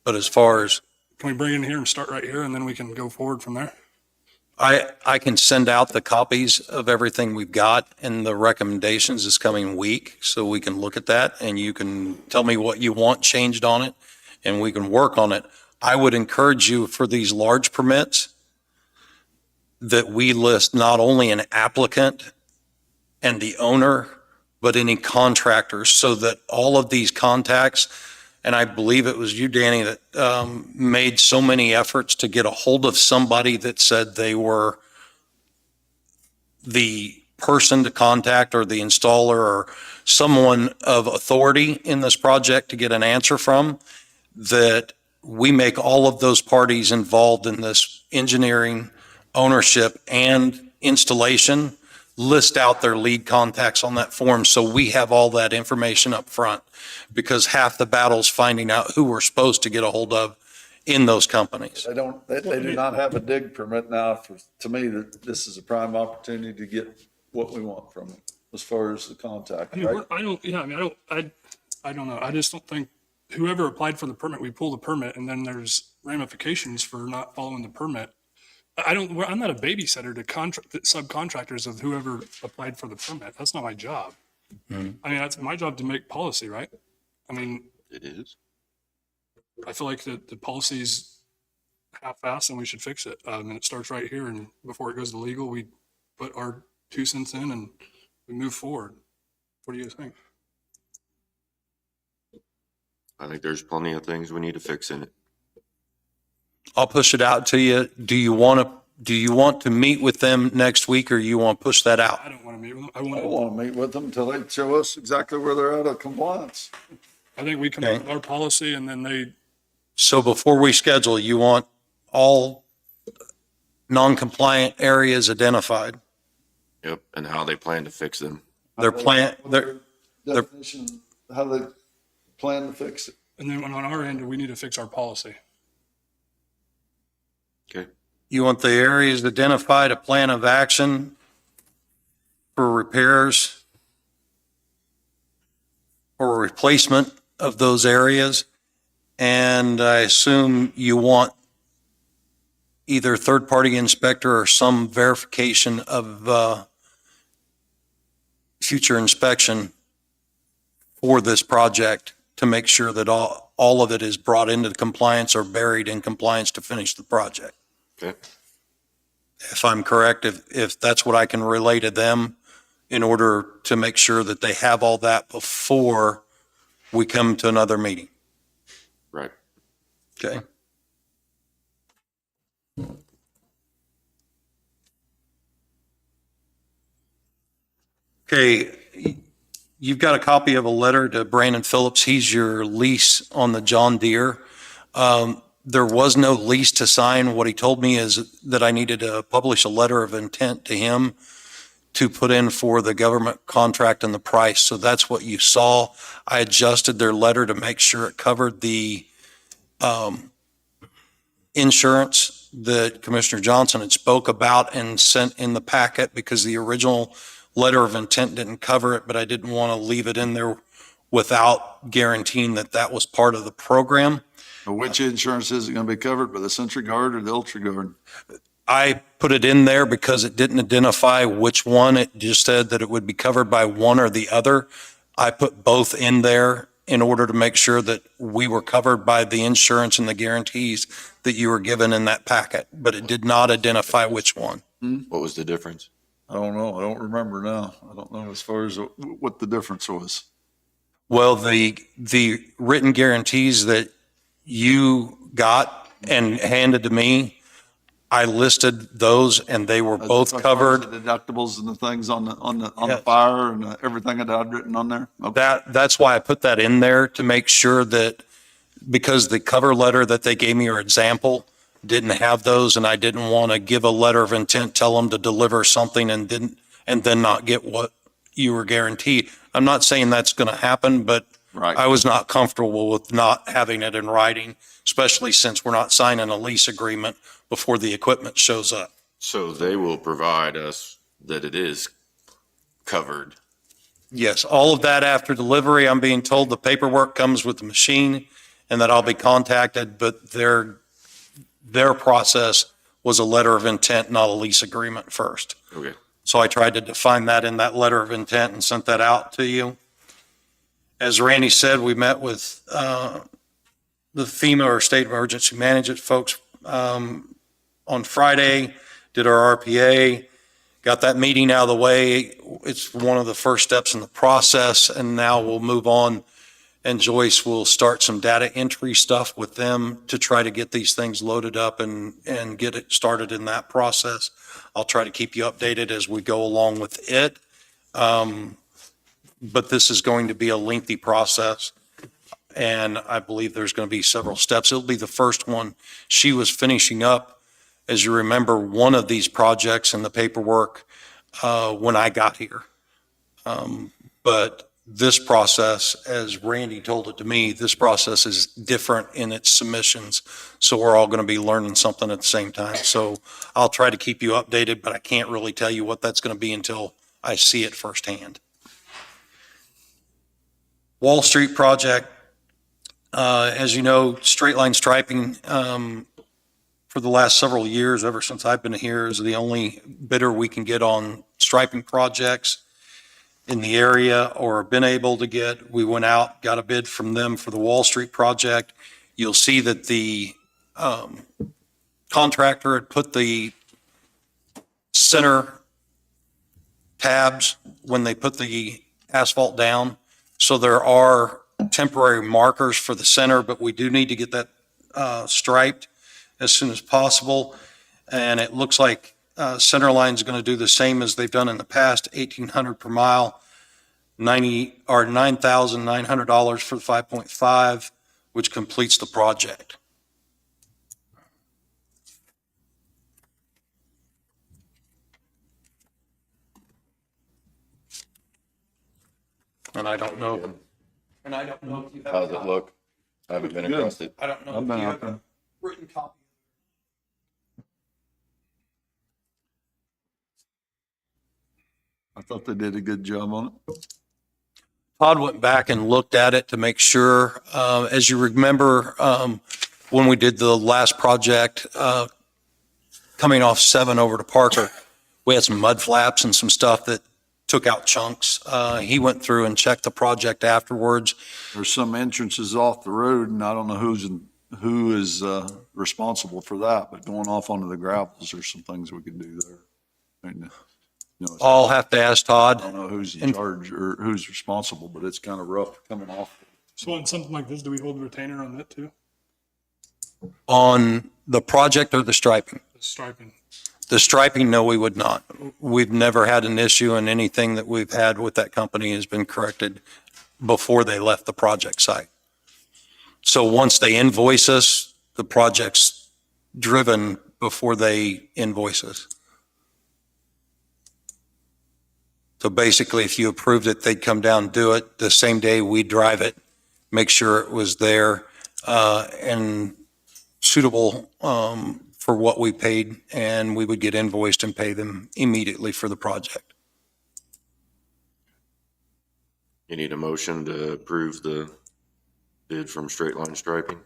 But as far as, Can we bring it in here and start right here and then we can go forward from there? I can send out the copies of everything we've got and the recommendations this coming week, so we can look at that and you can tell me what you want changed on it and we can work on it. I would encourage you for these large permits that we list not only an applicant and the owner, but any contractors, so that all of these contacts, and I believe it was you, Danny, that made so many efforts to get a hold of somebody that said they were the person to contact or the installer or someone of authority in this project to get an answer from, that we make all of those parties involved in this engineering, ownership, and installation list out their lead contacts on that form, so we have all that information up front, because half the battle's finding out who we're supposed to get a hold of in those companies. They do not have a dig permit now. To me, this is a prime opportunity to get what we want from them as far as the contact, I mean, right? I don't know. I just don't think whoever applied for the permit, we pull the permit and then there's ramifications for not following the permit. I'm not a babysitter to subcontractors of whoever applied for the permit. That's not my job. I mean, that's my job to make policy, right? I mean, It is. I feel like the policy's half-assed and we should fix it. And it starts right here, and before it goes to legal, we put our 2 cents in and we move forward. What do you think? I think there's plenty of things we need to fix in it. I'll push it out to you. Do you want to meet with them next week, or you want to push that out? I don't want to meet with them. I want to meet with them until they show us exactly where they're out of compliance. I think we come up with our policy and then they, So before we schedule, you want all non-compliant areas identified? Yep, and how they plan to fix them. Their plan, their, Definition, how they plan to fix it. and then on our end, we need to fix our policy. Okay. you want the areas identified, a plan of action for repairs or replacement of those areas. And I assume you want either third-party inspector or some verification of future inspection for this project to make sure that all of it is brought into compliance or buried in compliance to finish the project. Okay. If I'm correct, if that's what I can relay to them in order to make sure that they have all that before we come to another meeting. Right. Okay? Okay, you've got a copy of a letter to Brandon Phillips. He's your lease on the John Deere. There was no lease to sign. What he told me is that I needed to publish a letter of intent to him to put in for the government contract and the price. So that's what you saw. I adjusted their letter to make sure it covered the insurance that Commissioner Johnson had spoke about and sent in the packet, because the original letter of intent didn't cover it, but I didn't want to leave it in there without guaranteeing that that was part of the program. Which insurance is it going to be covered by, the Century Guard or the Ultra Guard? I put it in there because it didn't identify which one. It just said that it would be covered by one or the other. I put both in there in order to make sure that we were covered by the insurance and the guarantees that you were given in that packet, but it did not identify which one. What was the difference? I don't know. I don't remember now. I don't know as far as what the difference was. Well, the written guarantees that you got and handed to me, I listed those and they were both As far as covered. the deductibles and the things on the Yes. fire and everything that I'd written on there. Okay. That's why I put that in there, to make sure that, because the cover letter that they gave me, or example, didn't have those, and I didn't want to give a letter of intent, tell them to deliver something and then not get what you were guaranteed. I'm not saying that's going to happen, but Right. I was not comfortable with not having it in writing, especially since we're not signing a lease agreement before the equipment shows up. So they will provide us that it is covered. Yes, all of that after delivery. I'm being told the paperwork comes with the machine and that I'll be contacted, but their process was a letter of intent, not a lease agreement first. Okay. So I tried to define that in that letter of intent and sent that out to you. As Randy said, we met with the FEMA or State Emergency Management folks on Friday, did our RPA, got that meeting out of the way. It's one of the first steps in the process, and now we'll move on. And Joyce will start some data entry stuff with them to try to get these things loaded up and get it started in that process. I'll try to keep you updated as we go along with it. But this is going to be a lengthy process, and I believe there's going to be several steps. It'll be the first one. She was finishing up, as you remember, one of these projects in the paperwork when I got here. But this process, as Randy told it to me, this process is different in its submissions. So we're all going to be learning something at the same time. So I'll try to keep you updated, but I can't really tell you what that's going to be until I see it firsthand. Wall Street project, as you know, straight line striping for the last several years, ever since I've been here, is the only bidder we can get on striping projects in the area or been able to get. We went out, got a bid from them for the Wall Street project. You'll see that the contractor had put the center tabs when they put the asphalt down. So there are temporary markers for the center, but we do need to get that striped as soon as possible. And it looks like Centerline is going to do the same as they've done in the past, $1,800 per mile, $9,900 for the 5.5, which completes the project. And I don't know. And I don't know if you have. How's it look? I haven't been across it. I don't know I've if been you out have there. a written copy. I thought they did a good job on it. Todd went back and looked at it to make sure. As you remember, when we did the last project, coming off 7 over to Parker, we had some mud flaps and some stuff that took out chunks. He went through and checked the project afterwards. There's some entrances off the road, and I don't know who is responsible for that, but going off onto the gravels, there's some things we could do there. I mean, you know, I'll have to ask I Todd. don't know who's in charge or who's responsible, but it's kind of rough coming off. So on something like this, do we hold a retainer on that too? On the project or the striping? The striping. The striping, no, we would not. We've never had an issue, and anything that we've had with that company has been corrected before they left the project site. So once they invoice us, the project's driven before they invoice us. So basically, if you approved it, they'd come down and do it. The same day we drive it, make sure it was there and suitable for what we paid, and we would get invoiced and pay them immediately for the project. You need a motion to approve the bid from Straight Line Striping?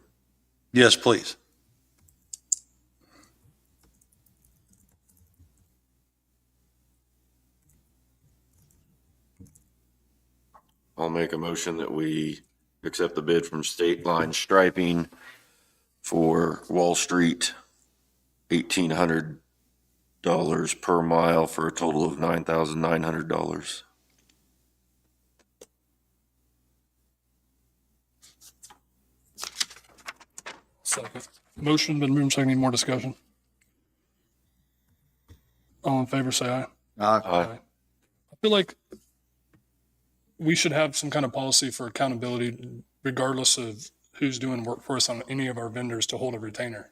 Yes, please. I'll make a motion that we accept the bid from State Line Striping for Wall Street, $1,800 per mile for a total of $9,900. Second. Motion been moved, second. Any more discussion? All in favor, say aye. Aye. I feel like we should have some kind of policy for accountability, regardless of who's doing work for us on any of our vendors, to hold a retainer.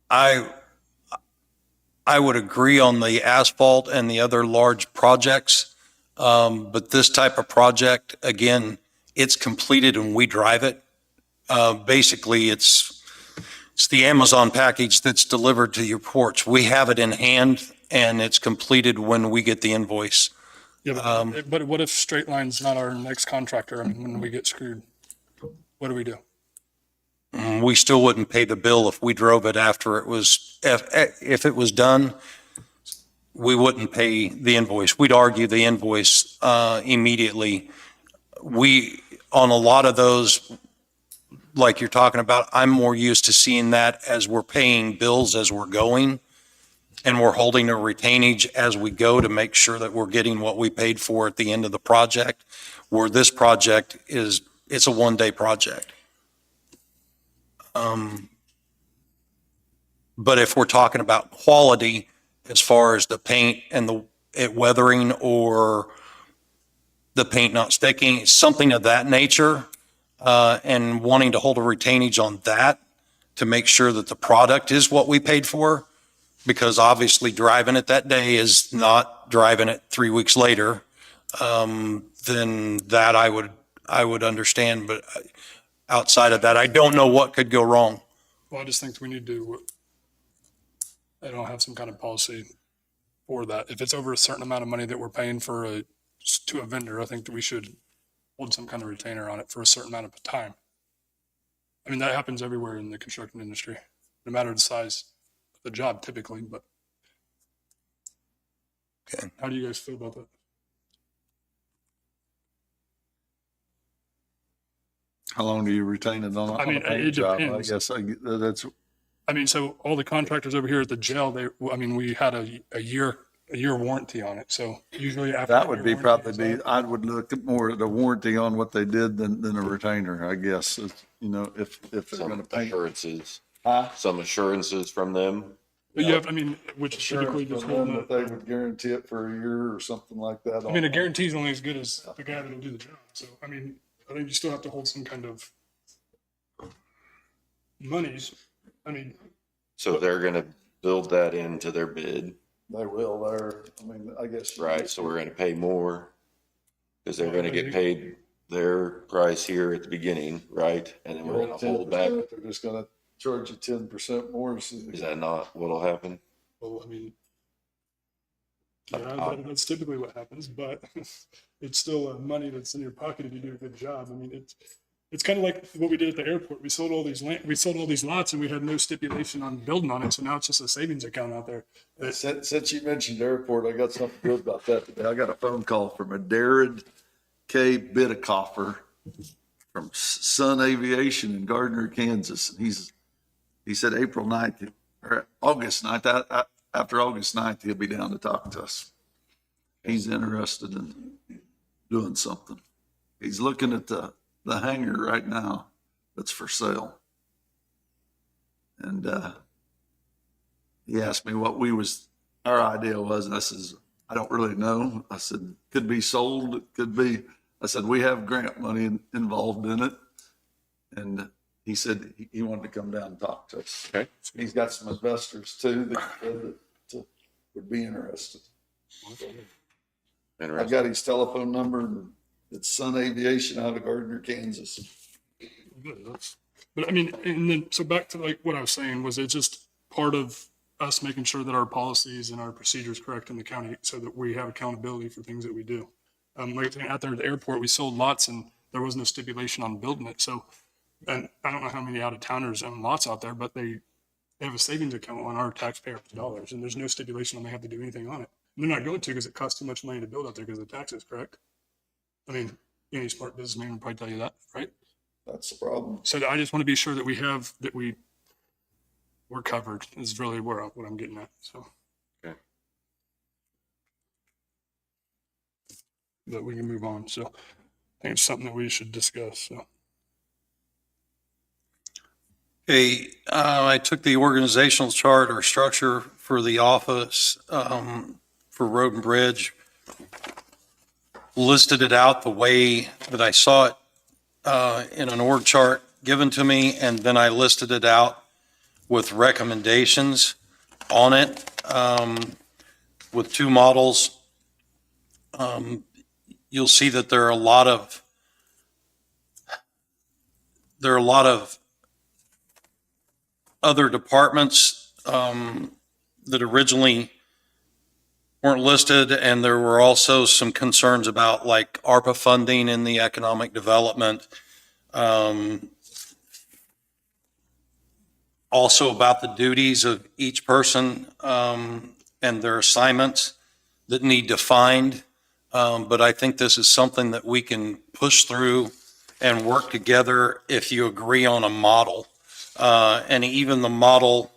I would agree on the asphalt and the other large projects. But this type of project, again, it's completed and we drive it. Basically, it's the Amazon package that's delivered to your porch. We have it in hand and it's completed when we get the invoice. Yeah, but what if Straight Line's not our next contractor? I mean, when we get screwed, what do we do? We still wouldn't pay the bill if we drove it after it was, if it was done, we wouldn't pay the invoice. We'd argue the invoice immediately. On a lot of those, like you're talking about, I'm more used to seeing that as we're paying bills as we're going, and we're holding a retainage as we go to make sure that we're getting what we paid for at the end of the project, where this project it's a one-day project. But if we're talking about quality, as far as the paint and it weathering or the paint not sticking, something of that nature, and wanting to hold a retainage on that to make sure that the product is what we paid for, because obviously driving it that day is not driving it 3 weeks later, then that I would understand. But outside of that, I don't know what could go wrong. Well, I just think we need to, I don't have some kind of policy for that. If it's over a certain amount of money that we're paying to a vendor, I think that we should hold some kind of retainer on it for a certain amount of time. I mean, that happens everywhere in the construction industry, no matter the size of the job typically, but. Okay. How do you guys feel about that? How long do you retain it on I mean, a paint it job? I depends. guess that's, I mean, so all the contractors over here at the jail, we had a year warranty on it. So usually after. that the would year be warranty probably is up- I would look more at a warranty on what they did than a retainer, I guess. If they're Some gonna paint. assurances, Huh? some assurances from them. But you have, I mean, which typically Insurance just from them hold that they would guarantee it for a year or something like that. I mean, a guarantee is only as good as the guy that'll do the job. So, I mean, I think you still have to hold some kind of monies. I mean, So they're gonna build that into their bid, They will there. I mean, I guess. right? So we're gonna pay more because they're gonna get paid their price here at the beginning, right? And then we're gonna hold back. They're just gonna charge you 10% more. Is that not what'll happen? well, I mean, yeah, that's typically what happens, but it's still money that's in your pocket if you do a good job. I mean, it's kind of like what we did at the airport. We sold all these lots and we had no stipulation on building on it. So now it's just a savings account out there. Since you mentioned airport, I got something good about that today. I got a phone call from a Darren K. Bitticoffer from Sun Aviation in Gardner, Kansas. And he said April 9th or August 9th, after August 9th, he'll be down to talk to us. He's interested in doing something. He's looking at the hangar right now that's for sale. And he asked me what our idea was, and I says, I don't really know. I said, could be sold, it could be. I said, we have grant money involved in it. And he said he wanted to come down and talk to us. Okay. He's got some investors too that would be interested. I've Interesting. got his telephone number, and it's Sun Aviation out of Gardner, Kansas. But I mean, and then, so back to like what I was saying, was it just part of us making sure that our policies and our procedures correct in the county so that we have accountability for things that we do. Like out there at the airport, we sold lots and there was no stipulation on building it. So, and I don't know how many out of towners own lots out there, but they have a savings account on our taxpayers' dollars and there's no stipulation on they have to do anything on it. And they're not going to because it costs too much money to build out there because of the taxes, correct? I mean, any smart businessman would probably tell you that, right? That's the problem. So I just want to be sure that we're covered is really what I'm getting at. So. Okay. But we can move on. So I think it's something that we should discuss. So. Okay, I took the organizational chart or structure for the office for Road and Bridge, listed it out the way that I saw it in an org chart given to me, and then I listed it out with recommendations on it with two models. You'll see that there are a lot of other departments that originally weren't listed, and there were also some concerns about like ARPA funding in the economic development. Also about the duties of each person and their assignments that need defined. But I think this is something that we can push through and work together if you agree on a model. And even the model,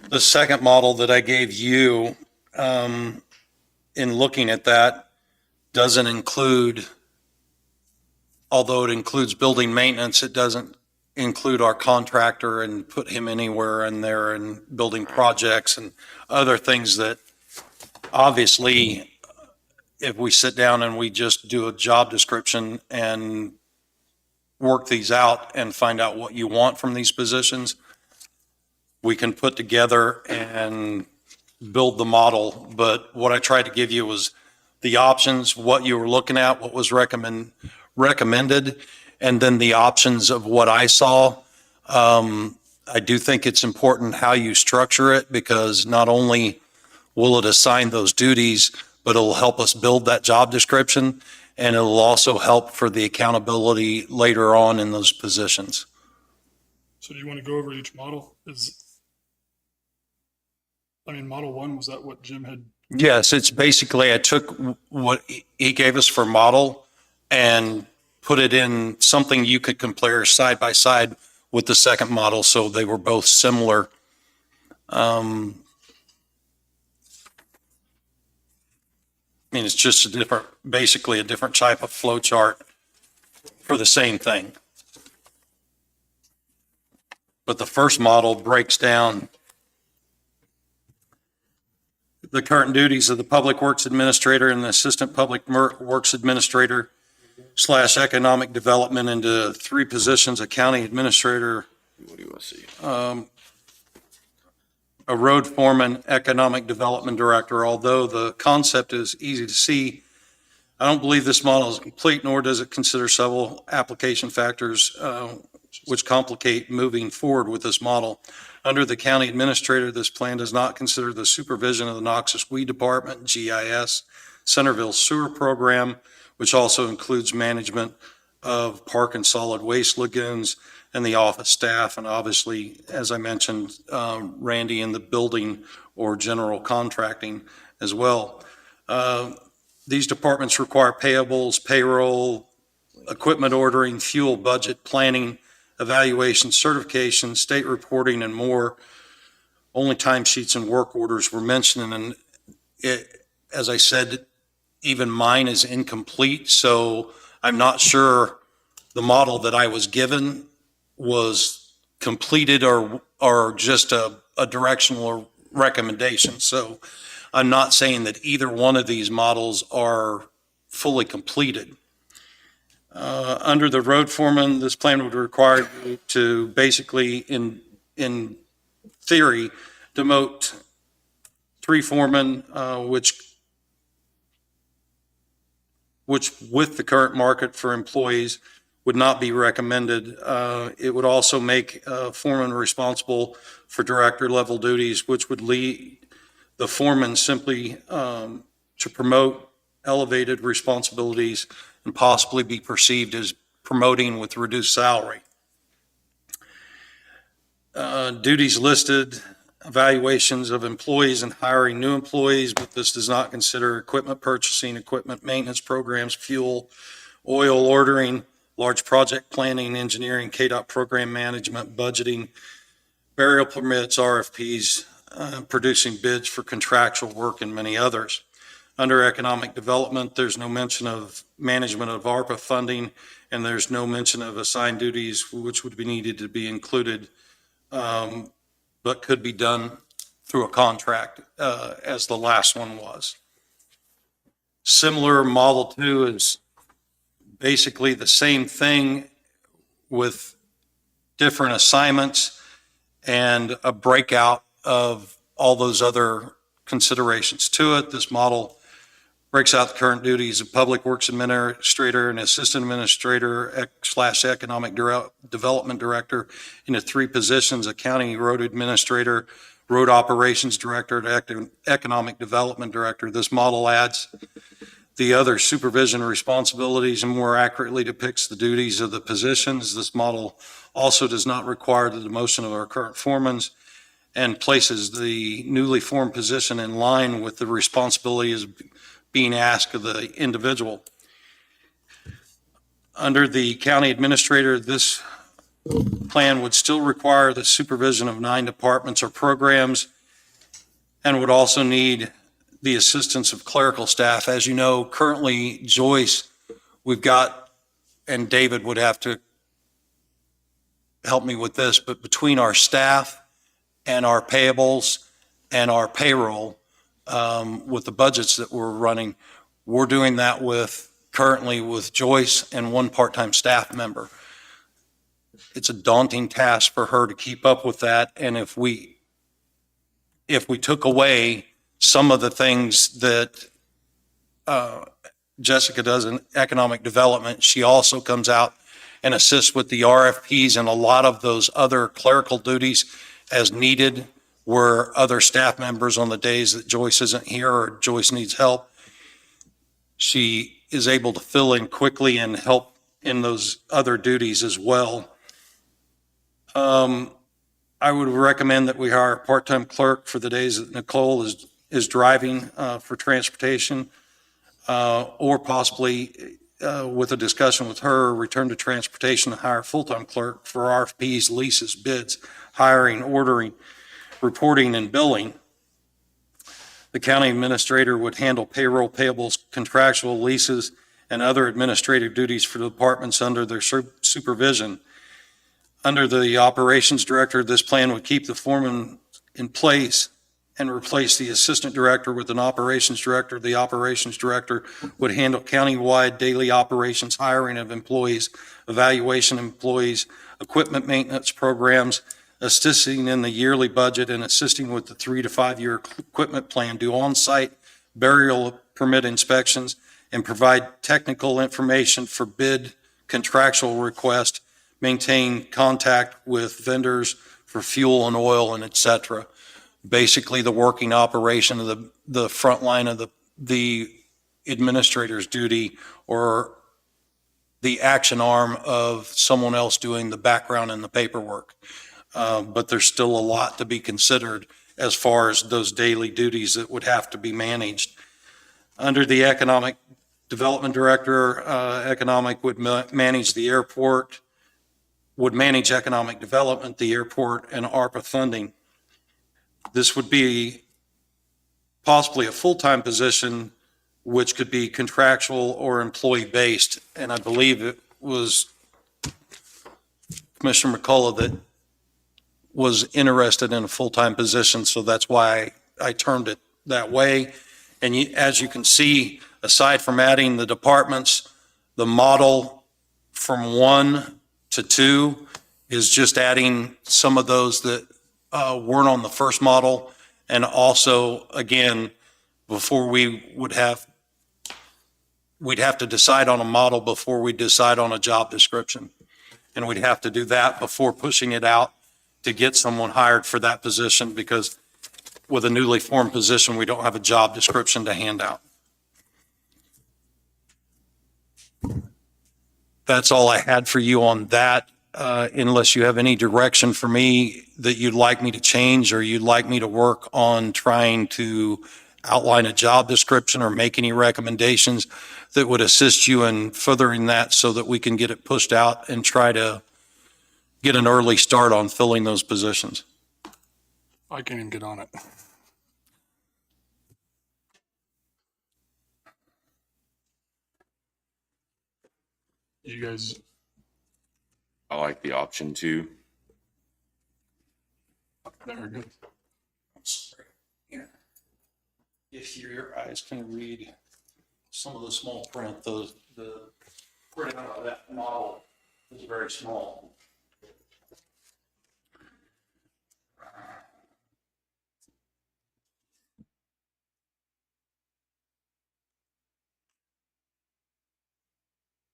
the second model that I gave you, in looking at that, doesn't include, although it includes building maintenance, it doesn't include our contractor and put him anywhere in there and building projects and other things that obviously, if we sit down and we just do a job description and work these out and find out what you want from these positions, we can put together and build the model. But what I tried to give you was the options, what you were looking at, what was recommended, and then the options of what I saw. I do think it's important how you structure it, because not only will it assign those duties, but it'll help us build that job description, and it'll also help for the accountability later on in those positions. So do you want to go over each model? Model 1, was that what Jim had? Yes, it's basically, I took what he gave us for model and put it in something you could compare side by side with the second model, so they were both similar. It's just basically a different type of flow chart for the same thing. But the first model breaks down the current duties of the Public Works Administrator and the Assistant Public Works Administrator / Economic Development into 3 positions: a County Administrator, What do you want to see? a Road Foreman, Economic Development Director. Although the concept is easy to see, I don't believe this model is complete, nor does it consider several application factors which complicate moving forward with this model. Under the County Administrator, this plan does not consider the supervision of the Noxious Weed Department, GIS, Centerville Sewer Program, which also includes management of park and solid waste lagoons, and the office staff, and obviously, as I mentioned, Randy in the building or general contracting as well. These departments require payables, payroll, equipment ordering, fuel budget planning, evaluation, certification, state reporting, and more. Only timesheets and work orders were mentioned, and as I said, even mine is incomplete, so I'm not sure the model that I was given was completed or just a directional recommendation. So I'm not saying that either one of these models are fully completed. Under the road foreman, this plan would require you to basically, in theory, demote 3 foremen, which with the current market for employees would not be recommended. It would also make foreman responsible for director level duties, which would lead the foreman simply to promote elevated responsibilities and possibly be perceived as promoting with reduced salary. Duties listed: evaluations of employees and hiring new employees, but this does not consider equipment purchasing, equipment maintenance programs, fuel, oil ordering, large project planning, engineering, KDOT program management, budgeting, burial permits, RFPs, producing bids for contractual work, and many others. Under economic development, there's no mention of management of ARPA funding, and there's no mention of assigned duties, which would be needed to be included, but could be done through a contract, as the last one was. Similar, Model 2 is basically the same thing with different assignments and a breakout of all those other considerations to it. This model breaks out the current duties of Public Works Administrator and Assistant Administrator / Economic Development Director into 3 positions: a County Road Administrator, road operations director to economic development director. This model adds the other supervision responsibilities and more accurately depicts the duties of the positions. This model also does not require the demotion of our current foremen and places the newly formed position in line with the responsibilities being asked of the individual. Under the county administrator, this plan would still require the supervision of 9 departments or programs and would also need the assistance of clerical staff. As you know, currently, Joyce, we've got, and David would have to help me with this, but between our staff and our payables and our payroll, with the budgets that we're running, we're doing that currently with Joyce and 1 part-time staff member. It's a daunting task for her to keep up with that. And if we took away some of the things that Jessica does in economic development, she also comes out and assists with the RFPs and a lot of those other clerical duties as needed, where other staff members on the days that Joyce isn't here or Joyce needs help, she is able to fill in quickly and help in those other duties as well. I would recommend that we hire a part-time clerk for the days that Nicole is driving for transportation, or possibly with a discussion with her, return to transportation and hire a full-time clerk for RFPs, leases, bids, hiring, ordering, reporting, and billing. The county administrator would handle payroll, payables, contractual leases, and other administrative duties for the departments under their supervision. Under the operations director, this plan would keep the foreman in place and replace the assistant director with an operations director. The operations director would handle countywide daily operations, hiring of employees, evaluation of employees, equipment maintenance programs, assisting in the yearly budget and assisting with the 3 to 5 year equipment plan, do on-site burial permit inspections, and provide technical information for bid contractual requests, maintain contact with vendors for fuel and oil and et cetera. Basically, the working operation of the front line of the administrator's duty, or the action arm of someone else doing the background and the paperwork. But there's still a lot to be considered as far as those daily duties that would have to be managed. Under the economic development director, economic would manage the airport, would manage economic development, the airport, and ARPA funding. This would be possibly a full-time position, which could be contractual or employee-based. And I believe it was Commissioner McCullough that was interested in a full-time position, so that's why I termed it that way. And as you can see, aside from adding the departments, the model from 1 to 2 is just adding some of those that weren't on the first model. And also, again, before we'd have to decide on a model before we decide on a job description. And we'd have to do that before pushing it out to get someone hired for that position, because with a newly formed position, we don't have a job description to hand out. That's all I had for you on that, unless you have any direction for me that you'd like me to change, or you'd like me to work on trying to outline a job description or make any recommendations that would assist you in furthering that so that we can get it pushed out and try to get an early start on filling those positions. I can't even get on it. You guys, I like the option 2. very good. If your eyes can read some of the small print, the printout of that model is very small.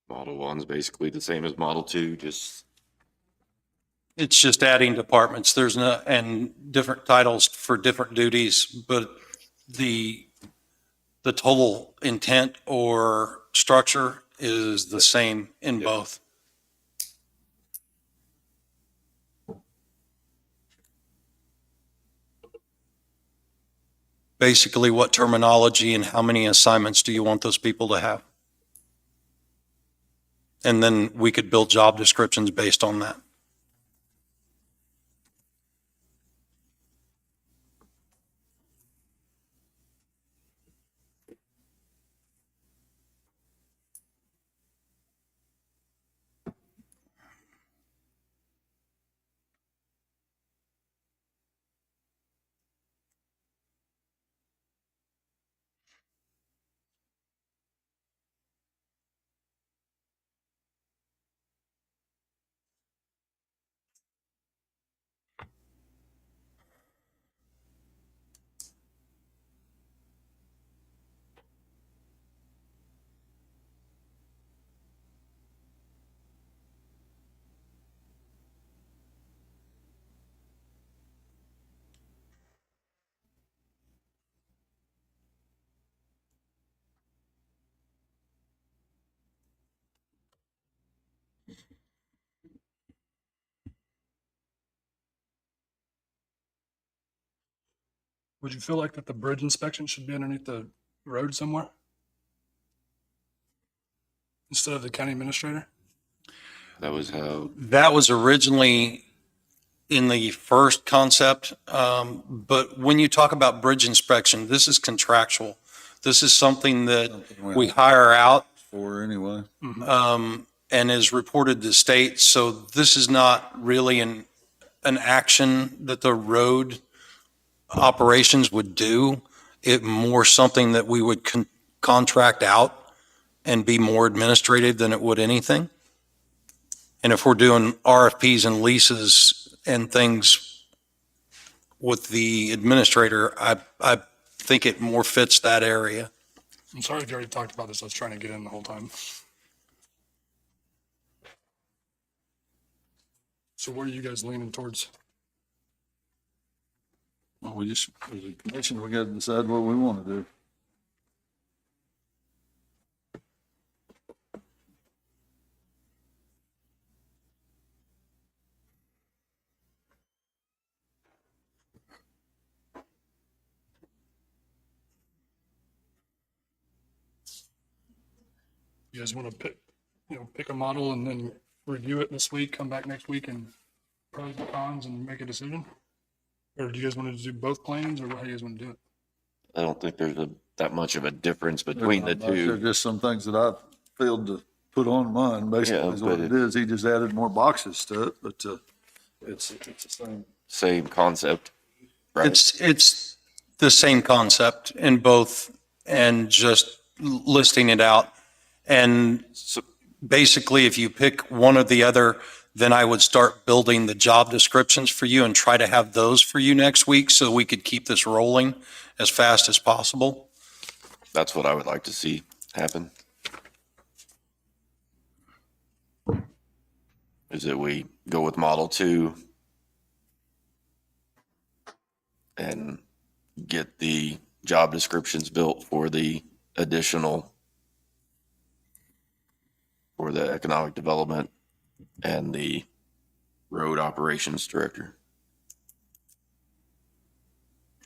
Model 1's basically the same as Model 2, just It's just adding departments. There's no, and different titles for different duties, but the total intent or structure is the same in both. Basically, what terminology and how many assignments do you want those people to have? And then we could build job descriptions based on that. Would you feel like that the bridge inspection should be underneath the road somewhere? Instead of the county administrator? That was how, That was originally in the first concept, but when you talk about bridge inspection, this is contractual. This is something that we hire out For anyway. and is reported to state. So this is not really an action that the road operations would do. It more something that we would contract out and be more administrative than it would anything. And if we're doing RFPs and leases and things with the administrator, I think it more fits that area. I'm sorry if you already talked about this. I was trying to get in the whole time. So where are you guys leaning towards? Well, we just, as a commission, we got to decide what we want to do. You guys want to pick a model and then review it this week, come back next week and pros and cons and make a decision? Or do you guys want to do both plans, or how do you guys want to do it? I don't think there's that much of a difference between the There are two. just some things that I've failed to put on mine, basically, Yeah, is what but it is. He just added more boxes to it, but, it's the same. Same concept, right? It's the same concept in both and just listing it out. And So, basically, if you pick one or the other, then I would start building the job descriptions for you and try to have those for you next week so we could keep this rolling as fast as possible. that's what I would like to see happen. Is that we go with Model 2 and get the job descriptions built for the additional, for the economic development and the road operations director,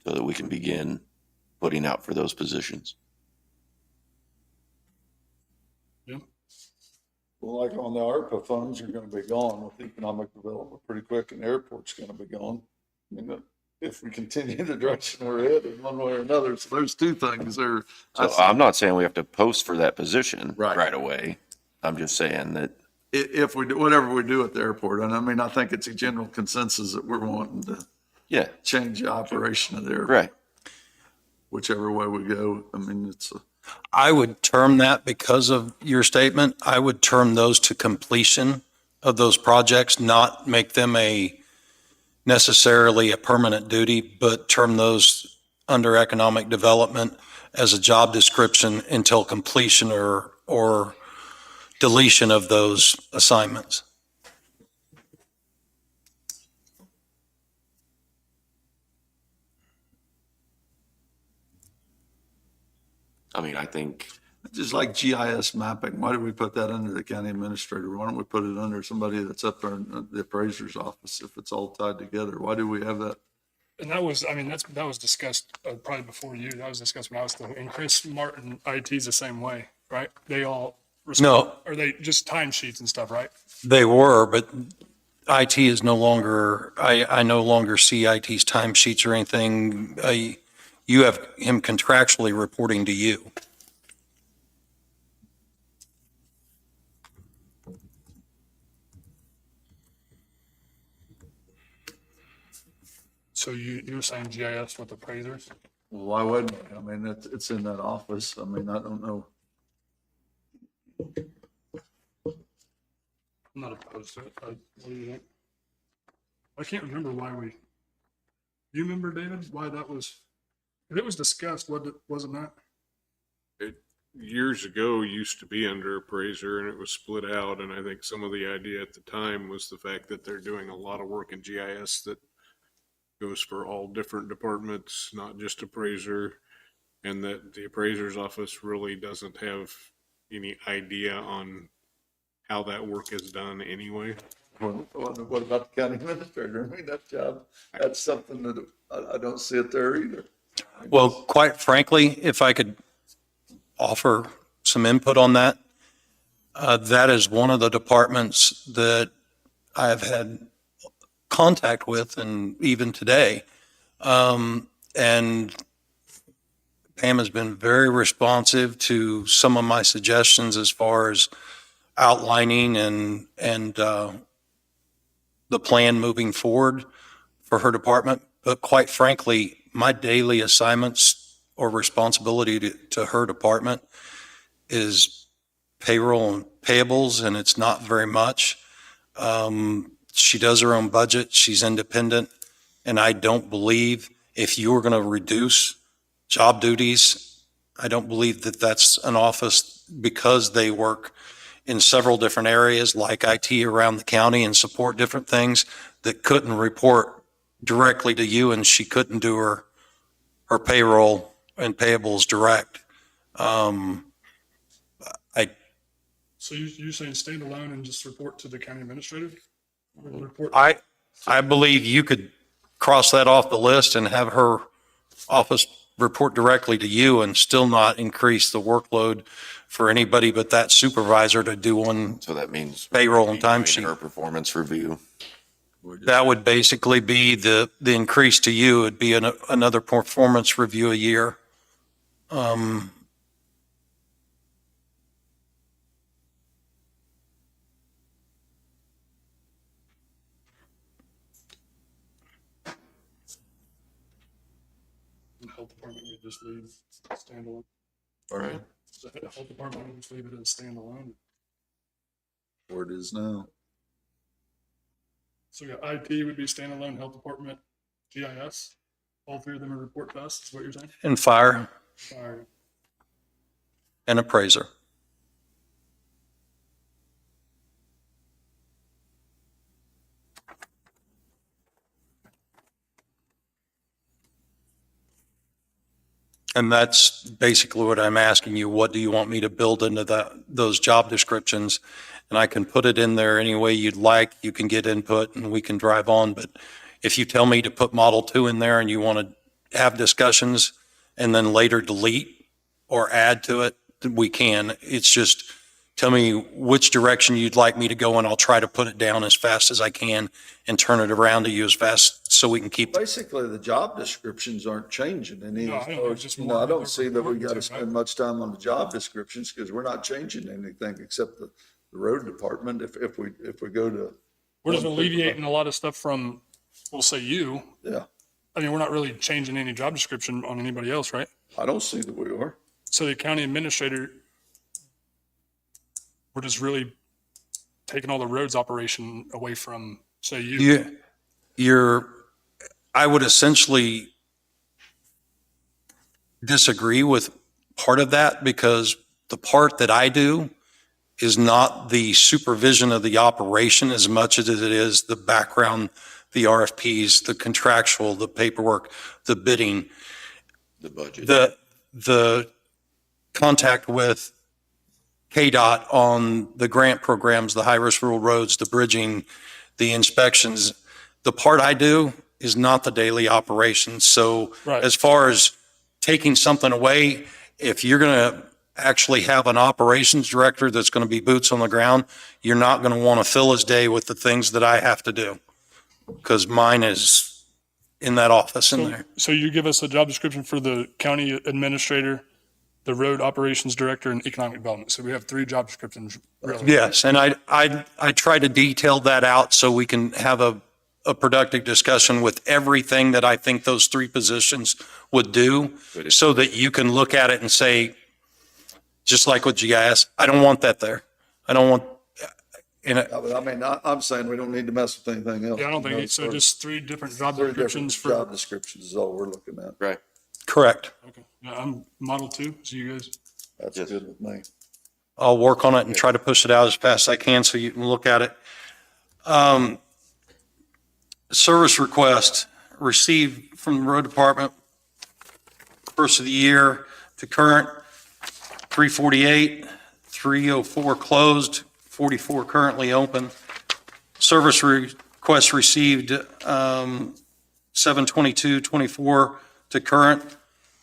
so that we can begin putting out for those positions. Well, like on the ARPA funds are gonna be gone with economic development pretty quick, and the airport's gonna be gone. I mean, if we continue the direction we're headed one way or another, so those two things are. So I'm not saying we have to post for that position Right. right away. I'm just saying that, If we do, whatever we do at the airport, and I mean, I think it's a general consensus that we're wanting to yeah, change the operation of the airport, right. whichever way we go. I mean, it's, I would term that, because of your statement, I would term those to completion of those projects, not make them necessarily a permanent duty, but term those under economic development as a job description until completion or deletion of those assignments. I mean, I think, Just like GIS mapping, why do we put that under the county administrator? Why don't we put it under somebody that's up there in the appraiser's office if it's all tied together? Why do we have that? And that was, I mean, that was discussed probably before you. That was discussed when I was still, and Chris Martin, IT's the same way, right? They all. No. Or they just timesheets and stuff, right? They were, but IT is no longer, I no longer see IT's timesheets or anything. You have him contractually reporting to you. So you were saying GIS with appraisers? Well, why wouldn't we? I mean, it's in that office. I mean, I don't know. I'm not opposed to it. What do you think? I can't remember why we, you remember, David, why that was, it was discussed, wasn't that? It years ago used to be under appraiser and it was split out. And I think some of the idea at the time was the fact that they're doing a lot of work in GIS that goes for all different departments, not just appraiser, and that the appraiser's office really doesn't have any idea on how that work is done anyway. What about the county administrator? I mean, that job, that's something that I don't see it there either. Well, quite frankly, if I could offer some input on that, that is one of the departments that I've had contact with, and even today. And Pam has been very responsive to some of my suggestions as far as outlining and the plan moving forward for her department. But quite frankly, my daily assignments or responsibility to her department is payroll and payables, and it's not very much. She does her own budget. She's independent. And I don't believe if you were going to reduce job duties, I don't believe that that's an office, because they work in several different areas like IT around the county and support different things, that couldn't report directly to you, and she couldn't do her payroll and payables direct. So you're saying stand alone and just report to the county administrator? Or report? I believe you could cross that off the list and have her office report directly to you and still not increase the workload for anybody but that supervisor to do one so that means. payroll and Doing timesheet. Her performance review. That would basically be the increase to you would be another performance review a year. The health department would just leave standalone. All right, The health department would just leave it as standalone. where it is now. So yeah, IT would be standalone, health department, GIS. All three of them would report to us, is what you're saying? And fire All right. and appraiser. And that's basically what I'm asking you. What do you want me to build into those job descriptions? And I can put it in there any way you'd like. You can get input and we can drive on. But if you tell me to put Model 2 in there and you want to have discussions and then later delete or add to it, we can. It's just tell me which direction you'd like me to go and I'll try to put it down as fast as I can and turn it around to you as fast so we can keep. Basically, the job descriptions aren't changing any. No, I know, it's just more I what don't they're see that we reporting got to to, spend right? much time on the job descriptions because we're not changing anything except the road department. If we go to. We're just alleviating a lot of stuff from, we'll say you. Yeah, I mean, we're not really changing any job description on anybody else, right? I don't see that we are. So the county administrator, we're just really taking all the roads operation away from, say, you. I would essentially disagree with part of that because the part that I do is not the supervision of the operation as much as it is the background, the RFPs, the contractual, the paperwork, the bidding. The budget. The contact with KDOT on the grant programs, the high-risk rural roads, the bridging, the inspections. The part I do is not the daily operations. So Right. as far as taking something away, if you're going to actually have an operations director that's going to be boots on the ground, you're not going to want to fill his day with the things that I have to do, because mine is in that office in there. So you give us a job description for the county administrator, the road operations director, and economic development. So we have 3 job descriptions, really. Yes, and I try to detail that out so we can have a productive discussion with everything that I think those 3 positions would do, so that you can look at it and say, just like what you asked, I don't want that there. I don't want, I mean, I'm saying we don't need to mess with anything else. Yeah, I don't think so. Just 3 different job 3 different descriptions for. job descriptions is all we're looking at. Right. correct. Okay. Yeah, I'm model 2. So you guys. That's good with me. I'll work on it and try to push it out as fast as I can so you can look at it. Service request received from the road department, first of the year to current, 348, 304 closed, 44 currently open. Service request received 7/22/24 to current,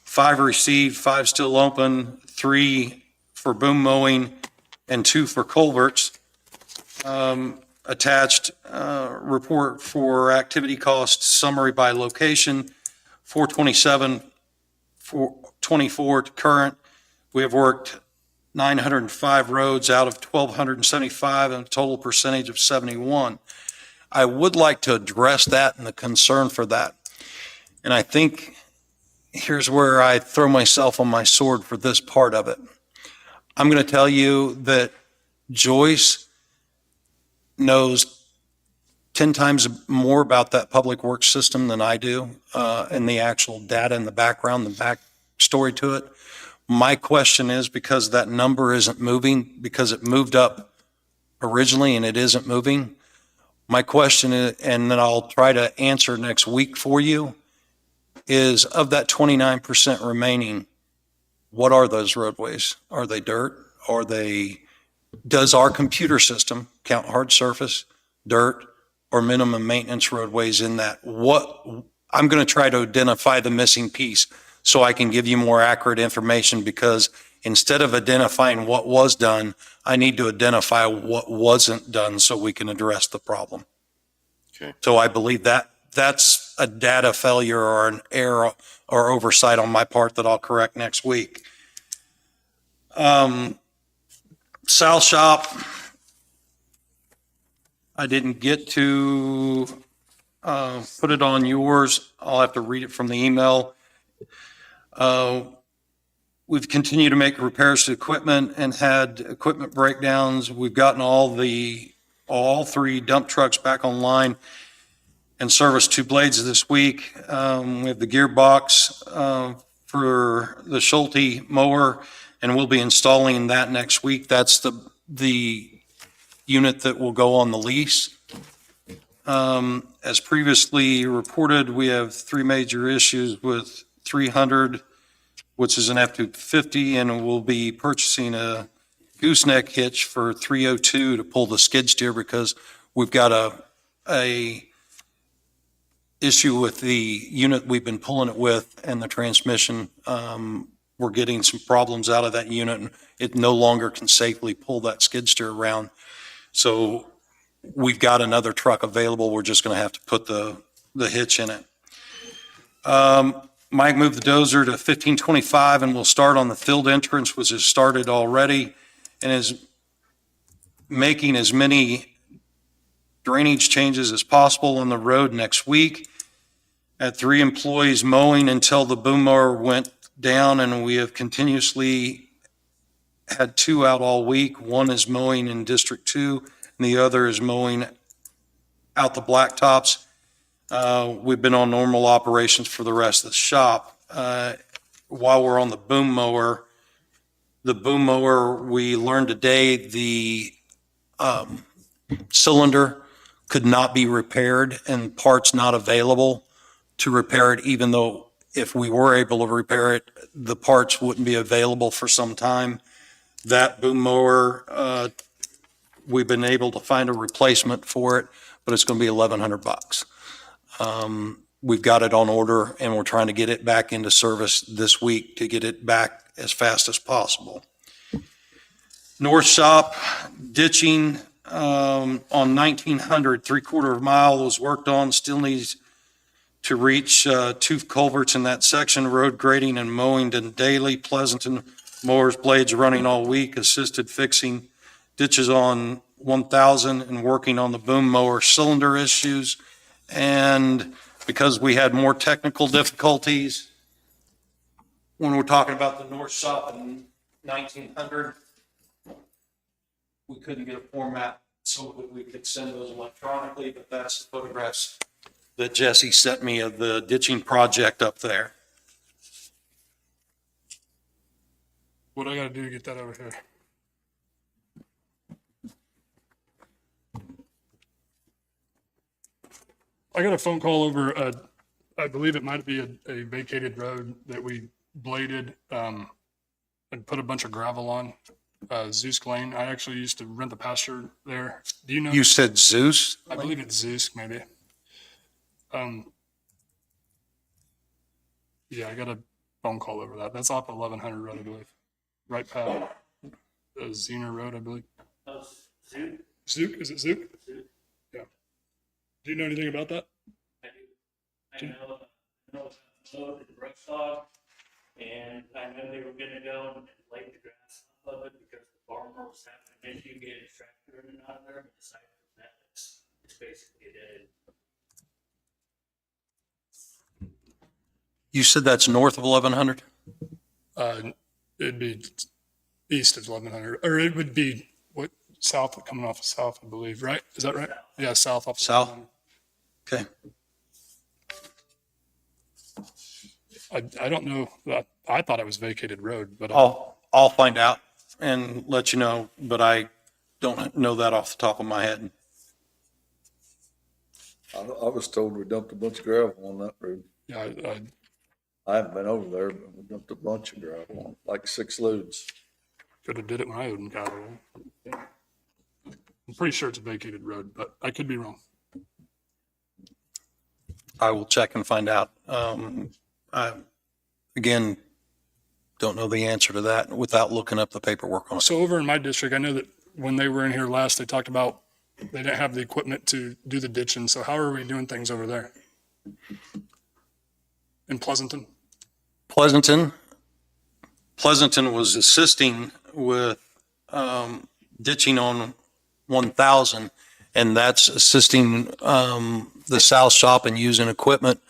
5 received, 5 still open, 3 for boom mowing, and 2 for culverts. Attached report for activity cost summary by location, 427/24 to current. We have worked 905 roads out of 1,275 and a total percentage of 71. I would like to address that and the concern for that. And I think here's where I throw myself on my sword for this part of it. I'm going to tell you that Joyce knows 10 times more about that public works system than I do, and the actual data in the background, the backstory to it. My question is, because that number isn't moving, because it moved up originally and it isn't moving, my question is, and then I'll try to answer next week for you, is of that 29% remaining, what are those roadways? Are they dirt? Does our computer system count hard surface, dirt, or minimum maintenance roadways in that? I'm going to try to identify the missing piece so I can give you more accurate information, because instead of identifying what was done, I need to identify what wasn't done so we can address the problem. Okay. So I believe that that's a data failure or an error or oversight on my part that I'll correct next week. South Shop, I didn't get to put it on yours. I'll have to read it from the email. We've continued to make repairs to equipment and had equipment breakdowns. We've gotten all 3 dump trucks back online and serviced 2 blades this week. We have the gearbox for the Schulte mower, and we'll be installing that next week. That's the unit that will go on the lease. As previously reported, we have 3 major issues with 300, which is an F-250, and we'll be purchasing a gooseneck hitch for 302 to pull the skid steer, because we've got a issue with the unit we've been pulling it with and the transmission. We're getting some problems out of that unit, and it no longer can safely pull that skid steer around. So we've got another truck available. We're just going to have to put the hitch in it. Mike moved the dozer to 1525, and we'll start on the field entrance, which has started already, and is making as many drainage changes as possible on the road next week. Had 3 employees mowing until the boom mower went down, and we have continuously had 2 out all week. 1 is mowing in District 2, and the other is mowing out the blacktops. We've been on normal operations for the rest of the shop. While we're on the boom mower, we learned today the cylinder could not be repaired and parts not available to repair it, even though if we were able to repair it, the parts wouldn't be available for some time. That boom mower, we've been able to find a replacement for it, but it's going to be $1,100. We've got it on order and we're trying to get it back into service this week to get it back as fast as possible. North shop ditching, on 1900, 3/4 of a mile was worked on, still needs to reach, two culverts in that section, road grading and mowing done daily. Pleasanton mowers blades running all week, assisted fixing ditches on 1000 and working on the boom mower cylinder issues. And because we had more technical difficulties when we're talking about the north shop in 1900, we couldn't get a format so that we could send those electronically, but that's the photographs that Jesse sent me of the ditching project up there. What I gotta do to get that over here? I got a phone call over, I believe it might be a vacated road that we bladed, and put a bunch of gravel on, Zeus Lane. I actually used to rent the pasture there. Do you know? You said Zeus? I believe it's Zeus, maybe. Yeah, I got a phone call over that. That's off 1100 road, I believe. Right past Zener Road, I believe. Zook? Zook? Is it Zook? Zook. Yeah. Do you know anything about that? I do. I know about Mode and Brookstock, and I know they were gonna go and lay the grass off of it because the farmer was having an issue getting his tractor in and out of there, but aside from that, it's basically dead. You said that's north of 1100? It'd be east of 1100, or it would be what south, coming off of south, I believe, right? Is that right? Yeah, south off. South? Okay. I don't know. I thought it was vacated road, but I'll find out and let you know, but I don't know that off the top of my head. I was told we dumped a bunch of gravel on that road. yeah, I haven't been over there, but we dumped a bunch of gravel on, like 6 loads. could have did it when I owned cattle. I'm pretty sure it's a vacated road, but I could be wrong. I will check and find out. I, again, don't know the answer to that without looking up the paperwork on it. So over in my district, I know that when they were in here last, they talked about they didn't have the equipment to do the ditching. So how are we doing things over there? In Pleasanton? Pleasanton was assisting with ditching on 1000, and that's assisting the south shop and using equipment,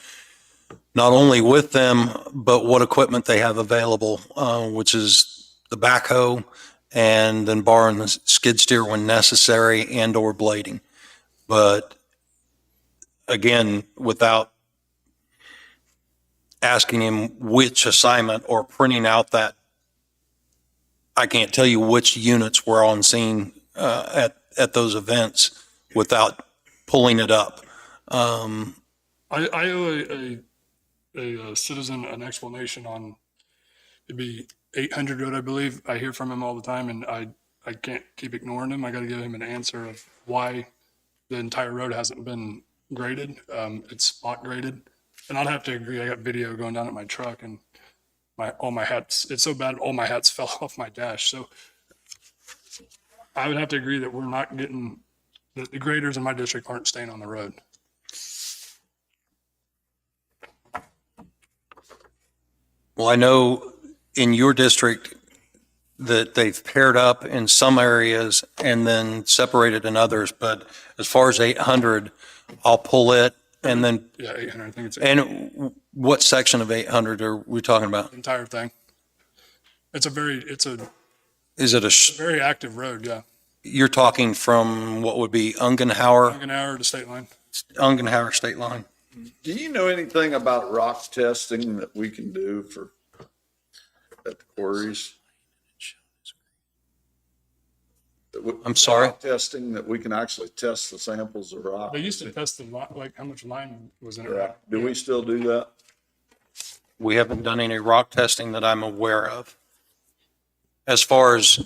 not only with them, but what equipment they have available, which is the backhoe, and then borrowing the skid steer when necessary and or blading. But again, without asking him which assignment or printing out that, I can't tell you which units were on scene at those events without pulling it up. I owe a citizen an explanation on, it'd be 800 road, I believe. I hear from him all the time, and I can't keep ignoring him. I got to give him an answer of why the entire road hasn't been graded. It's spot graded. And I'd have to agree. I got video going down at my truck, and all my hats, it's so bad, all my hats fell off my dash. So I would have to agree that we're not getting, that the graders in my district aren't staying on the road. Well, I know in your district that they've paired up in some areas and then separated in others, but as far as 800, I'll pull it and then. Yeah, 800, I think it's And what section of 800 are we talking about? the entire thing. It's a Is it very active road, yeah. you're talking from what would be Ungenhauer, An hour to state line. Ungenhauer state line? Do you know anything about rock testing that we can do at the quarries? I'm sorry? Rock testing that we can actually test the samples of rock. They used to test the, like how much lime was in it. Yeah. Do we still do that? We haven't done any rock testing that I'm aware of. As far as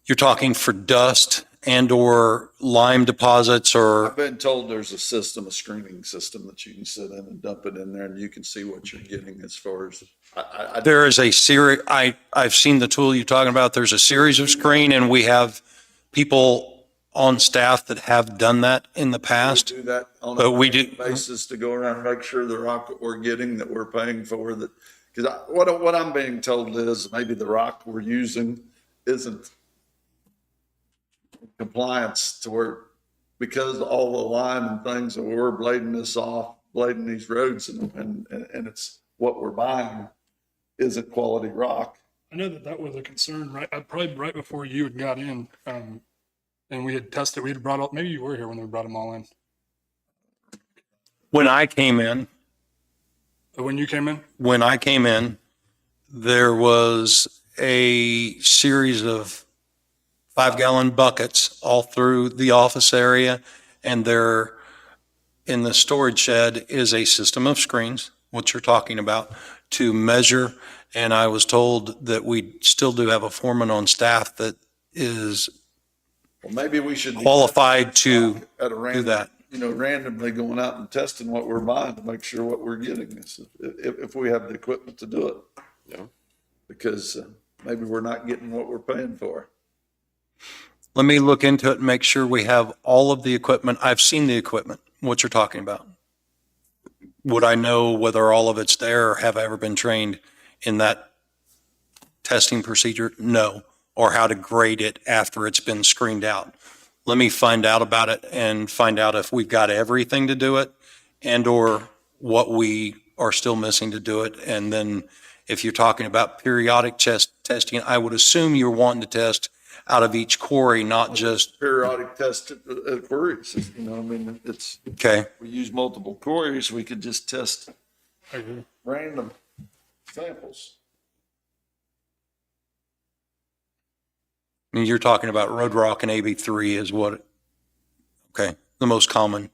you're talking for dust and or lime deposits or, I've been told there's a system, a screening system that you can sit in and dump it in there and you can see what you're getting as far as, there is a series, I've seen the tool you're talking about. There's a series of screen and we have people on staff that have done that in the past. do that on But a we do- basis to go around and make sure the rock that we're getting, that we're paying for, that, because what I'm being told is maybe the rock we're using isn't in compliance to where, because all the lime and things that we're blading this off, blading these roads and it's what we're buying isn't quality rock. I know that that was a concern, right? Probably right before you had got in, and we had tested, we had brought up, maybe you were here when we brought them all in. When I came in, When you came in? there was a series of 5-gallon buckets all through the office area. And there in the storage shed is a system of screens, what you're talking about, to measure. And I was told that we still do have a foreman on staff that is Well, maybe we should. qualified to At a do random, that. randomly going out and testing what we're buying to make sure what we're getting is, if we have the equipment to do it. Yeah. Because maybe we're not getting what we're paying for. Let me look into it and make sure we have all of the equipment. I've seen the equipment, what you're talking about. Would I know whether all of it's there or have I ever been trained in that testing procedure? No. Or how to grade it after it's been screened out. Let me find out about it and find out if we've got everything to do it and or what we are still missing to do it. And then if you're talking about periodic testing, I would assume you're wanting to test out of each quarry, not just, Periodic test queries, I mean, it's, okay. we use multiple queries, we could just test I agree. random samples. I mean, you're talking about road rock and AB3 is what, okay, the most common.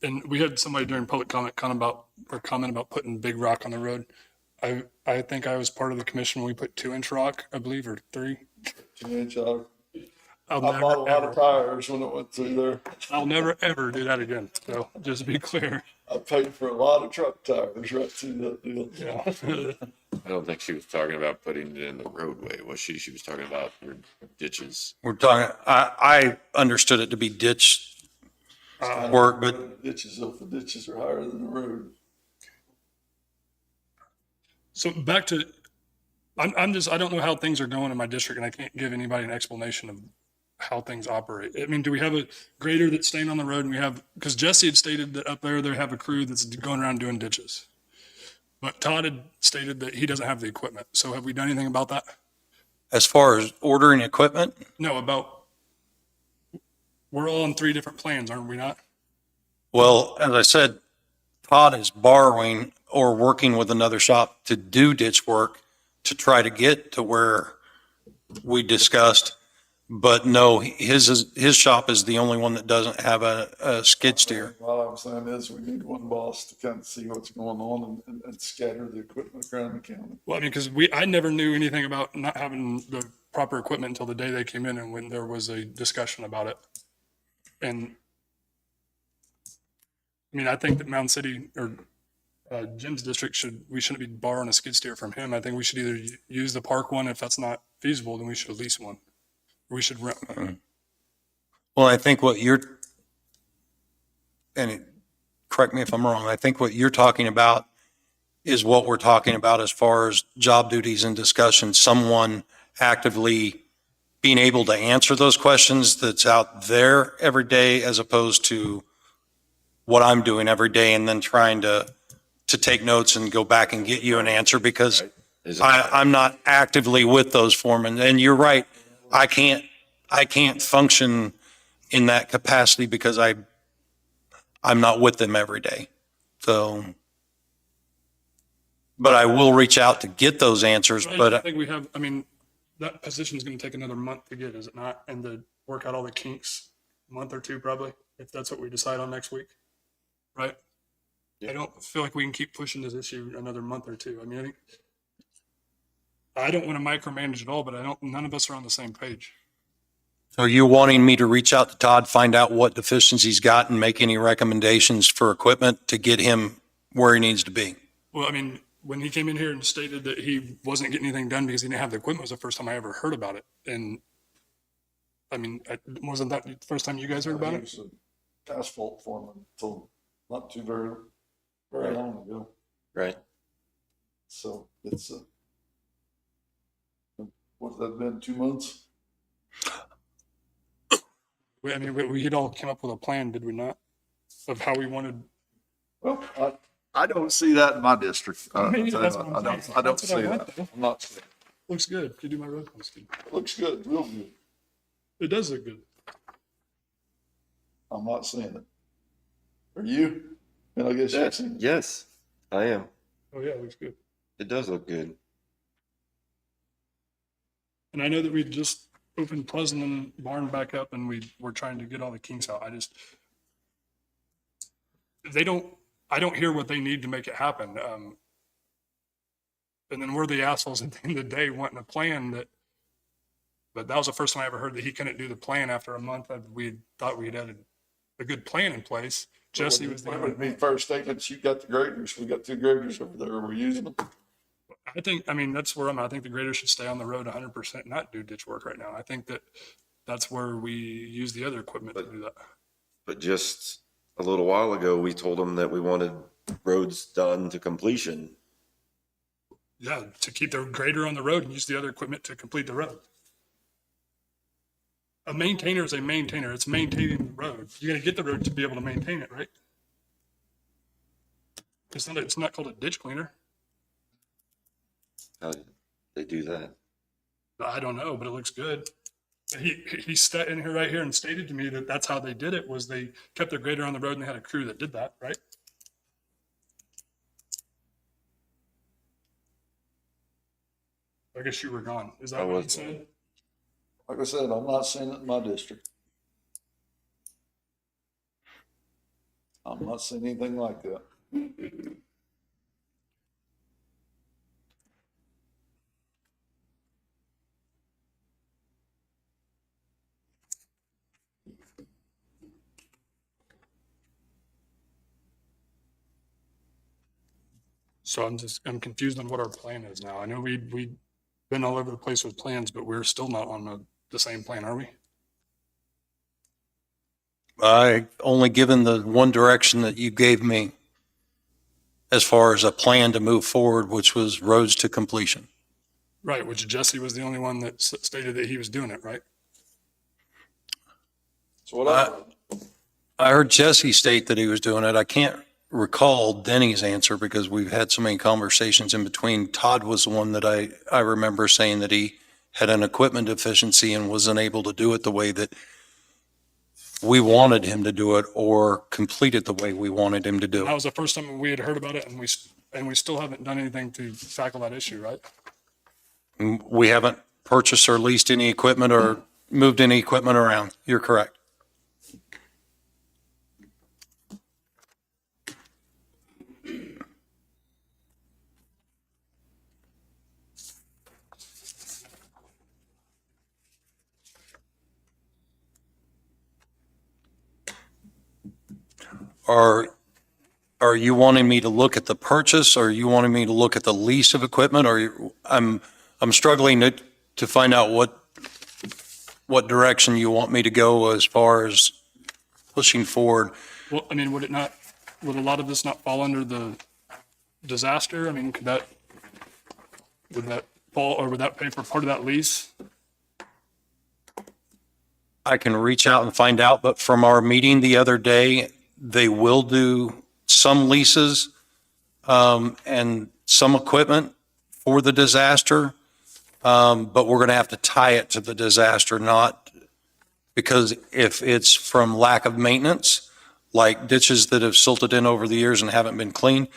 And we had somebody during public comment comment about putting big rock on the road. I think I was part of the commission when we put 2-inch rock, I believe, or 3. 2-inch. I'll I bought a lot of tires when it went through there. I'll never, ever do that again. So just to be clear. I paid for a lot of truck tires right through that deal. Yeah. I don't think she was talking about putting it in the roadway, was she? She was talking about your ditches. We're talking, I understood it to be ditch work, but Ditches, if the ditches are higher than the road. So back to, I don't know how things are going in my district, and I can't give anybody an explanation of how things operate. I mean, do we have a grader that's staying on the road, and we have, because Jesse had stated that up there, they have a crew that's going around doing ditches. But Todd had stated that he doesn't have the equipment. So have we done anything about that? as far as ordering equipment, No, about, we're all on 3 different plans, aren't we not? well, as I said, Todd is borrowing or working with another shop to do ditch work to try to get to where we discussed. But no, his shop is the only one that doesn't have a skid steer. All I'm saying is we need one boss to kind of see what's going on and scatter the equipment around the county. Well, I mean, because I never knew anything about not having the proper equipment until the day they came in and when there was a discussion about it. And I mean, I think that Mound City or Jim's district we shouldn't be borrowing a skid steer from him. I think we should either use the park one. If that's not feasible, then we should lease one. Or we should rent one. Well, I think what you're, and correct me if I'm wrong, I think what you're talking about is what we're talking about as far as job duties and discussion, someone actively being able to answer those questions that's out there every day as opposed to what I'm doing every day and then trying to take notes and go back and get you an answer because I'm not actively with those foremen. And you're right. I can't function in that capacity because I'm not with them every day. So, but I will reach out to get those answers, I but think we have, I mean, that position is going to take another month to get, is it not? And to work out all the kinks, a month or 2 probably, if that's what we decide on next week, right? I don't feel like we can keep pushing this issue another month or two. I mean, I don't want to micromanage at all, but none of us are on the same page. So you wanting me to reach out to Todd, find out what deficiencies he's got and make any recommendations for equipment to get him where he needs to be? Well, I mean, when he came in here and stated that he wasn't getting anything done because he didn't have the equipment was the first time I ever heard about it. And I mean, wasn't that the first time you guys heard about He it? was an asphalt foreman until not too very long ago. Right. So it's what's that been, 2 months? I mean, we had all came up with a plan, did we not? Of how we wanted. Well, I don't see that in my district. Maybe that's what I'm I don't saying. see That's what I want, that. though. I'm not seeing it. Looks good. You do my road plans good. Looks good, real good. It does look good. I'm not seeing it. Are you? And I guess you've seen it. Yes, I am. Oh yeah, it looks good. It does look good. And I know that we just opened Pleasant and Barn back up and we're trying to get all the kinks out. I don't hear what they need to make it happen. And then we're the assholes at the end of the day wanting a plan but that was the first time I ever heard that he couldn't do the plan after a month. We thought we had a good plan in place. Jesse was the It only would be first statements, you got the graders, we got 2 graders over there, we're using them. I mean, that's where I think the grader should stay on the road 100%, not do ditch work right now. I think that's where we use the other equipment to do that. But just a little while ago, we told them that we wanted roads done to completion. Yeah, to keep the grader on the road and use the other equipment to complete the road. A maintainer is a maintainer. It's maintaining the road. You're gonna get the road to be able to maintain it, right? It's not called a ditch cleaner. How did they do that? I don't know, but it looks good. He sat in here right here and stated to me that that's how they did it, was they kept their grader on the road and they had a crew that did that, right? I guess you were gone. Is that I what you was. said? Like I said, I'm not seeing it in my district. I'm not seeing anything like that. So I'm confused on what our plan is now. I know we've been all over the place with plans, but we're still not on the same plan, are we? I only given the one direction that you gave me as far as a plan to move forward, which was roads to completion. Right, which Jesse was the only one that stated that he was doing it, right? So what I heard Jesse state that he was doing it. I can't recall Denny's answer because we've had so many conversations in between. Todd was the one that I remember saying that he had an equipment deficiency and wasn't able to do it the way that we wanted him to do it or complete it the way we wanted him to do That it. was the first time we had heard about it, and we still haven't done anything to tackle that issue, right? We haven't purchased or leased any equipment or moved any equipment around. You're correct. Are you wanting me to look at the purchase, or are you wanting me to look at the lease of equipment, or I'm struggling to find out what direction you want me to go as far as pushing forward. Well, I mean, would a lot of this not fall under the disaster? I mean, would that fall, or would that pay for part of that lease? I can reach out and find out, but from our meeting the other day, they will do some leases and some equipment for the disaster, but we're going to have to tie it to the disaster, not because if it's from lack of maintenance, like ditches that have silted in over the years and haven't been cleaned,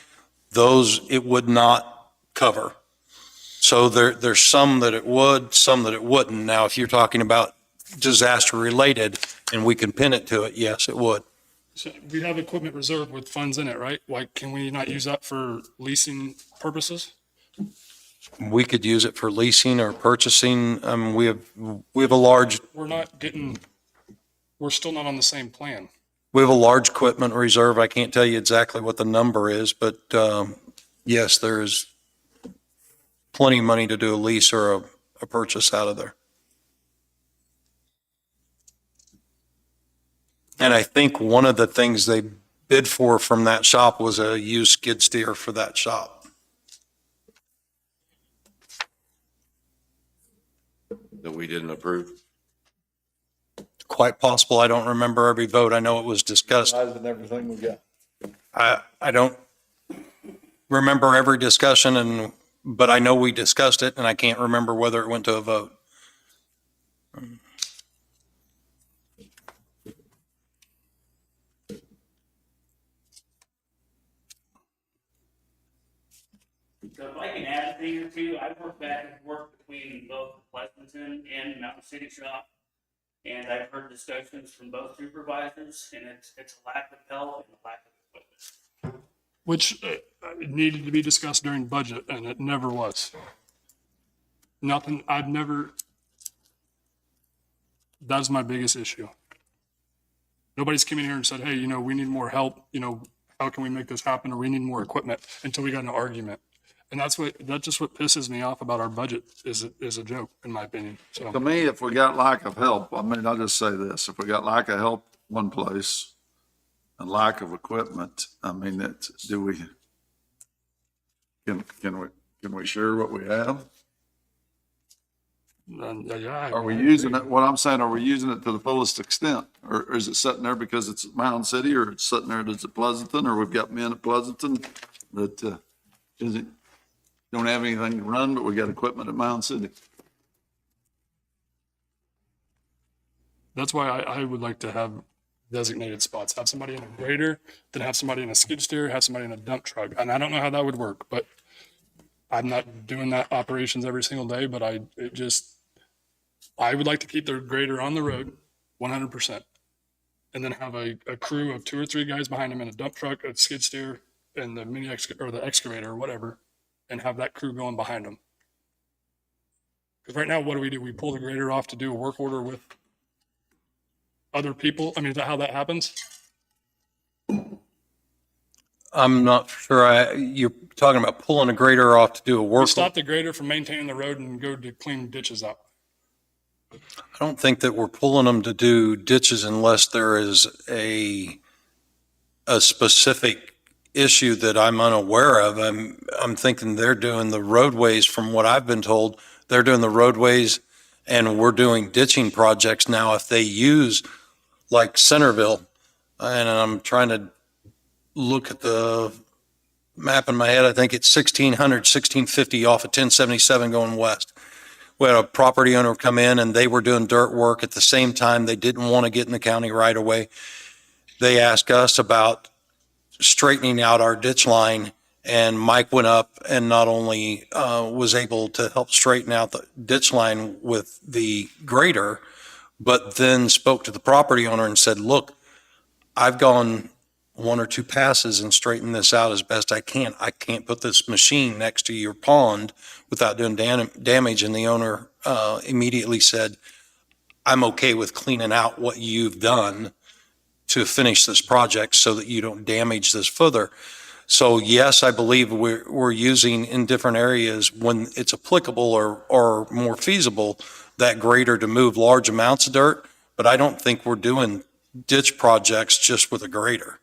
those it would not cover. So there's some that it would, some that it wouldn't. Now, if you're talking about disaster related and we can pin it to it, yes, it would. So we have equipment reserved with funds in it, right? Why can we not use that for leasing purposes? We could use it for leasing or purchasing. We have a large, We're still not on the same plan. we have a large equipment reserve. I can't tell you exactly what the number is, but yes, there is plenty of money to do a lease or a purchase out of there. And I think one of the things they bid for from that shop was a used skid steer for that shop. That we didn't approve. Quite possible. I don't remember every vote. I know it was discussed. And everything we got. I don't remember every discussion but I know we discussed it and I can't remember whether it went to a vote. So if I can add a thing or two, I work back and forth between both Pleasanton and Mountain City Shop. And I've heard discussions from both supervisors, and it's a lack of help and a lack of equipment. Which it needed to be discussed during budget, and it never was. Nothing, that's my biggest issue. Nobody's come in here and said, hey, we need more help, how can we make this happen, or we need more equipment, until we got in an argument. And that's just what pisses me off about our budget is a joke, in my opinion. So To me, if we got lack of help, I mean, I'll just say this, if we got lack of help one place and lack of equipment, I mean, can we share what we have? yeah, Are we using it, what I'm saying, are we using it to the fullest extent? Or is it sitting there because it's Mountain City, or it's sitting there that's at Pleasanton, or we've got men at Pleasanton that, don't have anything to run, but we got equipment at Mountain City? That's why I would like to have designated spots, have somebody in a grader, then have somebody in a skid steer, have somebody in a dump truck. And I don't know how that would work, but I'm not doing that operations every single day, but I would like to keep the grader on the road 100%. And then have a crew of 2 or 3 guys behind him in a dump truck, a skid steer, and the the excavator or whatever, and have that crew going behind them. Because right now, what do? We pull the grader off to do a work order with other people? I mean, is that how that happens? I'm not sure. You're talking about pulling a grader off to do a We work. stop the grader from maintaining the road and go to clean ditches up. I don't think that we're pulling them to do ditches unless there is a specific issue that I'm unaware of. I'm thinking they're doing the roadways, from what I've been told. They're doing the roadways and we're doing ditching projects now. If they use like Centerville, and I'm trying to look at the map in my head, I think it's 1650 off of 1077 going west. We had a property owner come in and they were doing dirt work at the same time. They didn't want to get in the county right away. They asked us about straightening out our ditch line, and Mike went up and not only was able to help straighten out the ditch line with the grader, but then spoke to the property owner and said, look, I've gone 1 or 2 passes and straightened this out as best I can. I can't put this machine next to your pond without doing damage. And the owner immediately said, I'm okay with cleaning out what you've done to finish this project so that you don't damage this further. So yes, I believe we're using in different areas when it's applicable or more feasible, that grader to move large amounts of dirt. But I don't think we're doing ditch projects just with a grader.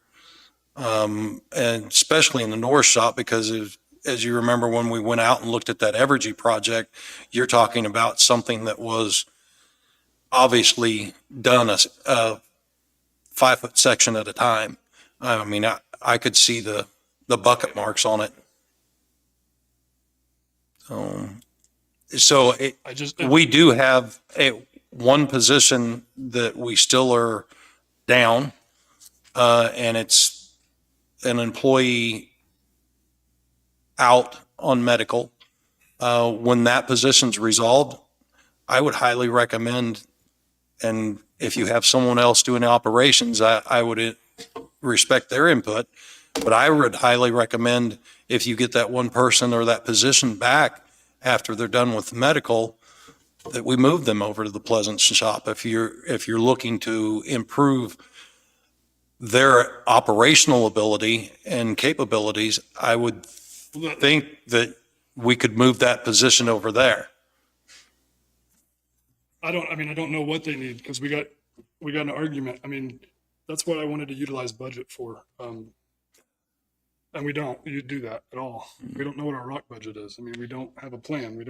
And especially in the North Shop, because as you remember, when we went out and looked at that Evergy project, you're talking about something that was obviously done a 5-foot section at a time. I mean, I could see the bucket marks on it. We do have one position that we still are down, and it's an employee out on medical. When that position's resolved, I would highly recommend, and if you have someone else doing the operations, I would respect their input. But I would highly recommend if you get that one person or that position back after they're done with medical, that we move them over to the Pleasant shop. If you're looking to improve their operational ability and capabilities, I would think that we could move that position over there. I don't know what they need because we got an argument. I mean, that's what I wanted to utilize budget for. And we don't do that at all. We don't know what our rock budget is. I mean, we don't have a plan.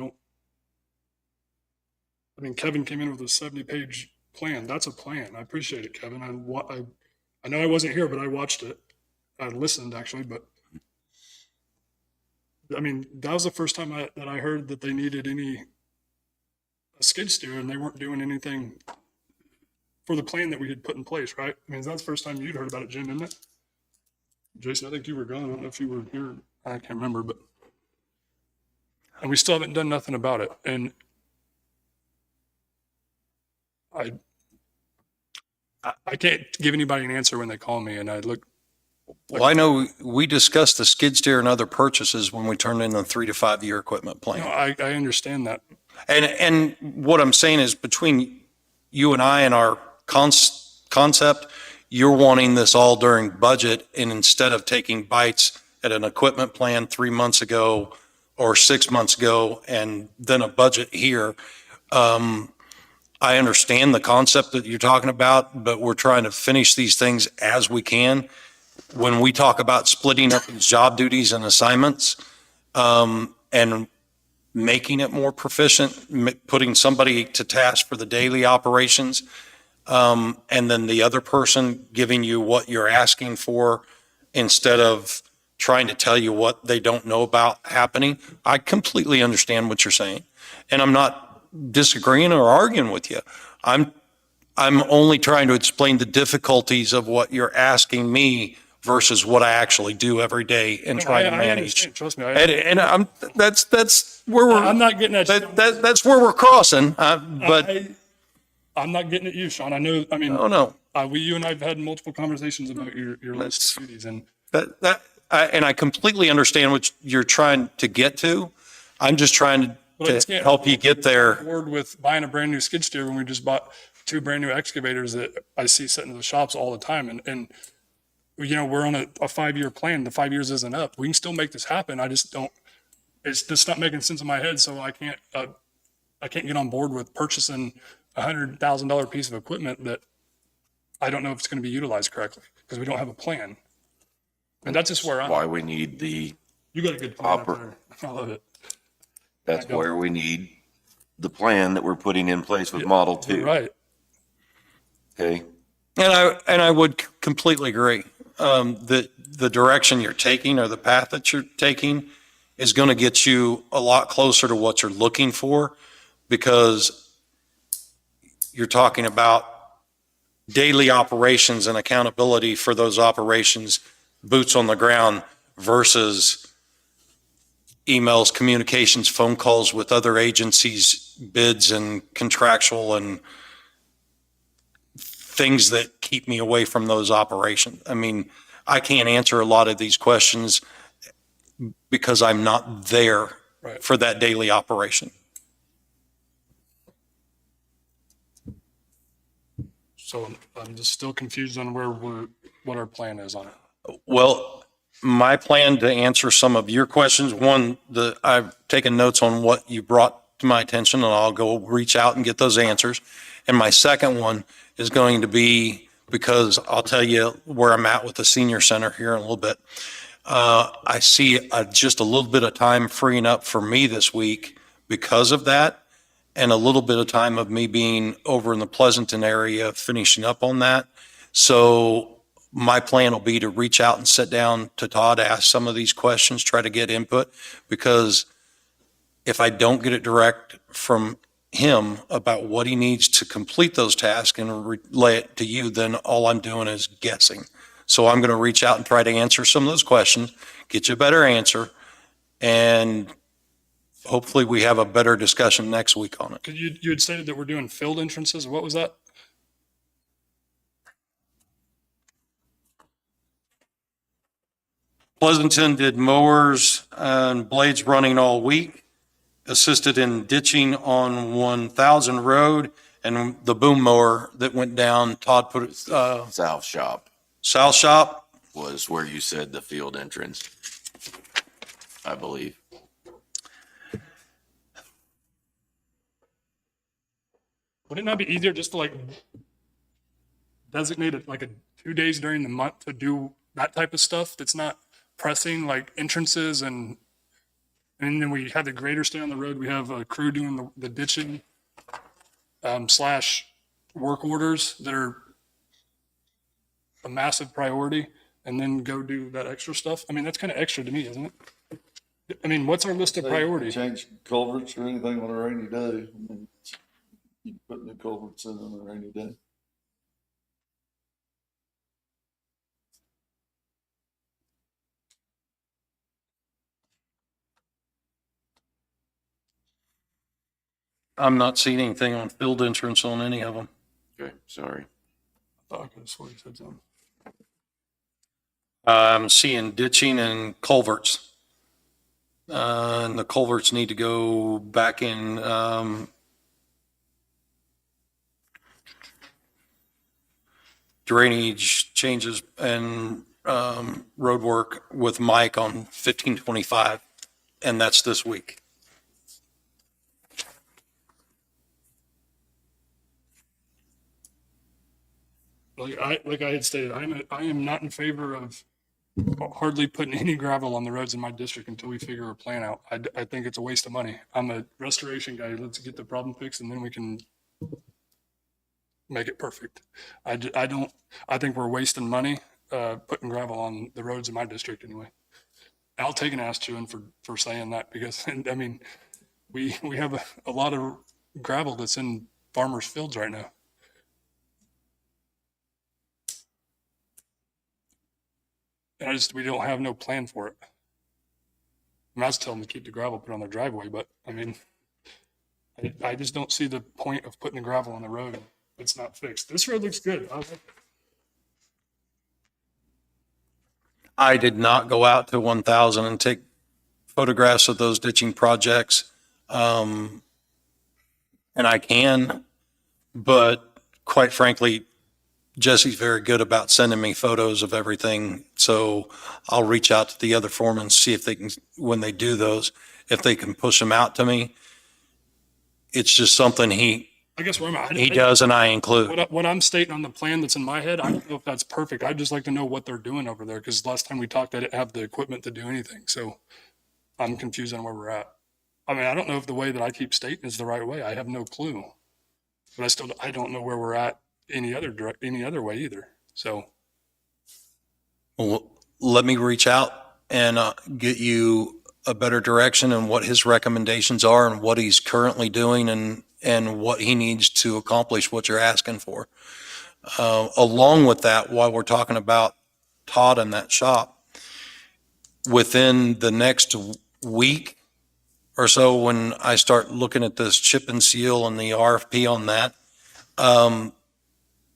Kevin came in with a 70-page plan. That's a plan. I appreciate it, Kevin. I know I wasn't here, but I watched it. I listened actually, but I mean, that was the first time that I heard that they needed a skid steer and they weren't doing anything for the plan that we had put in place, right? I mean, that's the first time you'd heard about it, Jim, isn't it? Jason, I think you were gone. I don't know if you were here. I can't remember, and we still haven't done nothing about it. And I can't give anybody an answer when they call me, and I look. Well, I know we discussed the skid steer and other purchases when we turned in the 3 to 5 year equipment plan. I understand that. And what I'm saying is between you and I and our concept, you're wanting this all during budget, and instead of taking bites at an equipment plan 3 months ago or 6 months ago and then a budget here. I understand the concept that you're talking about, but we're trying to finish these things as we can. When we talk about splitting up these job duties and assignments, and making it more proficient, putting somebody to task for the daily operations, and then the other person giving you what you're asking for instead of trying to tell you what they don't know about happening. I completely understand what you're saying, and I'm not disagreeing or arguing with you. I'm only trying to explain the difficulties of what you're asking me versus what I actually do every day and try to manage. Trust me. That's where we're. I'm not getting at that's where we're crossing. But I'm not getting at you, Sean. I know. I mean, no. You and I've had multiple conversations about your list of duties, and and I completely understand what you're trying to get to. I'm just trying to help you get there. Board with buying a brand new skid steer when we just bought 2 brand new excavators that I see sitting in the shops all the time, and we're on a 5-year plan. The 5 years isn't up. We can still make this happen. I just don't. It's just not making sense in my head, so I can't get on board with purchasing $100,000 piece of equipment that I don't know if it's going to be utilized correctly because we don't have a plan. And that's just where I'm. Why we need the. You got a good plan up there. I love it. That's where we need the plan that we're putting in place with Model 2. Right. Okay. And I would completely agree. That the direction you're taking or the path that you're taking is going to get you a lot closer to what you're looking for, because you're talking about daily operations and accountability for those operations, boots on the ground, versus emails, communications, phone calls with other agencies, bids and contractual and things that keep me away from those operations. I mean, I can't answer a lot of these questions because I'm not there for that daily operation. So I'm just still confused on what our plan is on it. Well, my plan to answer some of your questions, one, I've taken notes on what you brought to my attention, and I'll go reach out and get those answers. And my second one is going to be, because I'll tell you where I'm at with the senior center here in a little bit. I see just a little bit of time freeing up for me this week because of that, and a little bit of time of me being over in the Pleasanton area finishing up on that. So my plan will be to reach out and sit down to Todd, ask some of these questions, try to get input, because if I don't get it direct from him about what he needs to complete those tasks and relay it to you, then all I'm doing is guessing. So I'm going to reach out and try to answer some of those questions, get you a better answer, and hopefully we have a better discussion next week on it. Because you had stated that we're doing field entrances. What was that? Pleasanton did mowers and blades running all week, assisted in ditching on 1000 Road, and the boom mower that went down, Todd put it, South Shop South Shop. was where you said the field entrance, I believe. Would it not be easier just to like designate it like 2 days during the month to do that type of stuff that's not pressing, like entrances and then we have the grader stay on the road. We have a crew doing the ditching slash work orders that are a massive priority, and then go do that extra stuff. I mean, that's kind of extra to me, isn't it? I mean, what's our list of priorities? Change culverts or anything on a rainy day. I mean, you can put new culverts in on a rainy day. I'm not seeing anything on field entrance on any of them. Okay, sorry. I thought I could have sworn you said something. I'm seeing ditching and culverts. And the culverts need to go back in, drainage changes and, road work with Mike on 1525, and that's this week. Like I had stated, I am not in favor of hardly putting any gravel on the roads in my district until we figure a plan out. I think it's a waste of money. I'm a restoration guy. Let's get the problem fixed and then we can make it perfect. I think we're wasting money, putting gravel on the roads in my district anyway. I'll take an ass chewing for saying that because, I mean, we have a lot of gravel that's in farmers' fields right now. And we don't have no plan for it. I was telling them to keep the gravel put on their driveway, but I mean, I just don't see the point of putting the gravel on the road. It's not fixed. This road looks good. I did not go out to 1000 and take photographs of those ditching projects. And I can, but quite frankly, Jesse's very good about sending me photos of everything. So I'll reach out to the other foremen, see if they can, when they do those, if they can push them out to me. It's just something I guess where I'm at. he does and I include. What I'm stating on the plan that's in my head, I don't know if that's perfect. I'd just like to know what they're doing over there because last time we talked, I didn't have the equipment to do anything. So I'm confused on where we're at. I mean, I don't know if the way that I keep stating is the right way. I have no clue. But I don't know where we're at any other way either. So Well, let me reach out and get you a better direction and what his recommendations are and what he's currently doing and what he needs to accomplish what you're asking for. Along with that, while we're talking about Todd and that shop, within the next week or so, when I start looking at this chip and seal and the RFP on that,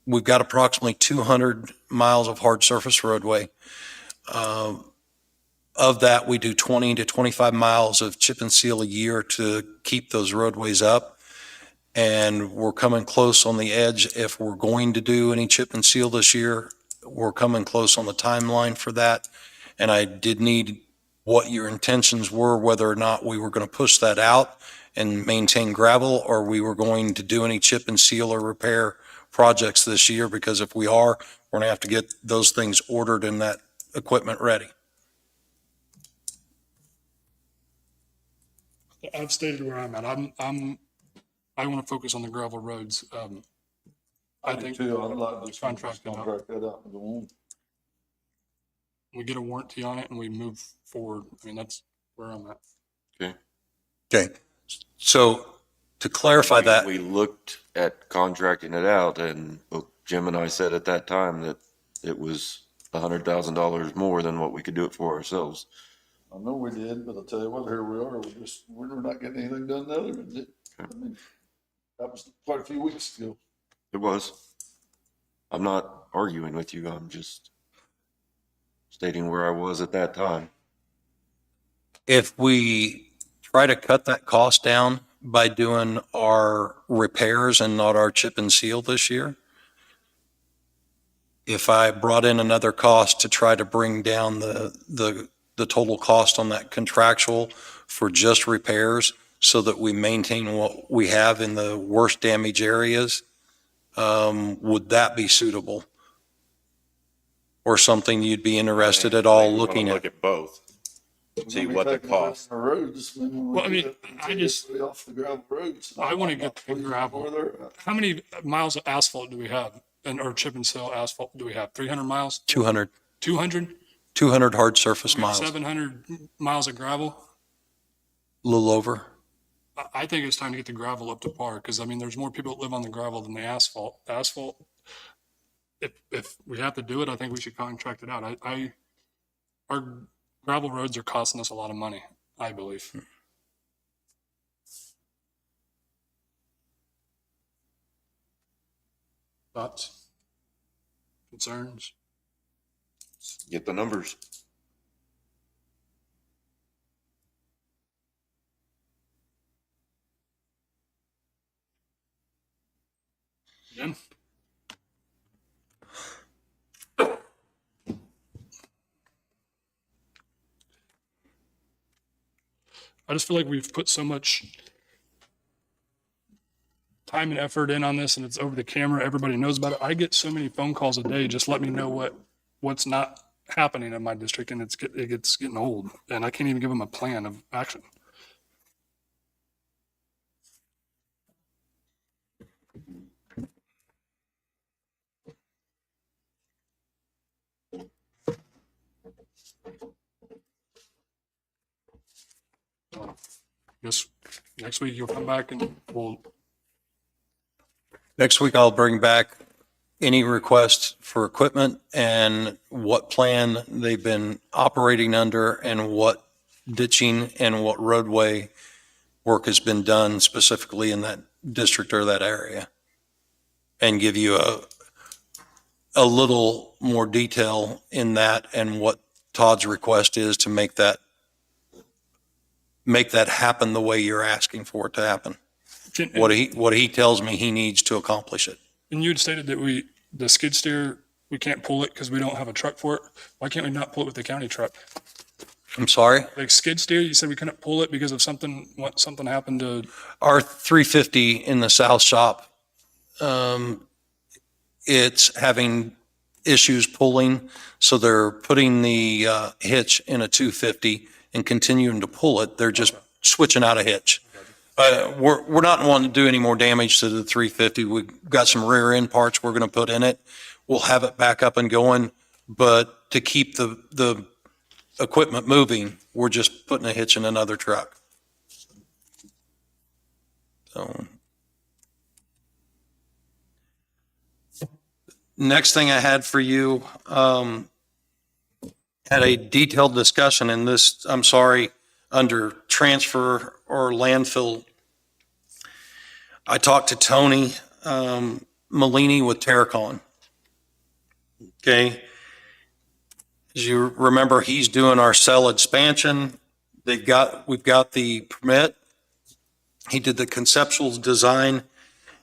we've got approximately 200 miles of hard surface roadway. Of that, we do 20 to 25 miles of chip and seal a year to keep those roadways up. And we're coming close on the edge. If we're going to do any chip and seal this year, we're coming close on the timeline for that. And I did need what your intentions were, whether or not we were going to push that out and maintain gravel, or we were going to do any chip and seal or repair projects this year, because if we are, we're going to have to get those things ordered and that equipment ready. I've stated where I'm at. I want to focus on the gravel roads. I think too, I'd like to contract that out. contract that out and go on. We get a warranty on it and we move forward. I mean, that's where I'm at. Okay. So to clarify that, We looked at contracting it out and Jim and I said at that time that it was $100,000 more than what we could do it for ourselves. I know we did, but I'll tell you what, here we are, we're not getting anything done other than it. I mean, that was quite a few weeks ago. It was. I'm not arguing with you. I'm just stating where I was at that time. If we try to cut that cost down by doing our repairs and not our chip and seal this year, if I brought in another cost to try to bring down the total cost on that contractual for just repairs so that we maintain what we have in the worst damage areas, would that be suitable? Or something you'd be interested at all looking Look at? at both. See what the cost. Well, I mean, I just- Off the gravel roads. I want to get the gravel. How many miles of asphalt do we have? Or chip and seal asphalt do we have? 300 miles? 200, 200? 200 hard surface miles, 700 miles of gravel? a little over. I think it's time to get the gravel up to par, because I mean, there's more people that live on the gravel than the asphalt. The asphalt, if we have to do it, I think we should contract it out. Our gravel roads are costing us a lot of money, I believe. Thoughts? Concerns? Get the numbers. Jim? I just feel like we've put so much time and effort in on this, and it's over the camera. Everybody knows about it. I get so many phone calls a day. Just let me know what's not happening in my district, and it gets getting old, and I can't even give them a plan of action. Guess next week you'll come back and we'll. Next week, I'll bring back any requests for equipment and what plan they've been operating under and what ditching and what roadway work has been done specifically in that district or that area. And give you a little more detail in that and what Todd's request is to make that happen the way you're asking for it to happen. What he tells me he needs to accomplish it. And you had stated that the skid steer, we can't pull it because we don't have a truck for it. Why can't we not pull it with the county truck? I'm sorry? Like skid steer, you said we couldn't pull it because of something happened to, Our 350 in the south shop, it's having issues pulling, so they're putting the hitch in a 250 and continuing to pull it. They're just switching out a hitch. We're not wanting to do any more damage to the 350. We've got some rear end parts we're going to put in it. We'll have it back up and going, but to keep the equipment moving, we're just putting a hitch in another truck. So. Next thing I had for you, had a detailed discussion in this, I'm sorry, under transfer or landfill. I talked to Tony Malini with Terracon. Okay. As you remember, he's doing our cell expansion. We've got the permit. He did the conceptual design,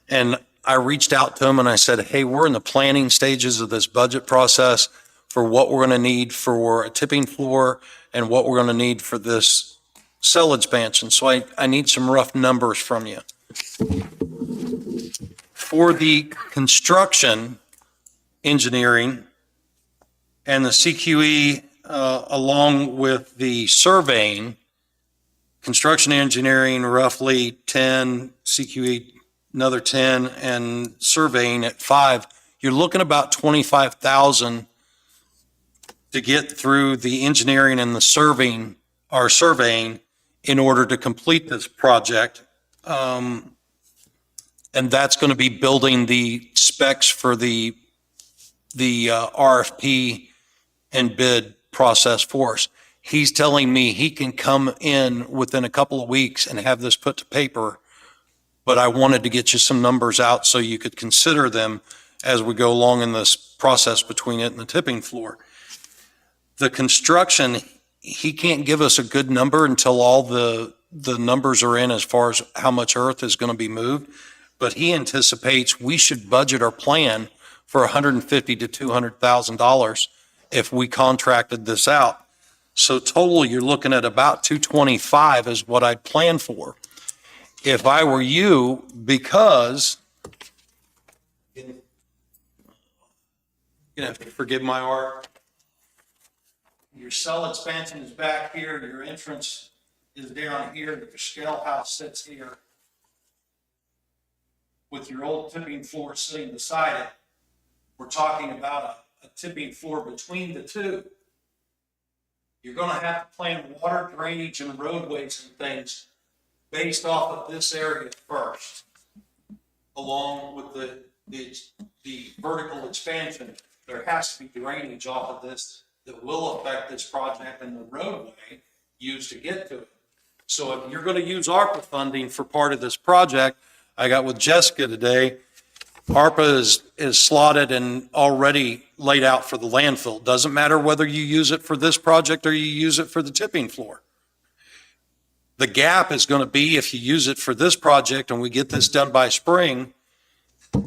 and I reached out to him and I said, hey, we're in the planning stages of this budget process for what we're going to need for a tipping floor and what we're going to need for this cell expansion. So I need some rough numbers from you. For the construction engineering and the CQE, along with the surveying, construction engineering roughly 10, CQE another 10, and surveying at 5, you're looking about 25,000 to get through the engineering and the surveying in order to complete this project. And that's going to be building the specs for the RFP and bid process for us. He's telling me he can come in within a couple of weeks and have this put to paper, but I wanted to get you some numbers out so you could consider them as we go along in this process between it and the tipping floor. The construction, he can't give us a good number until all the numbers are in as far as how much earth is going to be moved. But he anticipates we should budget our plan for $150,000 to $200,000 if we contracted this out. So total, you're looking at about 225 is what I'd plan for. If I were you, because you're gonna have to forgive my art. Your cell expansion is back here, your entrance is down here, your scale house sits here. With your old tipping floor sitting beside it, we're talking about a tipping floor between the two. You're gonna have to plan water drainage and roadways and things based off of this area first, along with the vertical expansion. There has to be drainage off of this that will affect this project and the roadway used to get to it. So if you're going to use ARPA funding for part of this project, I got with Jessica today, ARPA is slotted and already laid out for the landfill. Doesn't matter whether you use it for this project or you use it for the tipping floor. The gap is going to be if you use it for this project and we get this done by spring,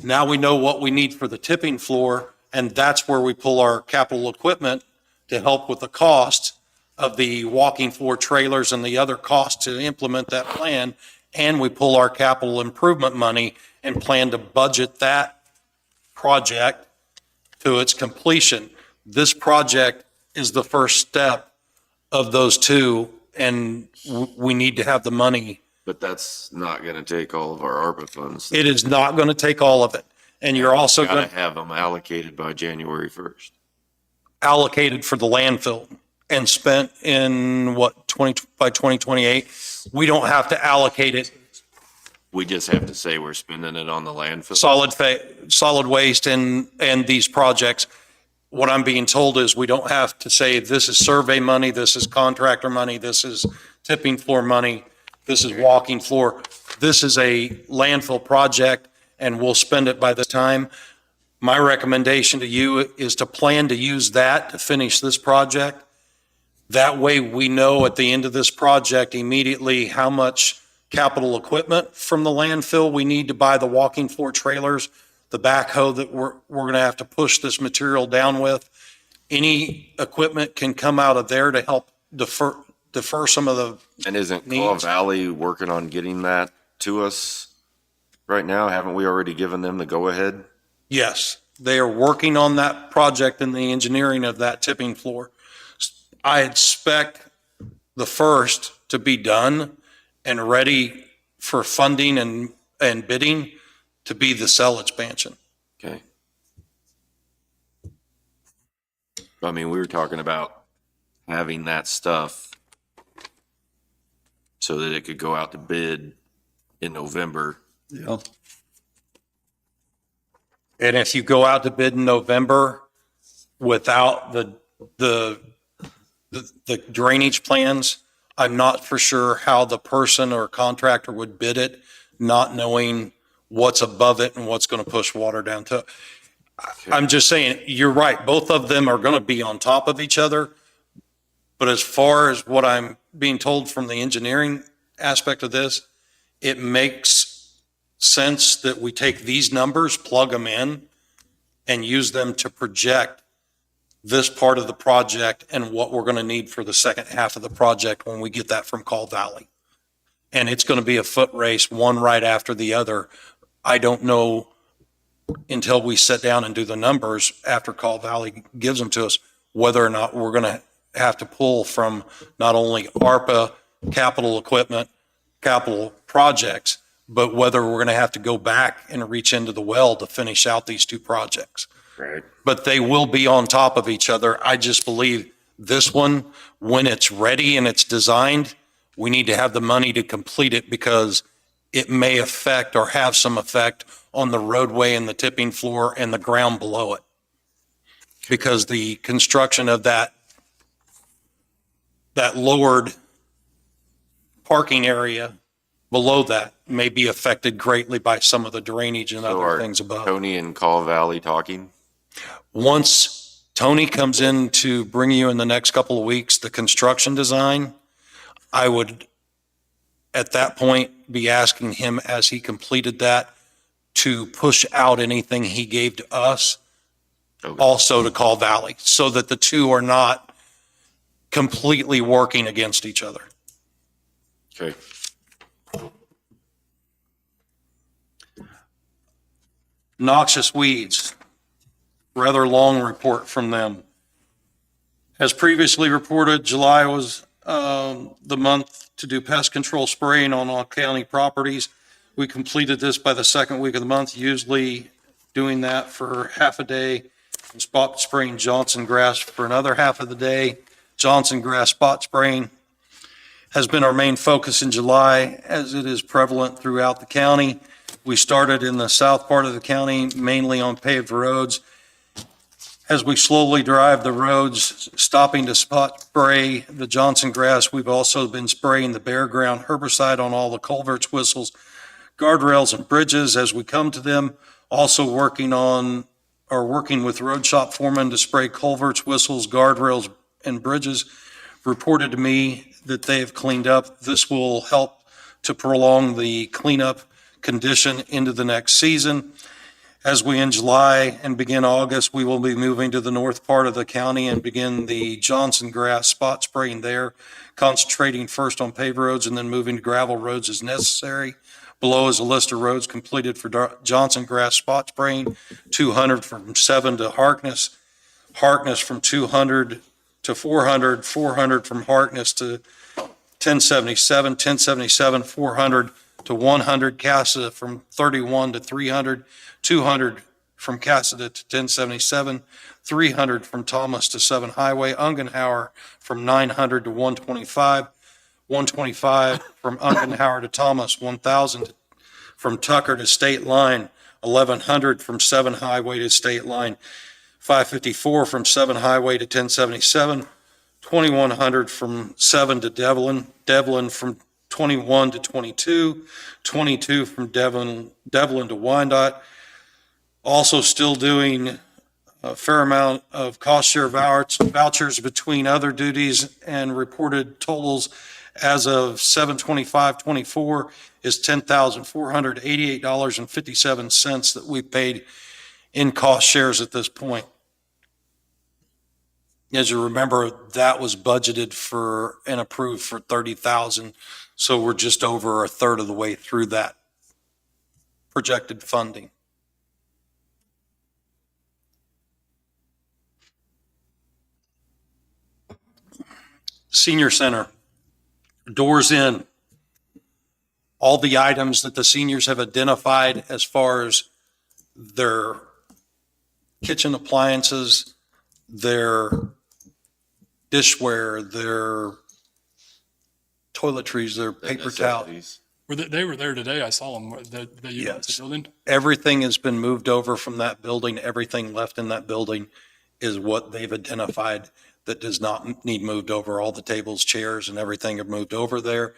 now we know what we need for the tipping floor, and that's where we pull our capital equipment to help with the cost of the walking floor trailers and the other costs to implement that plan. And we pull our capital improvement money and plan to budget that project to its completion. This project is the first step of those two, and we need to have the money. But that's not going to take all of our ARPA funds. It is not going to take all of it. And you're also Got going to have them allocated by January 1st. allocated for the landfill and spent in by 2028. We don't have to allocate it We just have to say we're spending it on the landfill. solid waste and these projects. What I'm being told is we don't have to say this is survey money, this is contractor money, this is tipping floor money, this is walking floor. This is a landfill project and we'll spend it by the time. My recommendation to you is to plan to use that to finish this project. That way we know at the end of this project immediately how much capital equipment from the landfill we need to buy the walking floor trailers, the backhoe that we're going to have to push this material down with. Any equipment can come out of there to help defer some of the And isn't Claw needs. Valley working on getting that to us right now? Haven't we already given them the go-ahead? Yes, they are working on that project and the engineering of that tipping floor. I expect the first to be done and ready for funding and bidding to be the cell expansion. Okay. I mean, we were talking about having that stuff so that it could go out to bid in November. Yeah. And if you go out to bid in November without the drainage plans, I'm not for sure how the person or contractor would bid it, not knowing what's above it and what's going to push water down to it. I'm just saying, you're right. Both of them are going to be on top of each other. But as far as what I'm being told from the engineering aspect of this, it makes sense that we take these numbers, plug them in, and use them to project this part of the project and what we're going to need for the second half of the project when we get that from Call Valley. And it's going to be a foot race, one right after the other. I don't know until we sit down and do the numbers after Call Valley gives them to us, whether or not we're going to have to pull from not only ARPA, capital equipment, capital projects, but whether we're going to have to go back and reach into the well to finish out these two projects. Right. But they will be on top of each other. I just believe this one, when it's ready and it's designed, we need to have the money to complete it because it may affect or have some effect on the roadway and the tipping floor and the ground below it. Because the construction of that lowered parking area below that may be affected greatly by some of the drainage and So other are things above. Tony and Call Valley talking? Once Tony comes in to bring you in the next couple of weeks the construction design, I would, at that point, be asking him as he completed that to push out anything he gave to us, Okay. also to Call Valley, so that the two are not completely working against each other. Okay. Noxious weeds, rather long report from them. As previously reported, July was the month to do pest control spraying on all county properties. We completed this by the second week of the month, usually doing that for half a day, and spot spraying Johnson grass for another half of the day. Johnson grass spot spraying has been our main focus in July, as it is prevalent throughout the county. We started in the south part of the county, mainly on paved roads. As we slowly drive the roads, stopping to spot spray the Johnson grass, we've also been spraying the bare ground herbicide on all the culverts, whistles, guardrails, and bridges as we come to them. Also working with road shop foremen to spray culverts, whistles, guardrails, and bridges. Reported to me that they have cleaned up. This will help to prolong the cleanup condition into the next season. As we end July and begin August, we will be moving to the north part of the county and begin the Johnson grass spot spraying there, concentrating first on paved roads and then moving to gravel roads as necessary. Below is a list of roads completed for Johnson grass spot spraying: 200 from 7 to Harkness, Harkness from 200 to 400, 400 from Harkness to 1077, 1077, 400 to 100, Cassida from 31 to 300, 200 from Cassida to 1077, 300 from Thomas to 7 Highway, Ungenhauer from 900 to 125, 125 from Ungenhauer to Thomas, 1000 from Tucker to State Line, 1100 from 7 Highway to State Line, 554 from 7 Highway to 1077, 2100 from 7 to Devlin, Devlin from 21 to 22, 22 from Devlin to Wyandotte. Also still doing a fair amount of cost share vouchers between other duties, and reported totals as of 7/25/24 is $10,488.57 that we paid in cost shares at this point. As you remember, that was budgeted for and approved for 30,000. So we're just over a third of the way through that projected funding. Senior Center, doors in. All the items that the seniors have identified as far as their kitchen appliances, their dishware, their toiletries, their paper towels. Necessities. They were there today. I saw them. They used Yes. the building. Everything has been moved over from that building. Everything left in that building is what they've identified that does not need moved over. All the tables, chairs, and everything are moved over there.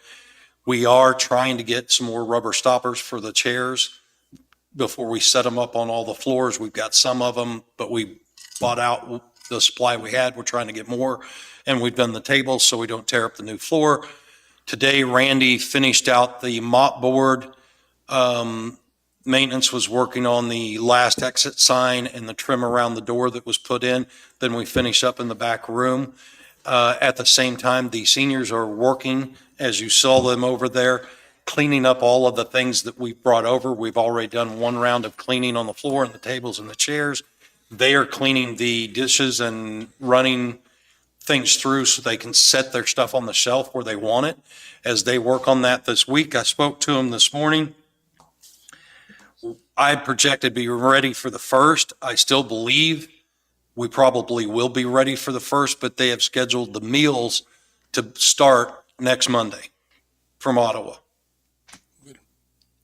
We are trying to get some more rubber stoppers for the chairs before we set them up on all the floors. We've got some of them, but we bought out the supply we had. We're trying to get more, and we've done the tables so we don't tear up the new floor. Today, Randy finished out the mop board. Maintenance was working on the last exit sign and the trim around the door that was put in. Then we finished up in the back room. At the same time, the seniors are working, as you saw them over there, cleaning up all of the things that we've brought over. We've already done one round of cleaning on the floor and the tables and the chairs. They are cleaning the dishes and running things through so they can set their stuff on the shelf where they want it. As they work on that this week, I spoke to them this morning. I projected to be ready for the 1st. I still believe we probably will be ready for the 1st, but they have scheduled the meals to start next Monday from Ottawa.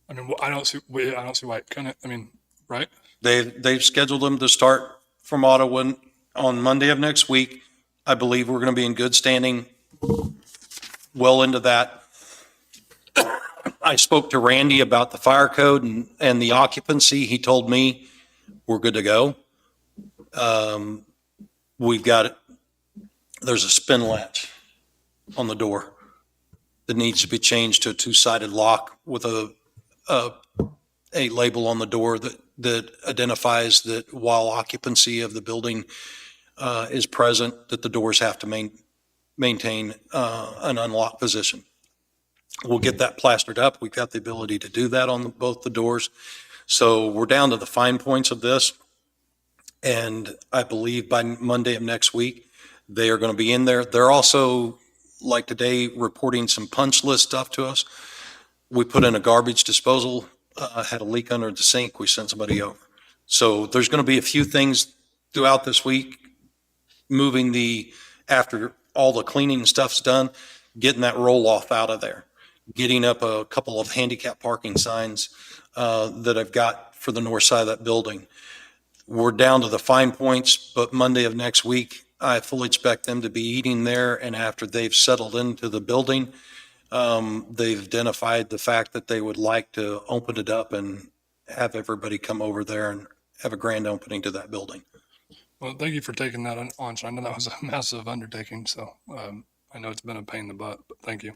I mean, I don't see why it couldn't. I mean, right? They've scheduled them to start from Ottawa on Monday of next week. I believe we're going to be in good standing well into that. I spoke to Randy about the fire code and the occupancy. He told me we're good to go. there's a spin latch on the door that needs to be changed to a two-sided lock with a label on the door that identifies that while occupancy of the building is present, that the doors have to maintain an unlocked position. We'll get that plastered up. We've got the ability to do that on both the doors. So we're down to the fine points of this. And I believe by Monday of next week, they are going to be in there. They're also, like today, reporting some punch list stuff to us. We put in a garbage disposal, had a leak under the sink. We sent somebody over. So there's going to be a few things throughout this week, after all the cleaning and stuff's done, getting that roll off out of there, getting up a couple of handicap parking signs that I've got for the north side of that building. We're down to the fine points, but Monday of next week, I fully expect them to be eating there. And after they've settled into the building, they've identified the fact that they would like to open it up and have everybody come over there and have a grand opening to that building. Well, thank you for taking that on. I know that was a massive undertaking, so I know it's been a pain in the butt, but thank you.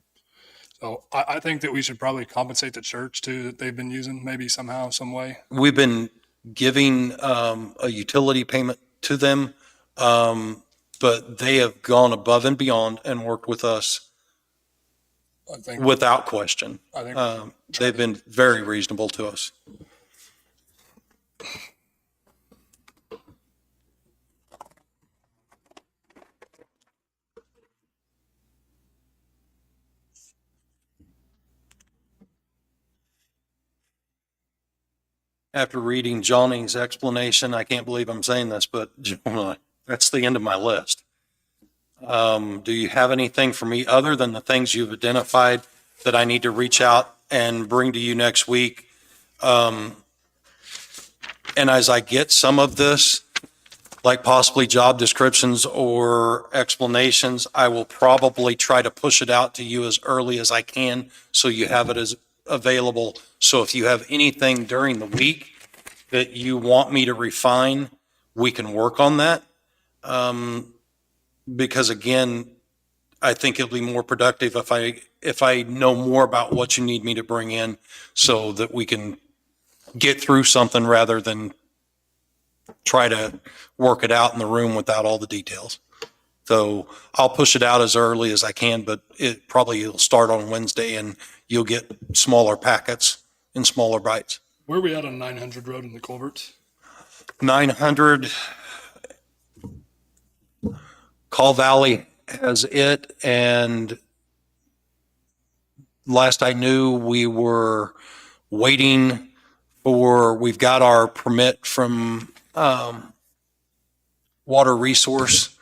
So I think that we should probably compensate the church too, that they've been using maybe somehow, some way. We've been giving a utility payment to them, but they have gone above and beyond and worked with us I think without question. I think They've been very reasonable to us. After reading Johnny's explanation, I can't believe I'm saying this, but John, that's the end of my list. Do you have anything for me other than the things you've identified that I need to reach out and bring to you next week? And as I get some of this, like possibly job descriptions or explanations, I will probably try to push it out to you as early as I can so you have it as available. So if you have anything during the week that you want me to refine, we can work on that. Because again, I think it'll be more productive if I know more about what you need me to bring in so that we can get through something rather than try to work it out in the room without all the details. So I'll push it out as early as I can, but it'll start on Wednesday and you'll get smaller packets in smaller bites. where are we at on 900 Road in the culverts? 900, Call Valley has it, and last I knew, we were waiting we've got our permit from Water Resource,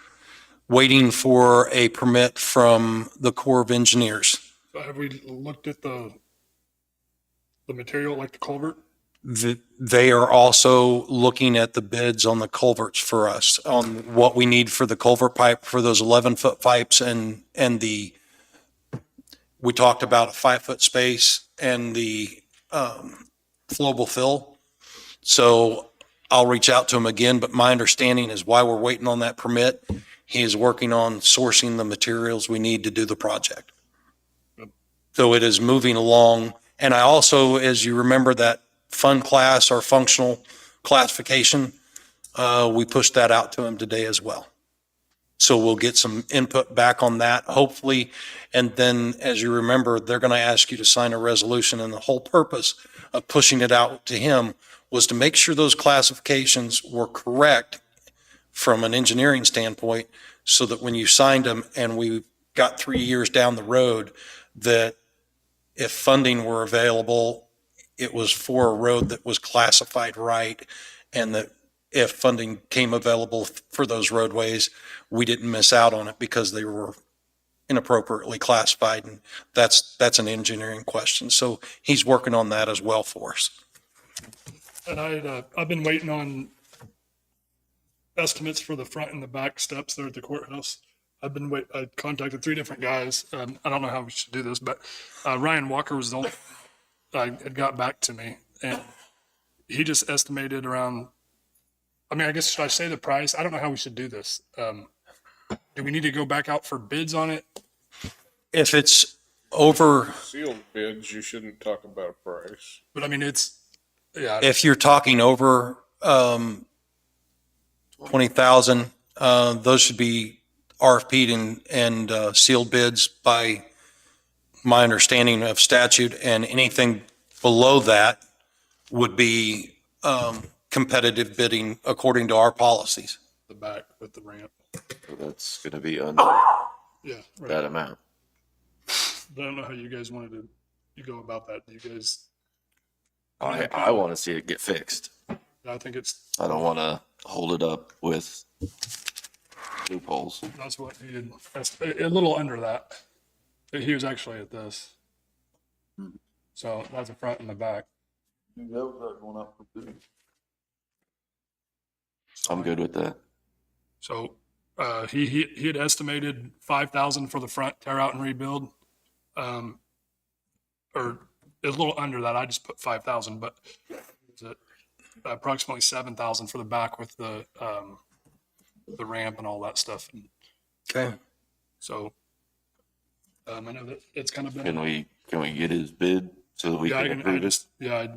waiting for a permit from the Corps of Engineers. So have we looked at the material like the culvert? They are also looking at the bids on the culverts for us, on what we need for the culvert pipe, for those 11-foot pipes, and we talked about a 5-foot space and the flowable fill. So I'll reach out to him again, but my understanding is why we're waiting on that permit, he is working on sourcing the materials we need to do the project. So it is moving along. And I also, as you remember, that fun class or functional classification, we pushed that out to him today as well. So we'll get some input back on that, hopefully. And then, as you remember, they're going to ask you to sign a resolution. And the whole purpose of pushing it out to him was to make sure those classifications were correct from an engineering standpoint, so that when you signed them and we got 3 years down the road, that if funding were available, it was for a road that was classified right, and that if funding came available for those roadways, we didn't miss out on it because they were inappropriately classified. And that's an engineering question. So he's working on that as well for us. And I've been waiting on estimates for the front and the back steps there at the courthouse. I contacted 3 different guys. I don't know how we should do this, but Ryan Walker was the only one that got back to me, and he just estimated around I mean, I guess, should I say the price? I don't know how we should do this. Do we need to go back out for bids on it? If it's over, Sealed bids, you shouldn't talk about price. But I mean, yeah, if you're talking over 20,000, those should be RFP'd and sealed bids by my understanding of statute, and anything below that would be competitive bidding according to our policies. the back with the ramp. So that's gonna be under Yeah, right. that amount. But I don't know how you guys wanted to go about that. Do you guys, I want to see it get fixed. I think I don't want to hold it up with loopholes. that's what he did. That's a little under that. He was actually at this. So that's the front and the back. Going up for bid. I'm good with that. So he had estimated 5,000 for the front tear out and rebuild. Or it was a little under that. I just put 5,000, but it's approximately 7,000 for the back with the ramp and all that stuff. And Okay. so I know that it's kind of been. Can we get his bid so that we Yeah, can approve it? I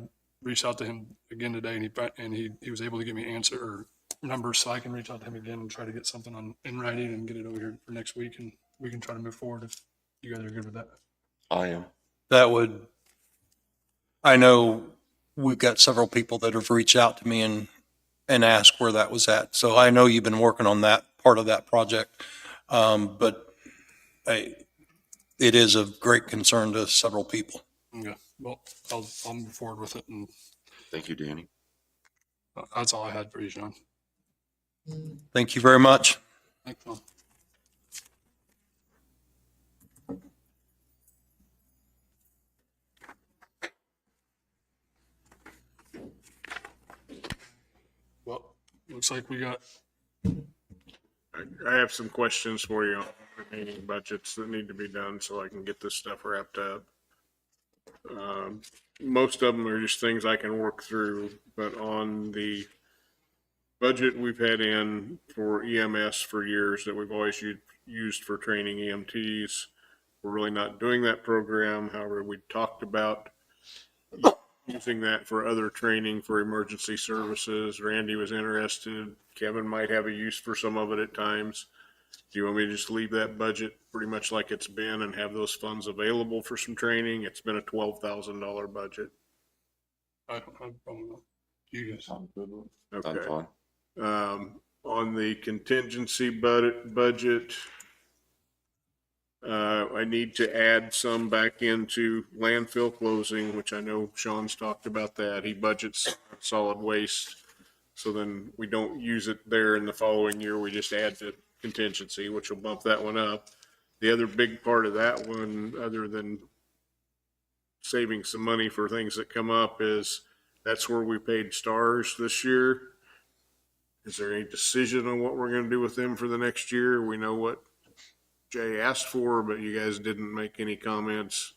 reached out to him again today, and he was able to give me answer or numbers, so I can reach out to him again and try to get something in writing and get it over here for next week, and we can try to move forward if you guys are good with that. I am. That would, I know we've got several people that have reached out to me and asked where that was at. So I know you've been working on that part of that project. But it is of great concern to several people. Okay, well, I'll move forward with it, and Thank you, Danny. that's all I had for you, John. Thank you very much. Thanks, Tom. Well, looks like we got, I have some questions for you on remaining budgets that need to be done so I can get this stuff wrapped up. Most of them are just things I can work through, but on the budget we've had in for EMS for years that we've always used for training EMTs, we're really not doing that program. However, we talked about using that for other training for emergency services. Randy was interested. Kevin might have a use for some of it at times. Do you want me to just leave that budget pretty much like it's been and have those funds available for some training? It's been a $12,000 budget. I don't have a problem with you guys. I'm Okay. fine. On the contingency budget, I need to add some back into landfill closing, which I know Sean's talked about that. He budgets solid waste. So then we don't use it there in the following year. We just add to contingency, which will bump that one up. The other big part of that one, other than saving some money for things that come up, is that's where we paid stars this year. Is there any decision on what we're going to do with them for the next year? We know what Jay asked for, but you guys didn't make any comments.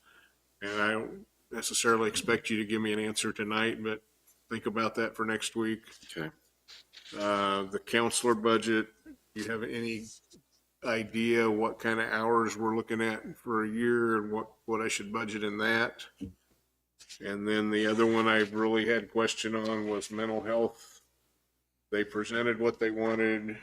And I don't necessarily expect you to give me an answer tonight, but think about that for next week. Okay. The counselor budget, you have any idea what kind of hours we're looking at for a year and what I should budget in that? And then the other one I really had question on was mental health. They presented what they wanted,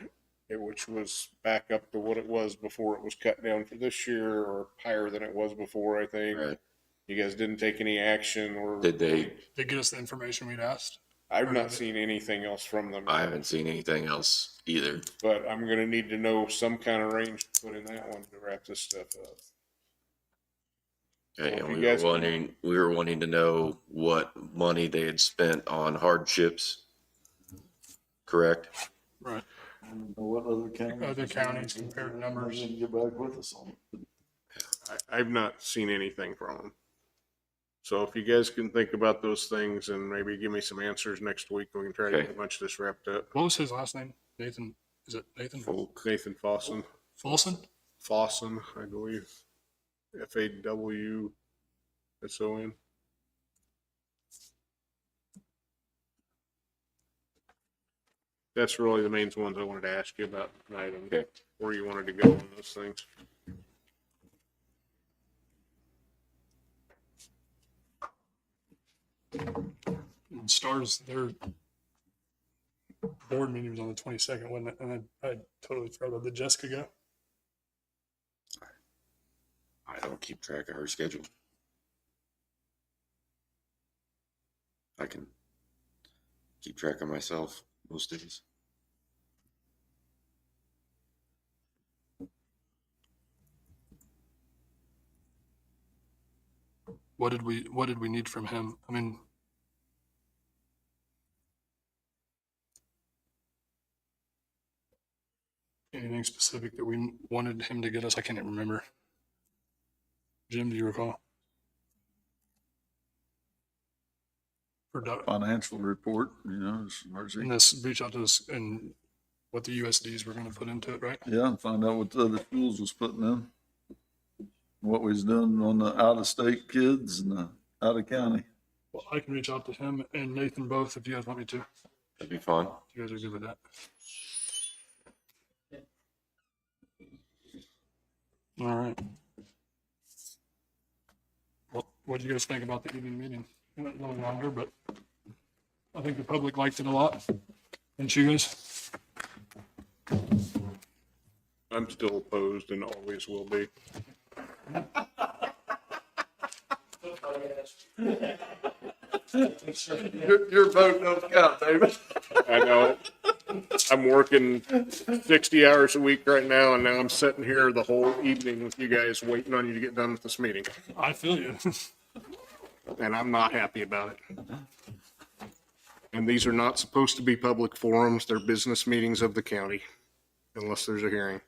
which was back up to what it was before it was cut down for this year, or higher than it was before, I think. Right. You guys didn't take any action, or Did they? They get us the information we'd asked. I've not seen anything else from them. I haven't seen anything else either. But I'm gonna need to know some kind of range to put in that one to wrap this stuff up. Okay, Well, and if we you were guys- wanting to know what money they had spent on hardships. Correct? Right. What other counties? Other counties compared to numbers. Get back with us on it. I've not seen anything from them. So if you guys can think about those things and maybe give me some answers next week, we can try to Okay. get a bunch of this wrapped up. What was his last name? Nathan, is it Nathan? Nathan Fossen, Folsom? I believe. FAWSON. That's really the main ones I wanted to ask you about tonight, and Okay. where you wanted to go on those things. And Stars, their board meeting was on the 22nd, wasn't it? And I totally forgot about, did Jessica go? I don't keep track of her schedule. I can keep track of myself most days. What did we need from him? I mean, anything specific that we wanted him to get us? I can't even remember. Jim, do you recall? For Doug, Financial report, as far as and this reach out to us and what the USDs were going to put into it, right? yeah, and find out what the other schools was putting in. What we was doing on the out-of-state kids and the out-of-county. Well, I can reach out to him and Nathan both if you guys want me to. That'd be fun. If you guys are good with that. All right. Well, what do you guys think about the evening meeting? It went a little longer, but I think the public liked it a lot. Didn't you guys? I'm still opposed and always will be. Your vote don't count, David. I know it. I'm working 60 hours a week right now, and now I'm sitting here the whole evening with you guys waiting on you to get done with this meeting. I feel you. And I'm not happy about it. And these are not supposed to be public forums. They're business meetings of the county, unless there's a hearing.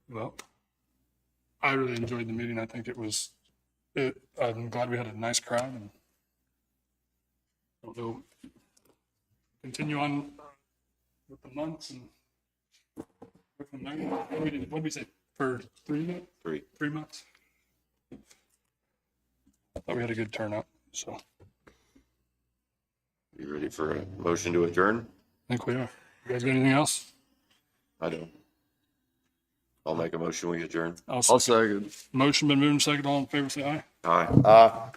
Well, I really enjoyed the meeting. I think I'm glad we had a nice crowd and we'll continue on with the months and go from there. What did we say? For 3 months? 3 months? I thought we had a good turnout, so You ready for a motion to adjourn? I think we are. You guys got anything else? I don't. I'll make a motion, we adjourn. I'll second. Motion been moved and seconded. All in favor, say aye. Aye.